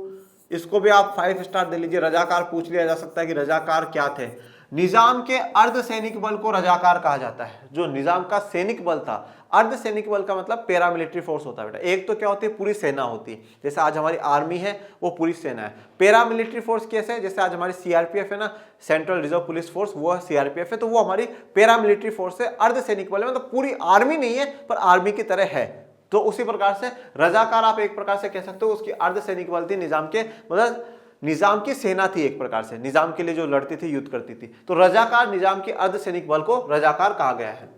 इसको भी आप 5 स्टार दे लीजिए। रजाकार पूछ लिया जा सकता है कि रजाकार क्या थे। निजाम के अर्धसैनिक बल को रजाकार कहा जाता है। जो निजाम का सैनिक बल था, अर्धसैनिक बल का मतलब पैरामिलिट्री फोर्स होता है बेटा। एक तो क्या होती है? पूरी सेना होती है, जैसे आज हमारी आर्मी है वो पूरी सेना है। पैरामिलिट्री फोर्स कैसे है? जैसे आज हमारी सीआरपीएफ है ना, सेंट्रल रिजर्व पुलिस फोर्स, वो सीआरपीएफ है, तो वो हमारी पैरामिलिट्री फोर्स है। अर्धसैनिक बल है मतलब पूरी आर्मी नहीं है पर आर्मी की तरह है। तो उसी प्रकार से रजाकार आप एक प्रकार से कह सकते हो, उसकी अर्धसैनिक बल थी निजाम के, मतलब निजाम की सेना थी एक प्रकार से, निजाम के लिए जो लड़ती थी, युद्ध करती थी। तो रजाकार, निजाम के अर्धसैनिक बल को रजाकार कहा गया है।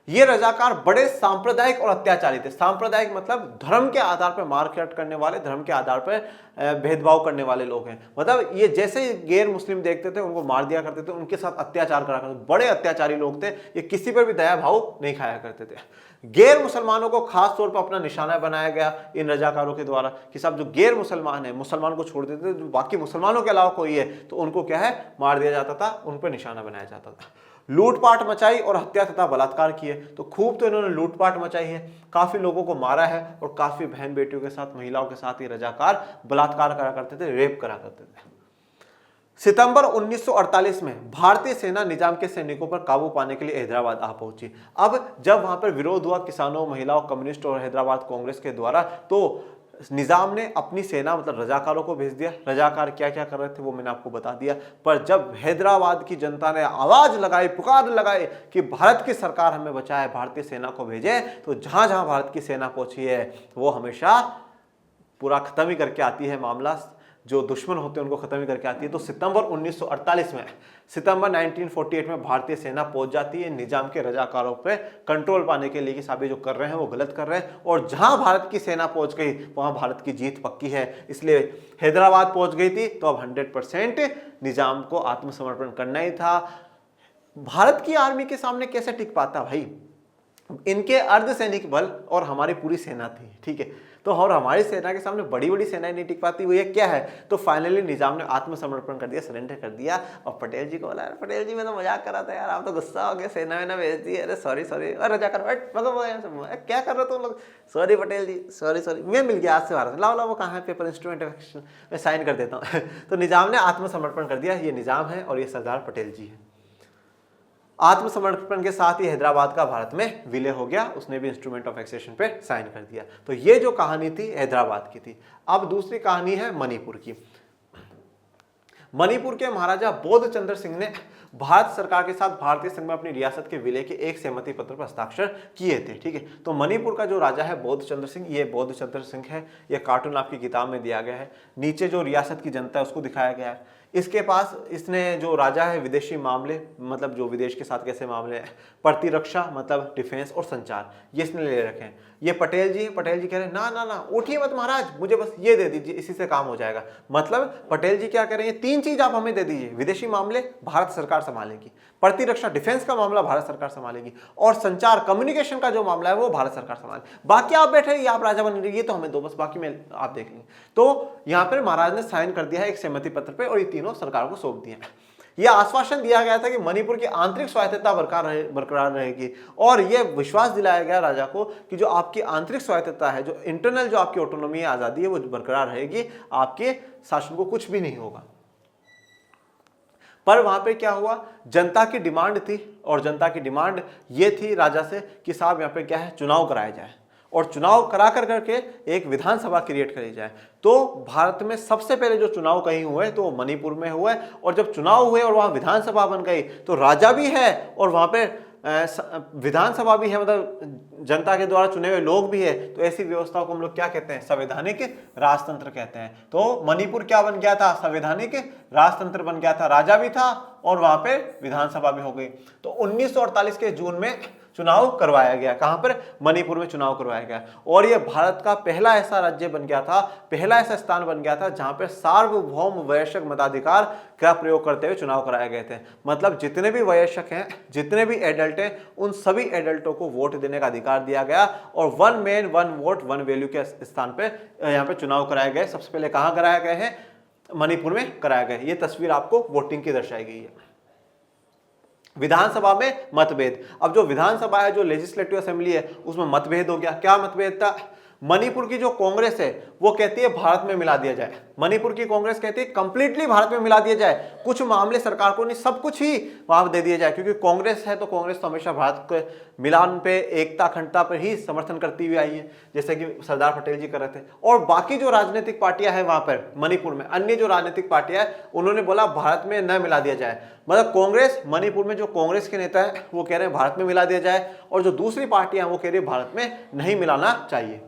ये रजाकार बड़े सांप्रदायिक और अत्याचारी थे। सांप्रदायिक मतलब धर्म के आधार पर मारकाट करने वाले, धर्म के आधार पर भेदभाव करने वाले लोग हैं। मतलब ये जैसे गैर मुस्लिम देखते थे उनको मार दिया करते थे, उनके साथ अत्याचार करा करते थे। बड़े अत्याचारी लोग थे, ये किसी पर भी दया भाव नहीं खाया करते थे। गैर मुसलमानों को खास तौर पर अपना निशाना बनाया गया इन रजाकारों के द्वारा कि सब जो गैर मुसलमान है, मुसलमान को छोड़ देते थे, जो बाकी मुसलमानों के अलावा कोई है तो उनको क्या है, मार दिया जाता था, उन पर निशाना बनाया जाता था। लूटपाट मचाई और हत्या तथा बलात्कार किए। तो खूब तो इन्होंने लूटपाट मचाई है, काफी लोगों को मारा है, और काफी बहन बेटियों के साथ, महिलाओं के साथ ये रजाकार बलात्कार करा करते थे, रेप करा करते थे। सितंबर 1948 में भारतीय सेना निजाम के सैनिकों पर काबू पाने के लिए हैदराबाद आ पहुंची। अब जब वहां पर विरोध हुआ किसानों, महिलाओं, कम्युनिस्ट और हैदराबाद कांग्रेस के द्वारा, तो निजाम ने अपनी सेना मतलब रजाकारों को भेज दिया। रजाकार क्या क्या कर रहे थे वो मैंने आपको बता दिया। पर जब हैदराबाद की जनता ने आवाज लगाई, पुकार लगाई कि भारत की सरकार हमें बचाए, भारतीय सेना को भेजे, तो जहां जहां भारत की सेना पहुंची है वो हमेशा पूरा खत्म ही करके आती है मामला। जो दुश्मन होते हैं उनको खत्म ही करके आती है। तो सितंबर 1948 में, सितंबर 1948 में भारतीय सेना पहुंच जाती है निजाम के रजाकारों पे कंट्रोल पाने के लिए कि साहब ये जो कर रहे हैं वो गलत कर रहे हैं। और जहां भारत की सेना पहुंच गई वहां भारत की जीत पक्की है। इसलिए हैदराबाद पहुंच गई थी तो अब 100% निजाम को आत्मसमर्पण करना ही था। भारत की आर्मी के सामने कैसे टिक पाता भाई? इनके अर्धसैनिक बल और हमारी पूरी सेना थी, ठीक है। तो और हमारी सेना के सामने बड़ी बड़ी सेनाएं नहीं टिक पाती, वो ये क्या है? तो फाइनली निजाम ने आत्मसमर्पण कर दिया, सरेंडर कर दिया। और पटेल जी को बोला, पटेल जी मैं तो मजाक कर रहा था यार, आप तो गुस्सा हो गए, सेना वेना भेज दी, अरे सॉरी अरे रजा कर, मतलब क्या कर रहे हो तुम लोग? सॉरी पटेल जी, सॉरी मैं मिल गया आज से भारत, लाओ वो कहाँ है पेपर, इंस्ट्रूमेंट मैं साइन कर देता हूँ। तो निजाम ने आत्मसमर्पण कर दिया। ये निजाम है और ये सरदार पटेल जी है। आत्मसमर्पण के साथ ही हैदराबाद का भारत में विलय हो गया, उसने भी इंस्ट्रूमेंट ऑफ एक्सेशन पे साइन कर दिया। तो ये जो कहानी थी हैदराबाद की थी। अब दूसरी कहानी है मणिपुर की। मणिपुर के महाराजा बोध चंद्र सिंह ने भारत सरकार के साथ भारतीय संघ में अपनी रियासत के विलय के एक सहमति पत्र पर हस्ताक्षर किए थे, ठीक है। तो मणिपुर का जो राजा है बोध चंद्र सिंह, ये बोध चंद्र सिंह है। ये कार्टून आपकी किताब में दिया गया है। नीचे जो रियासत की जनता है उसको दिखाया गया है। इसके पास, इसने जो राजा है विदेशी मामले, मतलब जो विदेश के साथ कैसे मामले हैं, प्रतिरक्षा मतलब डिफेंस और संचार, ये इसने ले रखे हैं। ये पटेल जी कह रहे हैं ना ना ना उठिए मत महाराज, मुझे बस ये दे दीजिए, इसी से काम हो जाएगा। मतलब पटेल जी क्या कह रहे हैं, 3 चीज आप हमें दे दीजिए, विदेशी मामले भारत सरकार संभालेगी, प्रतिरक्षा डिफेंस का मामला भारत सरकार संभालेगी, और संचार कम्युनिकेशन का जो मामला है वो भारत सरकार संभालेगी। बाकी आप बैठे रहिए, आप राजा बन रहिए, तो हमें दो बस, बाकी में आप देख लेंगे। तो यहाँ पर महाराज ने साइन कर दिया है एक सहमति पत्र पे और ये तीनों सरकार को सौंप दिए। यह आश्वासन दिया गया था कि मणिपुर की आंतरिक स्वायत्तता बरकरार रहेगी, और यह विश्वास दिलाया गया राजा को कि जो आपकी आंतरिक स्वायत्तता है, जो इंटरनल जो आपकी ऑटोनॉमी है, आजादी है, वो बरकरार रहेगी, आपके शासन को कुछ भी नहीं होगा। पर वहां पे क्या हुआ, जनता की डिमांड थी, और जनता की डिमांड ये थी राजा से कि साहब यहाँ पे क्या है, चुनाव कराया जाए, और चुनाव करा करके एक विधानसभा क्रिएट करी जाए। तो भारत में सबसे पहले जो चुनाव कहीं हुए तो मणिपुर में हुए, और जब चुनाव हुए और वहां विधानसभा बन गई तो राजा भी है और वहां पे विधानसभा भी है, मतलब जनता के द्वारा चुने हुए लोग भी है। तो ऐसी व्यवस्थाओं को हम लोग क्या कहते हैं, संवैधानिक राजतंत्र कहते हैं। तो मणिपुर क्या बन गया था, संवैधानिक राजतंत्र बन गया था, राजा भी था और वहां पे विधानसभा भी हो गई। तो 1948 के जून में चुनाव करवाया गया, कहां पर, मणिपुर में चुनाव करवाया गया, और यह भारत का पहला ऐसा राज्य बन गया था, पहला ऐसा स्थान बन गया था जहां पर सार्वभौम वयस्क मताधिकार का प्रयोग करते हुए चुनाव कराए गए थे। मतलब जितने भी वयस्क हैं, जितने भी एडल्ट हैं, उन सभी एडल्टों को वोट देने का अधिकार दिया गया, और 1 मैन 1 वोट 1 वैल्यू के स्थान पे यहाँ पे चुनाव कराए गए। सबसे पहले कहां कराए गए हैं, मणिपुर में कराए गए। ये तस्वीर आपको वोटिंग की दर्शाई गई है। विधानसभा में मतभेद, अब जो विधानसभा है, जो लेजिस्लेटिव असेंबली है, उसमें मतभेद हो गया। क्या मतभेद था, मणिपुर की जो कांग्रेस है वो कहती है भारत में मिला दिया जाए, मणिपुर की कांग्रेस कहती है कंप्लीटली भारत में मिला दिया जाए, कुछ मामले सरकार को नहीं, सब कुछ ही वहां दे दिया जाए, क्योंकि कांग्रेस है तो कांग्रेस तो हमेशा भारत के मिलान पे, एकता अखंडता पर ही समर्थन करती हुई आई है, जैसे कि सरदार पटेल जी कर रहे थे। और बाकी जो राजनीतिक पार्टियां हैं वहां पर मणिपुर में, अन्य जो राजनीतिक पार्टियां हैं, उन्होंने बोला भारत में न मिला दिया जाए। मतलब कांग्रेस, मणिपुर में जो कांग्रेस के नेता है वो कह रहे हैं भारत में मिला दिया जाए, और जो दूसरी पार्टियां वो कह रही है भारत में नहीं मिलाना चाहिए।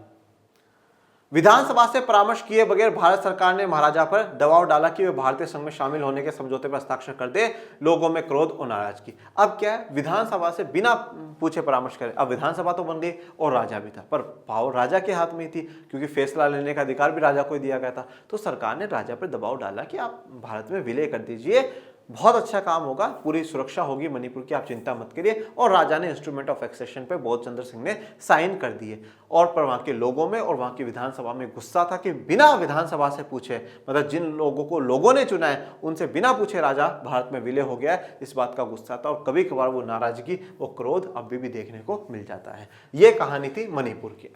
विधानसभा से परामर्श किए बगैर भारत सरकार ने महाराजा पर दबाव डाला कि वे भारतीय संघ में शामिल होने के समझौते पर हस्ताक्षर कर दे। लोगों में क्रोध और नाराजगी। अब क्या है, विधानसभा से बिना पूछे परामर्श करे, अब विधानसभा तो बन गई और राजा भी था, पर पावर राजा के हाथ में ही थी, क्योंकि फैसला लेने का अधिकार भी राजा को ही दिया गया था। तो सरकार ने राजा पर दबाव डाला कि आप भारत में विलय कर दीजिए, बहुत अच्छा काम होगा, पूरी सुरक्षा होगी मणिपुर की, आप चिंता मत करिए। और राजा ने इंस्ट्रूमेंट ऑफ एक्सेशन पे बोध चंद्र सिंह ने साइन कर दिए। और पर वहां के लोगों में और वहां की विधानसभा में गुस्सा था कि बिना विधानसभा से पूछे, मतलब जिन लोगों को लोगों ने चुना है उनसे बिना पूछे राजा भारत में विलय हो गया है, इस बात का गुस्सा था। और कभी कभार वो नाराजगी, वो क्रोध अभी भी देखने को मिल जाता है। ये कहानी थी मणिपुर की।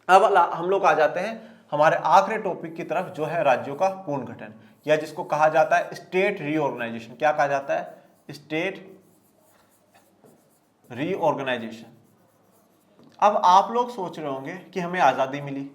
अब हम लोग आ जाते हैं हमारे आखिरी टॉपिक की तरफ, जो है राज्यों का पुनर्गठन, या जिसको कहा जाता है स्टेट रीऑर्गेनाइजेशन। क्या कहा जाता है, स्टेट रीऑर्गेनाइजेशन। अब आप लोग सोच रहे होंगे कि हमें आजादी मिली,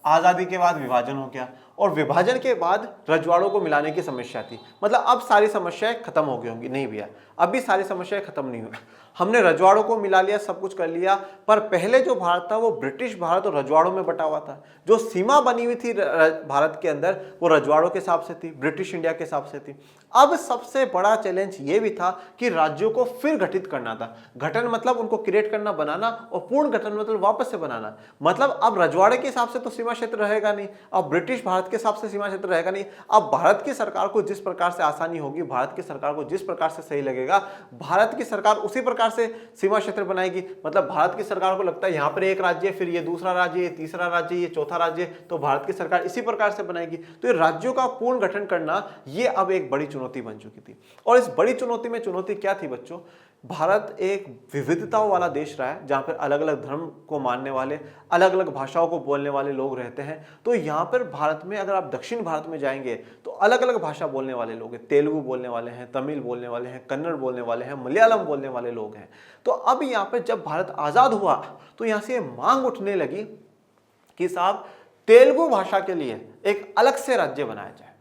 आजादी के बाद विभाजन हो गया, और विभाजन के बाद रजवाड़ों को मिलाने की समस्या थी, मतलब अब सारी समस्याएं खत्म हो गई होंगी। नहीं भैया, अभी सारी समस्याएं खत्म नहीं हुई। हमने रजवाड़ों को मिला लिया, सब कुछ कर लिया, पर पहले जो भारत था वो ब्रिटिश भारत और रजवाड़ों में बटा हुआ था। जो सीमा बनी हुई थी भारत के अंदर वो रजवाड़ों के हिसाब से थी, ब्रिटिश इंडिया के हिसाब से थी। अब सबसे बड़ा चैलेंज ये भी था कि राज्यों को फिर गठित करना था। गठन मतलब उनको क्रिएट करना, बनाना, और पूर्ण गठन मतलब वापस से बनाना। मतलब अब रजवाड़े के हिसाब से तो सीमा क्षेत्र रहेगा नहीं, अब ब्रिटिश भारत के हिसाब से सीमा क्षेत्र रहेगा नहीं। अब भारत की सरकार को जिस प्रकार से आसानी होगी, भारत की सरकार को जिस प्रकार से सही लगेगा, भारत की सरकार उसी प्रकार से सीमा क्षेत्र बनाएगी। मतलब भारत की सरकार को लगता है यहां पर एक राज्य, फिर ये दूसरा राज्य, ये तीसरा राज्य, ये चौथा राज्य, तो भारत की सरकार इसी प्रकार से बनाएगी। तो ये राज्यों का पूर्ण गठन करना, ये अब एक बड़ी चुनौती बन चुकी थी। और इस बड़ी चुनौती में चुनौती क्या थी बच्चों, भारत एक विविधताओं वाला देश रहा है, जहां पर अलग अलग धर्म को मानने वाले, अलग अलग भाषाओं को बोलने वाले लोग रहते हैं। तो यहाँ पर भारत में अगर आप दक्षिण भारत में जाएंगे तो अलग अलग भाषा बोलने वाले लोग हैं, तेलुगु बोलने वाले हैं, तमिल बोलने वाले हैं, कन्नड़ बोलने वाले हैं, मलयालम बोलने वाले लोग हैं। तो अब यहाँ पर जब भारत आजाद हुआ तो यहाँ से मांग उठने लगी कि साहब तेलुगु भाषा के लिए एक अलग से राज्य बनाया जाए,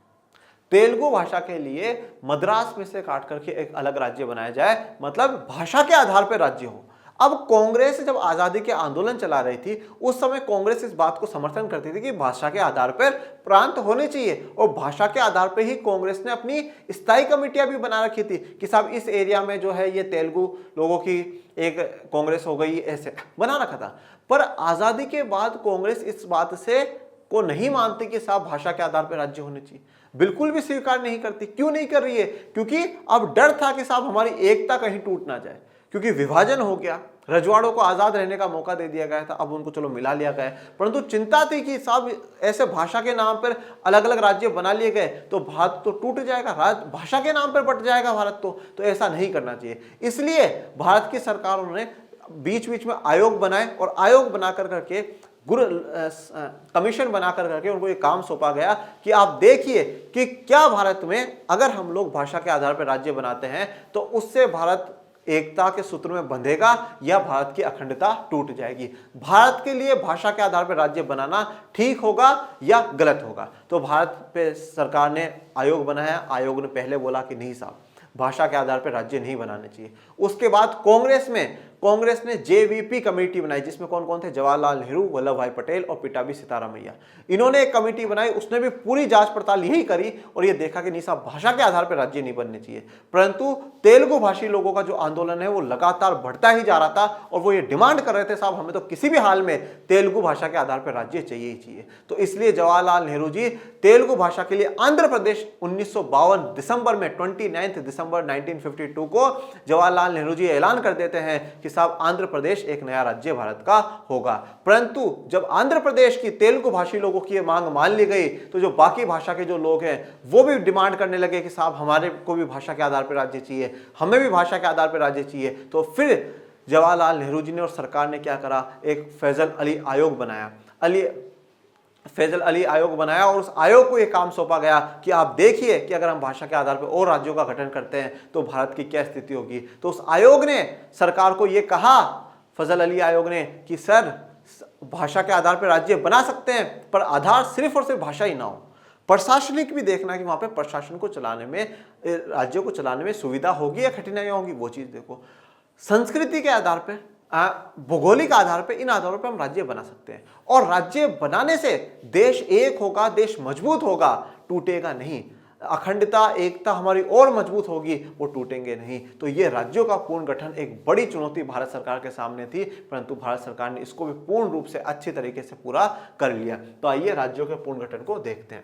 तेलुगु भाषा के लिए मद्रास में से काट करके एक अलग राज्य बनाया जाए, मतलब भाषा के आधार पर राज्य हो। अब कांग्रेस जब आजादी के आंदोलन चला रही थी उस समय कांग्रेस इस बात को समर्थन करती थी कि भाषा के आधार पर प्रांत होने चाहिए, और भाषा के आधार पर ही कांग्रेस ने अपनी स्थायी कमेटियां भी बना रखी थी कि साहब इस एरिया में जो है ये तेलुगु लोगों की एक कांग्रेस हो गई, ऐसे बना रखा था। पर आजादी के बाद कांग्रेस इस बात से को नहीं मानती कि साहब भाषा के आधार पर राज्य होने चाहिए, बिल्कुल भी स्वीकार नहीं करती। क्यों नहीं कर रही है, क्योंकि अब डर था कि साहब हमारी एकता कहीं टूट ना जाए, क्योंकि विभाजन हो गया, रजवाड़ों को आजाद रहने का मौका दे दिया गया था, अब उनको चलो मिला लिया गया, परंतु चिंता थी कि साहब ऐसे भाषा के नाम पर अलग अलग राज्य बना लिए गए तो भारत तो टूट जाएगा, भाषा के नाम पर बट जाएगा भारत, तो ऐसा नहीं करना चाहिए। इसलिए भारत की सरकारों ने बीच बीच में आयोग बनाए और आयोग बनाकर करके कमीशन बनाकर करके उनको ये काम सौंपा गया कि आप देखिए कि क्या भारत में अगर हम लोग भाषा के आधार पर राज्य बनाते हैं तो उससे भारत एकता के सूत्र में बंधेगा या भारत की अखंडता टूट जाएगी। भारत के लिए भाषा के आधार पर राज्य बनाना ठीक होगा या गलत होगा। तो भारत पे सरकार ने आयोग बनाया, आयोग ने पहले बोला कि नहीं साहब, भाषा के आधार पर राज्य नहीं बनाने चाहिए। उसके बाद कांग्रेस ने जेवीपी कमेटी बनाई, जिसमें कौन कौन थे, जवाहरलाल नेहरू, वल्लभ भाई पटेल और पिटाबी सीतारामैया। इन्होंने एक कमेटी बनाई, उसने भी पूरी जांच पड़ताल यही करी और ये देखा कि नहीं साहब, भाषा के आधार पर राज्य नहीं बनने चाहिए। परंतु तेलुगु भाषी लोगों का जो आंदोलन है वो लगातार बढ़ता ही जा रहा था और वो ये डिमांड कर रहे थे साहब हमें तो किसी भी हाल में तेलुगु भाषा के आधार पर राज्य चाहिए ही चाहिए। तो इसलिए जवाहरलाल नेहरू जी तेलुगु भाषा के लिए आंध्र प्रदेश 1952 दिसंबर में 29 दिसंबर 1952 को जवाहरलाल नेहरू जी ऐलान कर देते हैं कि साहब आंध्र प्रदेश एक नया राज्य भारत का होगा। परंतु जब आंध्र प्रदेश की तेलुगु भाषी लोगों की मांग मान ली गई तो जो बाकी भाषा के जो लोग हैं वो भी डिमांड करने लगे कि साहब हमारे को भी भाषा के आधार पर राज्य चाहिए, हमें भी भाषा के आधार पर राज्य चाहिए। तो फिर जवाहरलाल नेहरू जी ने और सरकार ने क्या करा, एक फैजल अली आयोग बनाया, फैजल अली आयोग बनाया और उस आयोग को यह काम सौंपा गया कि आप देखिए कि अगर हम भाषा के आधार पर और राज्यों का गठन करते हैं तो भारत की क्या स्थिति होगी। तो उस आयोग ने सरकार को यह कहा, फजल अली आयोग ने, कि सर भाषा के आधार पर राज्य बना सकते हैं पर आधार सिर्फ और सिर्फ भाषा ही ना हो, प्रशासनिक भी देखना कि वहां पे प्रशासन को चलाने में, राज्यों को चलाने में सुविधा होगी या कठिनाइयां होगी, वो चीज देखो। संस्कृति के आधार पर, भौगोलिक आधार पर, इन आधारों पर हम राज्य बना सकते हैं और राज्य बनाने से देश एक होगा, देश मजबूत होगा, टूटेगा नहीं। अखंडता, एकता हमारी और मजबूत होगी, वो टूटेंगे नहीं। तो ये राज्यों का पूर्ण गठन एक बड़ी चुनौती भारत सरकार के सामने थी, परंतु भारत सरकार ने इसको भी पूर्ण रूप से अच्छी तरीके से पूरा कर लिया। तो आइए राज्यों के पूर्ण गठन को देखते हैं।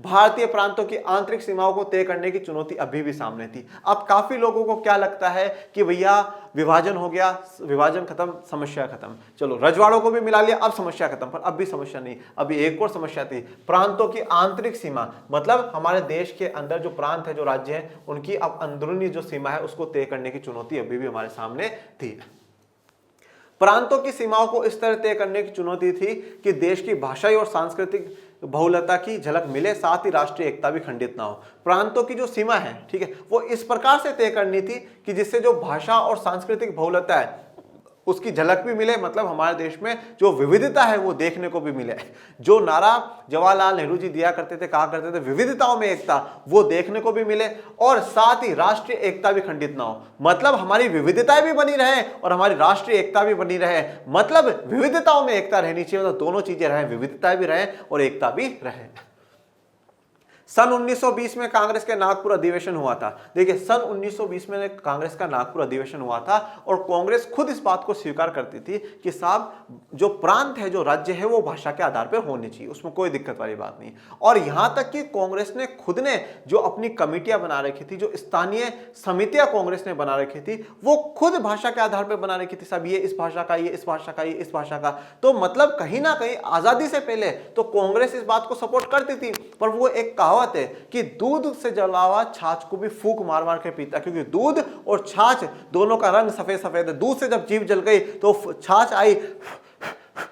भारतीय प्रांतों की आंतरिक सीमाओं को तय करने की चुनौती अभी भी सामने थी। अब काफी लोगों को क्या लगता है कि भैया विभाजन हो गया, विभाजन खत्म, समस्या खत्म, चलो रजवाड़ों को भी मिला लिया, अब समस्या खत्म। पर अब भी समस्या नहीं, अभी एक और समस्या थी, प्रांतों की आंतरिक सीमा, मतलब हमारे देश के अंदर जो प्रांत है, जो राज्य है, उनकी अब अंदरूनी जो सीमा है उसको तय करने की चुनौती अभी भी हमारे सामने थी। प्रांतों की सीमाओं को इस तरह तय करने की चुनौती थी कि देश की भाषाई और सांस्कृतिक बहुलता की झलक मिले, साथ ही राष्ट्रीय एकता भी खंडित ना हो। प्रांतों की जो सीमा है, ठीक है, वो इस प्रकार से तय करनी थी कि जिससे जो भाषा और सांस्कृतिक बहुलता है उसकी झलक भी मिले, मतलब हमारे देश में जो विविधता है वो देखने को भी मिले। जो नारा जवाहरलाल नेहरू जी दिया करते थे, कहा करते थे विविधताओं में एकता, वो देखने को भी मिले और साथ ही राष्ट्रीय एकता भी खंडित ना हो, मतलब हमारी विविधताएं भी बनी रहे और हमारी राष्ट्रीय एकता भी बनी रहे। मतलब विविधताओं में एकता रहनी चाहिए, मतलब दोनों चीजें रहे, विविधताएं भी रहे और एकता भी रहे। सन 1920 में कांग्रेस के नागपुर अधिवेशन हुआ था। देखिए सन 1920 में कांग्रेस का नागपुर अधिवेशन हुआ था और कांग्रेस खुद इस बात को स्वीकार करती थी कि साहब जो प्रांत है, जो राज्य है, वो भाषा के आधार पर होने चाहिए, उसमें कोई दिक्कत वाली बात नहीं। और यहां तक कि कांग्रेस ने खुद ने जो अपनी कमेटियां बना रखी थी, जो स्थानीय समितियां कांग्रेस ने बना रखी थी, वो खुद भाषा के आधार पर बना रखी थी। साहब ये इस भाषा का, ये इस भाषा का, ये इस भाषा का। तो मतलब कहीं ना कहीं आजादी से पहले तो कांग्रेस इस बात को सपोर्ट करती थी, पर वो एक कहावत है कि दूध से जला हुआ छाछ को भी फूंक मार मार के पीता, क्योंकि दूध और छाछ दोनों का रंग सफेद सफेद है। दूध से जब जीभ जल गई तो छाछ आई,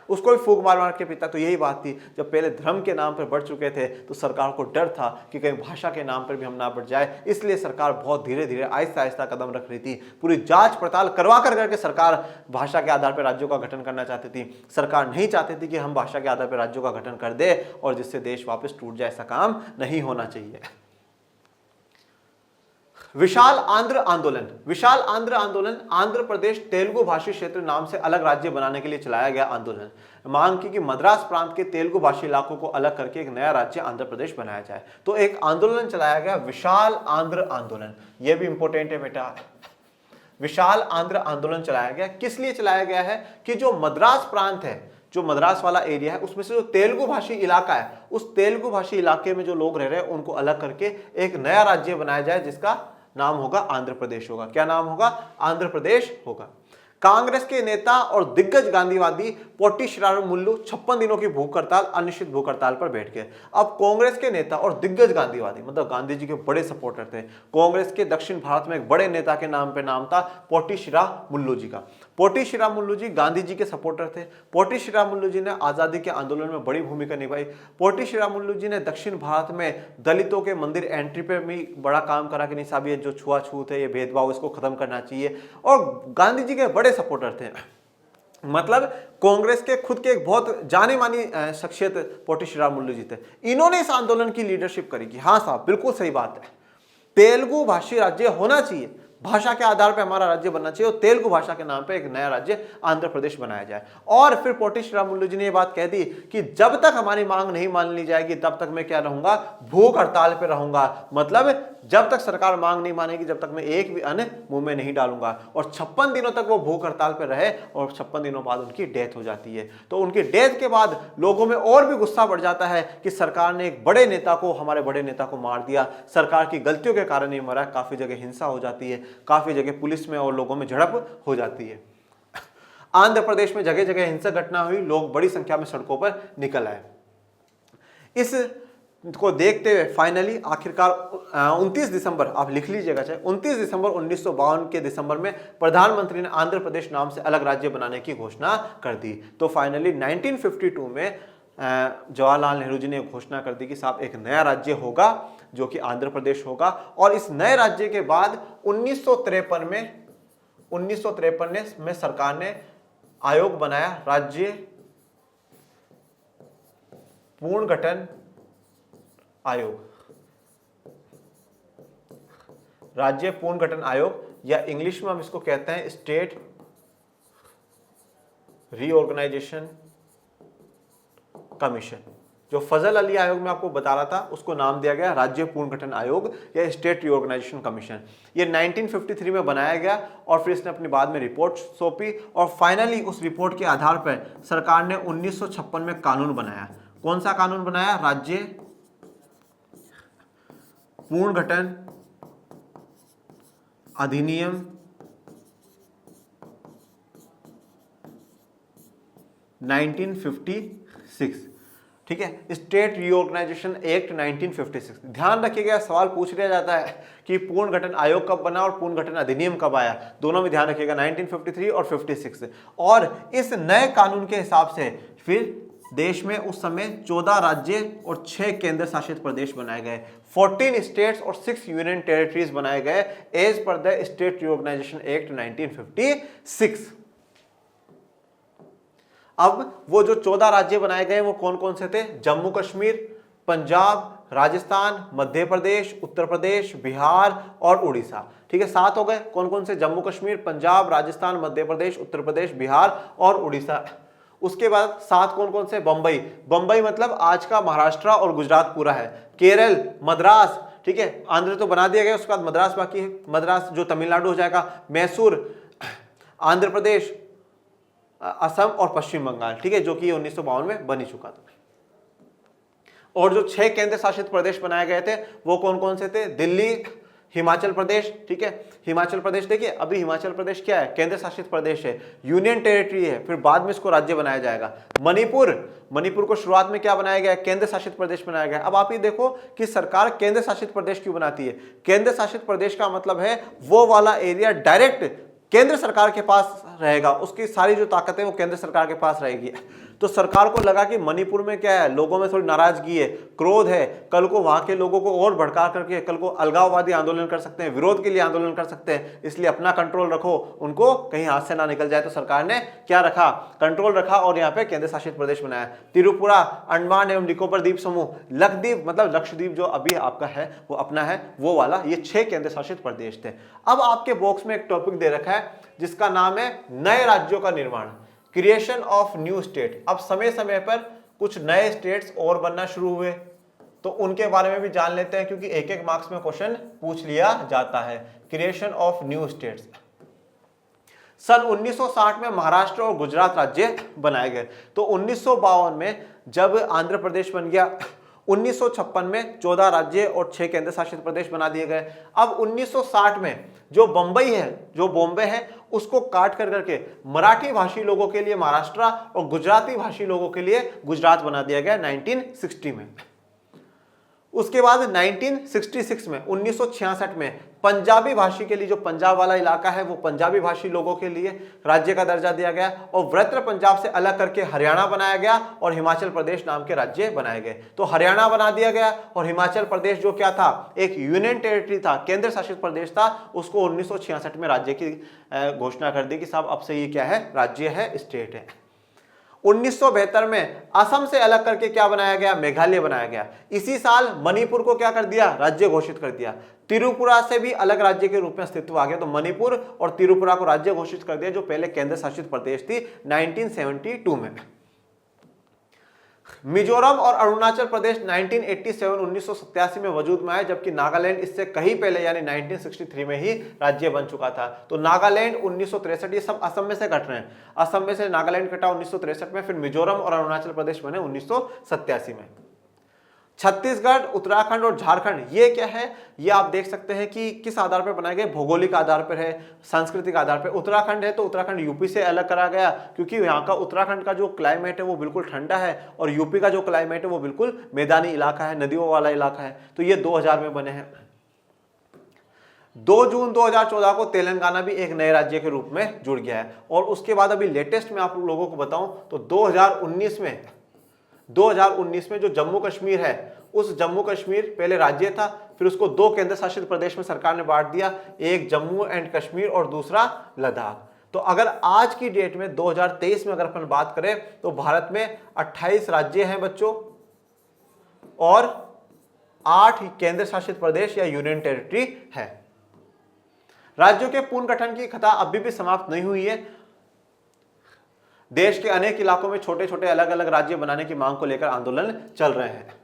उसको भी फूंक मार मार के पीता। तो यही बात थी, जब पहले धर्म के नाम पर बढ़ चुके थे तो सरकार को डर था कि कहीं भाषा के नाम पर भी हम ना बढ़ जाए, इसलिए सरकार बहुत धीरे धीरे आहिस्ता आहिस्ता कदम रख रही थी। पूरी जांच पड़ताल करवा कर करके सरकार भाषा के आधार पर राज्यों का गठन करना चाहती थी। सरकार नहीं चाहती थी कि हम भाषा के आधार पर राज्यों का गठन कर दे और जिससे देश वापस टूट जाए, ऐसा काम नहीं होना चाहिए। विशाल आंध्र आंदोलन। विशाल आंध्र आंदोलन आंध्र प्रदेश तेलुगु भाषी क्षेत्र नाम से अलग राज्य बनाने के लिए चलाया गया आंदोलन। मांग की कि मद्रास प्रांत के तेलुगु भाषी इलाकों को अलग करके एक नया राज्य आंध्र प्रदेश बनाया जाए। तो एक आंदोलन चलाया गया, विशाल आंध्र आंदोलन। यह भी इंपॉर्टेंट है बेटा, विशाल आंध्र आंदोलन चलाया गया। किस लिए चलाया गया है कि जो मद्रास प्रांत है, जो मद्रास वाला एरिया है, उसमें से जो तेलुगु भाषी इलाका है, उस तेलुगु भाषी इलाके में जो लोग रह रहे हैं उनको अलग करके एक नया राज्य बनाया जाए जिसका नाम होगा आंध्र प्रदेश होगा। क्या नाम होगा? आंध्र प्रदेश होगा। कांग्रेस के नेता और दिग्गज गांधीवादी पोटी श्रीरामुलु 56 दिनों की भूख हड़ताल, अनिश्चित भूख हड़ताल पर बैठ गए। अब कांग्रेस के नेता और दिग्गज गांधीवादी मतलब गांधी जी के बड़े सपोर्टर थे। कांग्रेस के दक्षिण भारत में एक बड़े नेता के नाम पे नाम था पोटी श्रीरामुलु जी का। पोटी श्रीरामुलु जी गांधी जी के सपोर्टर थे। पोटी श्रीरामुलु जी ने आजादी के आंदोलन में बड़ी भूमिका निभाई। पोटी श्रीरामुलु जी ने दक्षिण भारत में दलितों के मंदिर एंट्री पे भी बड़ा काम करा कि नहीं साहब ये जो छुआछूत है, ये भेदभाव, इसको खत्म करना चाहिए। और गांधी जी के बड़े सपोर्टर थे। मतलब कांग्रेस के खुद के एक बहुत जानी मानी शख्सियत पोटी श्रीरामुलु जी थे। इन्होंने इस आंदोलन की लीडरशिप करी कि हाँ साहब बिल्कुल सही बात है, तेलुगु भाषी राज्य होना चाहिए, भाषा के आधार पर हमारा राज्य बनना चाहिए और तेलुगु भाषा के नाम पे एक नया राज्य आंध्र प्रदेश बनाया जाए। और फिर पोटी श्रीरामुलु जी ने ये बात कह दी कि जब तक हमारी मांग नहीं मान ली जाएगी तब तक मैं क्या रहूंगा? भूख हड़ताल पे रहूंगा। मतलब जब तक सरकार मांग नहीं मानेगी जब तक मैं एक भी अन्न मुंह में नहीं डालूंगा। और 56 दिनों तक वो भूख हड़ताल पे रहे और 56 दिनों बाद उनकी डेथ हो जाती है। तो उनकी डेथ के बाद लोगों में और भी गुस्सा बढ़ जाता है कि सरकार ने एक बड़े नेता को, हमारे बड़े नेता को मार दिया, सरकार की गलतियों के कारण ही मरा। काफी जगह हिंसा हो जाती है, काफी जगह पुलिस में और लोगों में झड़प हो जाती है। आंध्र प्रदेश में जगह जगह हिंसक घटना हुई, लोग बड़ी संख्या में सड़कों पर निकल आए। इस को देखते हुए फाइनली आखिरकार 29 दिसंबर, आप लिख लीजिएगा चाहे, 29 दिसंबर 1952 के दिसंबर में प्रधानमंत्री ने आंध्र प्रदेश नाम से अलग राज्य बनाने की घोषणा कर दी। तो फाइनली 1952 में जवाहरलाल नेहरू जी ने घोषणा कर दी कि साहब एक नया राज्य होगा जो कि आंध्र प्रदेश होगा। और इस नए राज्य के बाद 1953 में सरकार ने आयोग बनाया, राज्य पुनर्गठन आयोग, राज्य पुनर्गठन आयोग, या इंग्लिश में हम इसको कहते हैं स्टेट रीऑर्गेनाइजेशन कमीशन। जो फजल अली आयोग में आपको बता रहा था उसको नाम दिया गया राज्य पुनर्गठन आयोग या स्टेट रीऑर्गेनाइजेशन कमीशन। ये 1953 में बनाया गया और फिर इसने अपनी बाद में रिपोर्ट सौंपी और फाइनली उस रिपोर्ट के आधार पर सरकार ने 1956 में कानून बनाया। कौन सा कानून बनाया? राज्य पुनर्गठन अधिनियम 1956, ठीक है, स्टेट रीऑर्गेनाइजेशन एक्ट 1956। ध्यान रखिएगा, सवाल पूछ लिया जाता है कि पुनर्गठन आयोग कब बना और पुनर्गठन अधिनियम कब आया, दोनों में ध्यान रखिएगा 1953 और 56। और इस नए कानून के हिसाब से फिर देश में उस समय 14 राज्य और 6 केंद्र शासित प्रदेश बनाए गए, 14 स्टेट्स और 6 यूनियन टेरिटरीज बनाए गए as per the state reorganisation act 1956। अब वो जो 14 राज्य बनाए गए वो कौन कौन से थे? जम्मू कश्मीर, पंजाब, राजस्थान, मध्य प्रदेश, उत्तर प्रदेश, बिहार और उड़ीसा। ठीक है, 7 हो गए। कौन कौन से? जम्मू कश्मीर, पंजाब, राजस्थान, मध्य प्रदेश, उत्तर प्रदेश, बिहार और उड़ीसा। उसके बाद 7 कौन कौन से? बंबई। बंबई मतलब आज का महाराष्ट्र और गुजरात पूरा है। केरल, मद्रास, ठीक है, आंध्र तो बना दिया गया, उसके बाद मद्रास बाकी है, मद्रास जो तमिलनाडु हो जाएगा, मैसूर, आंध्र प्रदेश, असम और पश्चिम बंगाल, ठीक है, जो कि 1952 में बन ही चुका था। और जो 6 केंद्र शासित प्रदेश बनाए गए थे वो कौन कौन से थे? दिल्ली, हिमाचल प्रदेश, ठीक है, हिमाचल प्रदेश देखिए अभी हिमाचल प्रदेश क्या है? केंद्र शासित प्रदेश है, यूनियन टेरिटरी है, फिर बाद में इसको राज्य बनाया जाएगा। मणिपुर, मणिपुर को शुरुआत में क्या बनाया गया? केंद्र शासित प्रदेश बनाया गया। अब आप ये देखो कि सरकार केंद्र शासित प्रदेश क्यों बनाती है? केंद्र शासित प्रदेश का मतलब है वो वाला एरिया डायरेक्ट केंद्र सरकार के पास रहेगा, उसकी सारी जो ताकत है वो केंद्र सरकार के पास रहेगी। तो सरकार को लगा कि मणिपुर में क्या है, लोगों में थोड़ी नाराजगी है, क्रोध है, कल को वहां के लोगों को और भड़का करके कल को अलगाववादी आंदोलन कर सकते हैं, विरोध के लिए आंदोलन कर सकते हैं, इसलिए अपना कंट्रोल रखो, उनको कहीं हाथ से ना निकल जाए। तो सरकार ने क्या रखा? कंट्रोल रखा और यहाँ पे केंद्र शासित प्रदेश बनाया। त्रिपुरा, अंडमान एवं निकोबार द्वीप समूह, लक्षद्वीप मतलब लक्षद्वीप जो अभी आपका है वो अपना है, वो वाला, ये 6 केंद्र शासित प्रदेश थे। अब आपके बॉक्स में एक टॉपिक दे रखा है जिसका नाम है नए राज्यों का निर्माण, क्रिएशन ऑफ न्यू स्टेट। अब समय समय पर कुछ नए स्टेट्स और बनना शुरू हुए, तो उनके बारे में भी जान लेते हैं क्योंकि एक एक मार्क्स में क्वेश्चन पूछ लिया जाता है। क्रिएशन ऑफ न्यू स्टेट्स, सन 1960 में महाराष्ट्र और गुजरात राज्य बनाए गए। तो 1952 में जब आंध्र प्रदेश बन गया, 1956 में 14 राज्य और 6 केंद्र शासित प्रदेश बना दिए गए। अब 1960 में जो बंबई है, जो बॉम्बे है, उसको काट कर करके मराठी भाषी लोगों के लिए महाराष्ट्र और गुजराती भाषी लोगों के लिए गुजरात बना दिया गया 1960 में। उसके बाद 1966 में 1966 में पंजाबी भाषी के लिए, जो पंजाब वाला इलाका है, वो पंजाबी भाषी लोगों के लिए राज्य का दर्जा दिया गया और वृत्र पंजाब से अलग करके हरियाणा बनाया गया और हिमाचल प्रदेश नाम के राज्य बनाए गए। तो हरियाणा बना दिया गया और हिमाचल प्रदेश जो क्या था, एक यूनियन टेरिटरी था, केंद्र शासित प्रदेश था, उसको 1966 में राज्य की घोषणा कर दी कि साहब अब से ये क्या है, राज्य है, स्टेट है। 1972 में असम से अलग करके क्या बनाया गया, मेघालय बनाया गया। इसी साल मणिपुर को क्या कर दिया, राज्य घोषित कर दिया। त्रिपुरा से भी अलग राज्य के रूप में अस्तित्व आ गया। तो मणिपुर और त्रिपुरा को राज्य घोषित कर दिया, जो पहले केंद्र शासित प्रदेश थी 1972 में। मिजोरम और अरुणाचल प्रदेश 1987 में वजूद में आए, जबकि नागालैंड इससे कहीं पहले यानी 1963 में ही राज्य बन चुका था। तो नागालैंड 1963, ये सब असम में से घट रहे हैं। असम में से नागालैंड कटा 1963 में, फिर मिजोरम और अरुणाचल प्रदेश बने 1987 में। छत्तीसगढ़, उत्तराखंड और झारखंड, ये क्या है, ये आप देख सकते हैं कि किस आधार पर बनाए गए, भौगोलिक आधार पर है, सांस्कृतिक आधार पर। उत्तराखंड है तो उत्तराखंड यूपी से अलग करा गया, क्योंकि यहाँ का उत्तराखंड का जो क्लाइमेट है वो बिल्कुल ठंडा है और यूपी का जो क्लाइमेट है वो बिल्कुल मैदानी इलाका है, नदियों वाला इलाका है। तो ये 2000 में बने हैं। 2 जून 2014 को तेलंगाना भी एक नए राज्य के रूप में जुड़ गया है। और उसके बाद अभी लेटेस्ट में आप लोगों को बताऊं तो 2019 में जो जम्मू कश्मीर है, उस जम्मू कश्मीर पहले राज्य था, फिर उसको 2 केंद्र शासित प्रदेश में सरकार ने बांट दिया, एक जम्मू एंड कश्मीर और दूसरा लद्दाख। तो अगर आज की डेट में 2023 में अगर अपन बात करें तो भारत में 28 राज्य हैं बच्चों और 8 केंद्र शासित प्रदेश या यूनियन टेरिटरी है। राज्यों के पूर्ण गठन की कथा अभी भी समाप्त नहीं हुई है। देश के अनेक इलाकों में छोटे छोटे अलग अलग राज्य बनाने की मांग को लेकर आंदोलन चल रहे हैं।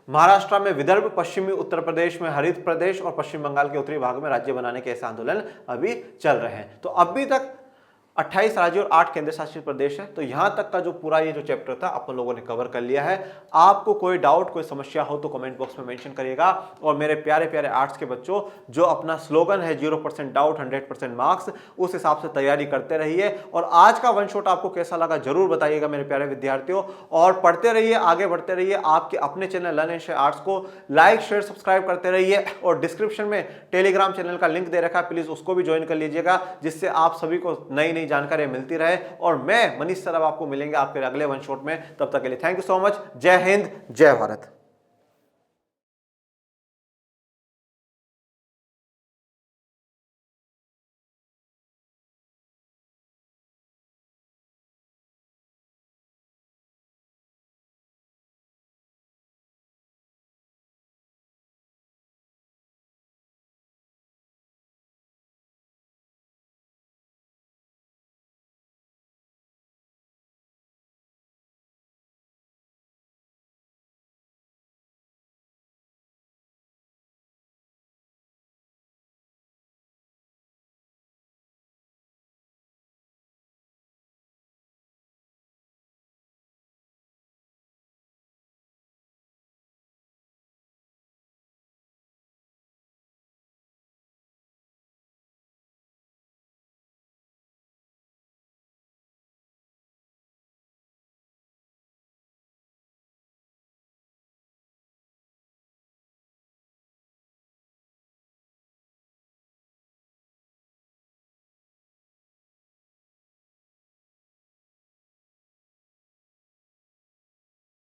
महाराष्ट्र में विदर्भ, पश्चिमी उत्तर प्रदेश में हरित प्रदेश और पश्चिम बंगाल के उत्तरी भाग में राज्य बनाने के ऐसे आंदोलन अभी चल रहे हैं। तो अभी तक 28 राज्य और 8 केंद्र शासित प्रदेश है। तो यहां तक का जो पूरा ये जो चैप्टर था अपन लोगों ने कवर कर लिया है। आपको कोई डाउट, कोई समस्या हो तो कमेंट बॉक्स में मेंशन करिएगा। और मेरे प्यारे प्यारे आर्ट्स के बच्चों, जो अपना स्लोगन है 0% डाउट 100% मार्क्स, उस हिसाब से तैयारी करते रहिए। और आज का वन शॉट आपको कैसा लगा जरूर बताइएगा मेरे प्यारे विद्यार्थियों। और पढ़ते रहिए, आगे बढ़ते रहिए। आपके अपने channel learn and share arts को लाइक शेयर सब्सक्राइब करते रहिए। और डिस्क्रिप्शन में टेलीग्राम चैनल का लिंक दे रखा है, प्लीज उसको भी ज्वाइन कर लीजिएगा, जिससे आप सभी को नई नई जानकारी मिलती रहे। और मैं मनीष सर अब आपको मिलेंगे आपके अगले वन शॉट में। तब तक के लिए थैंक यू सो मच। जय हिंद, जय भारत।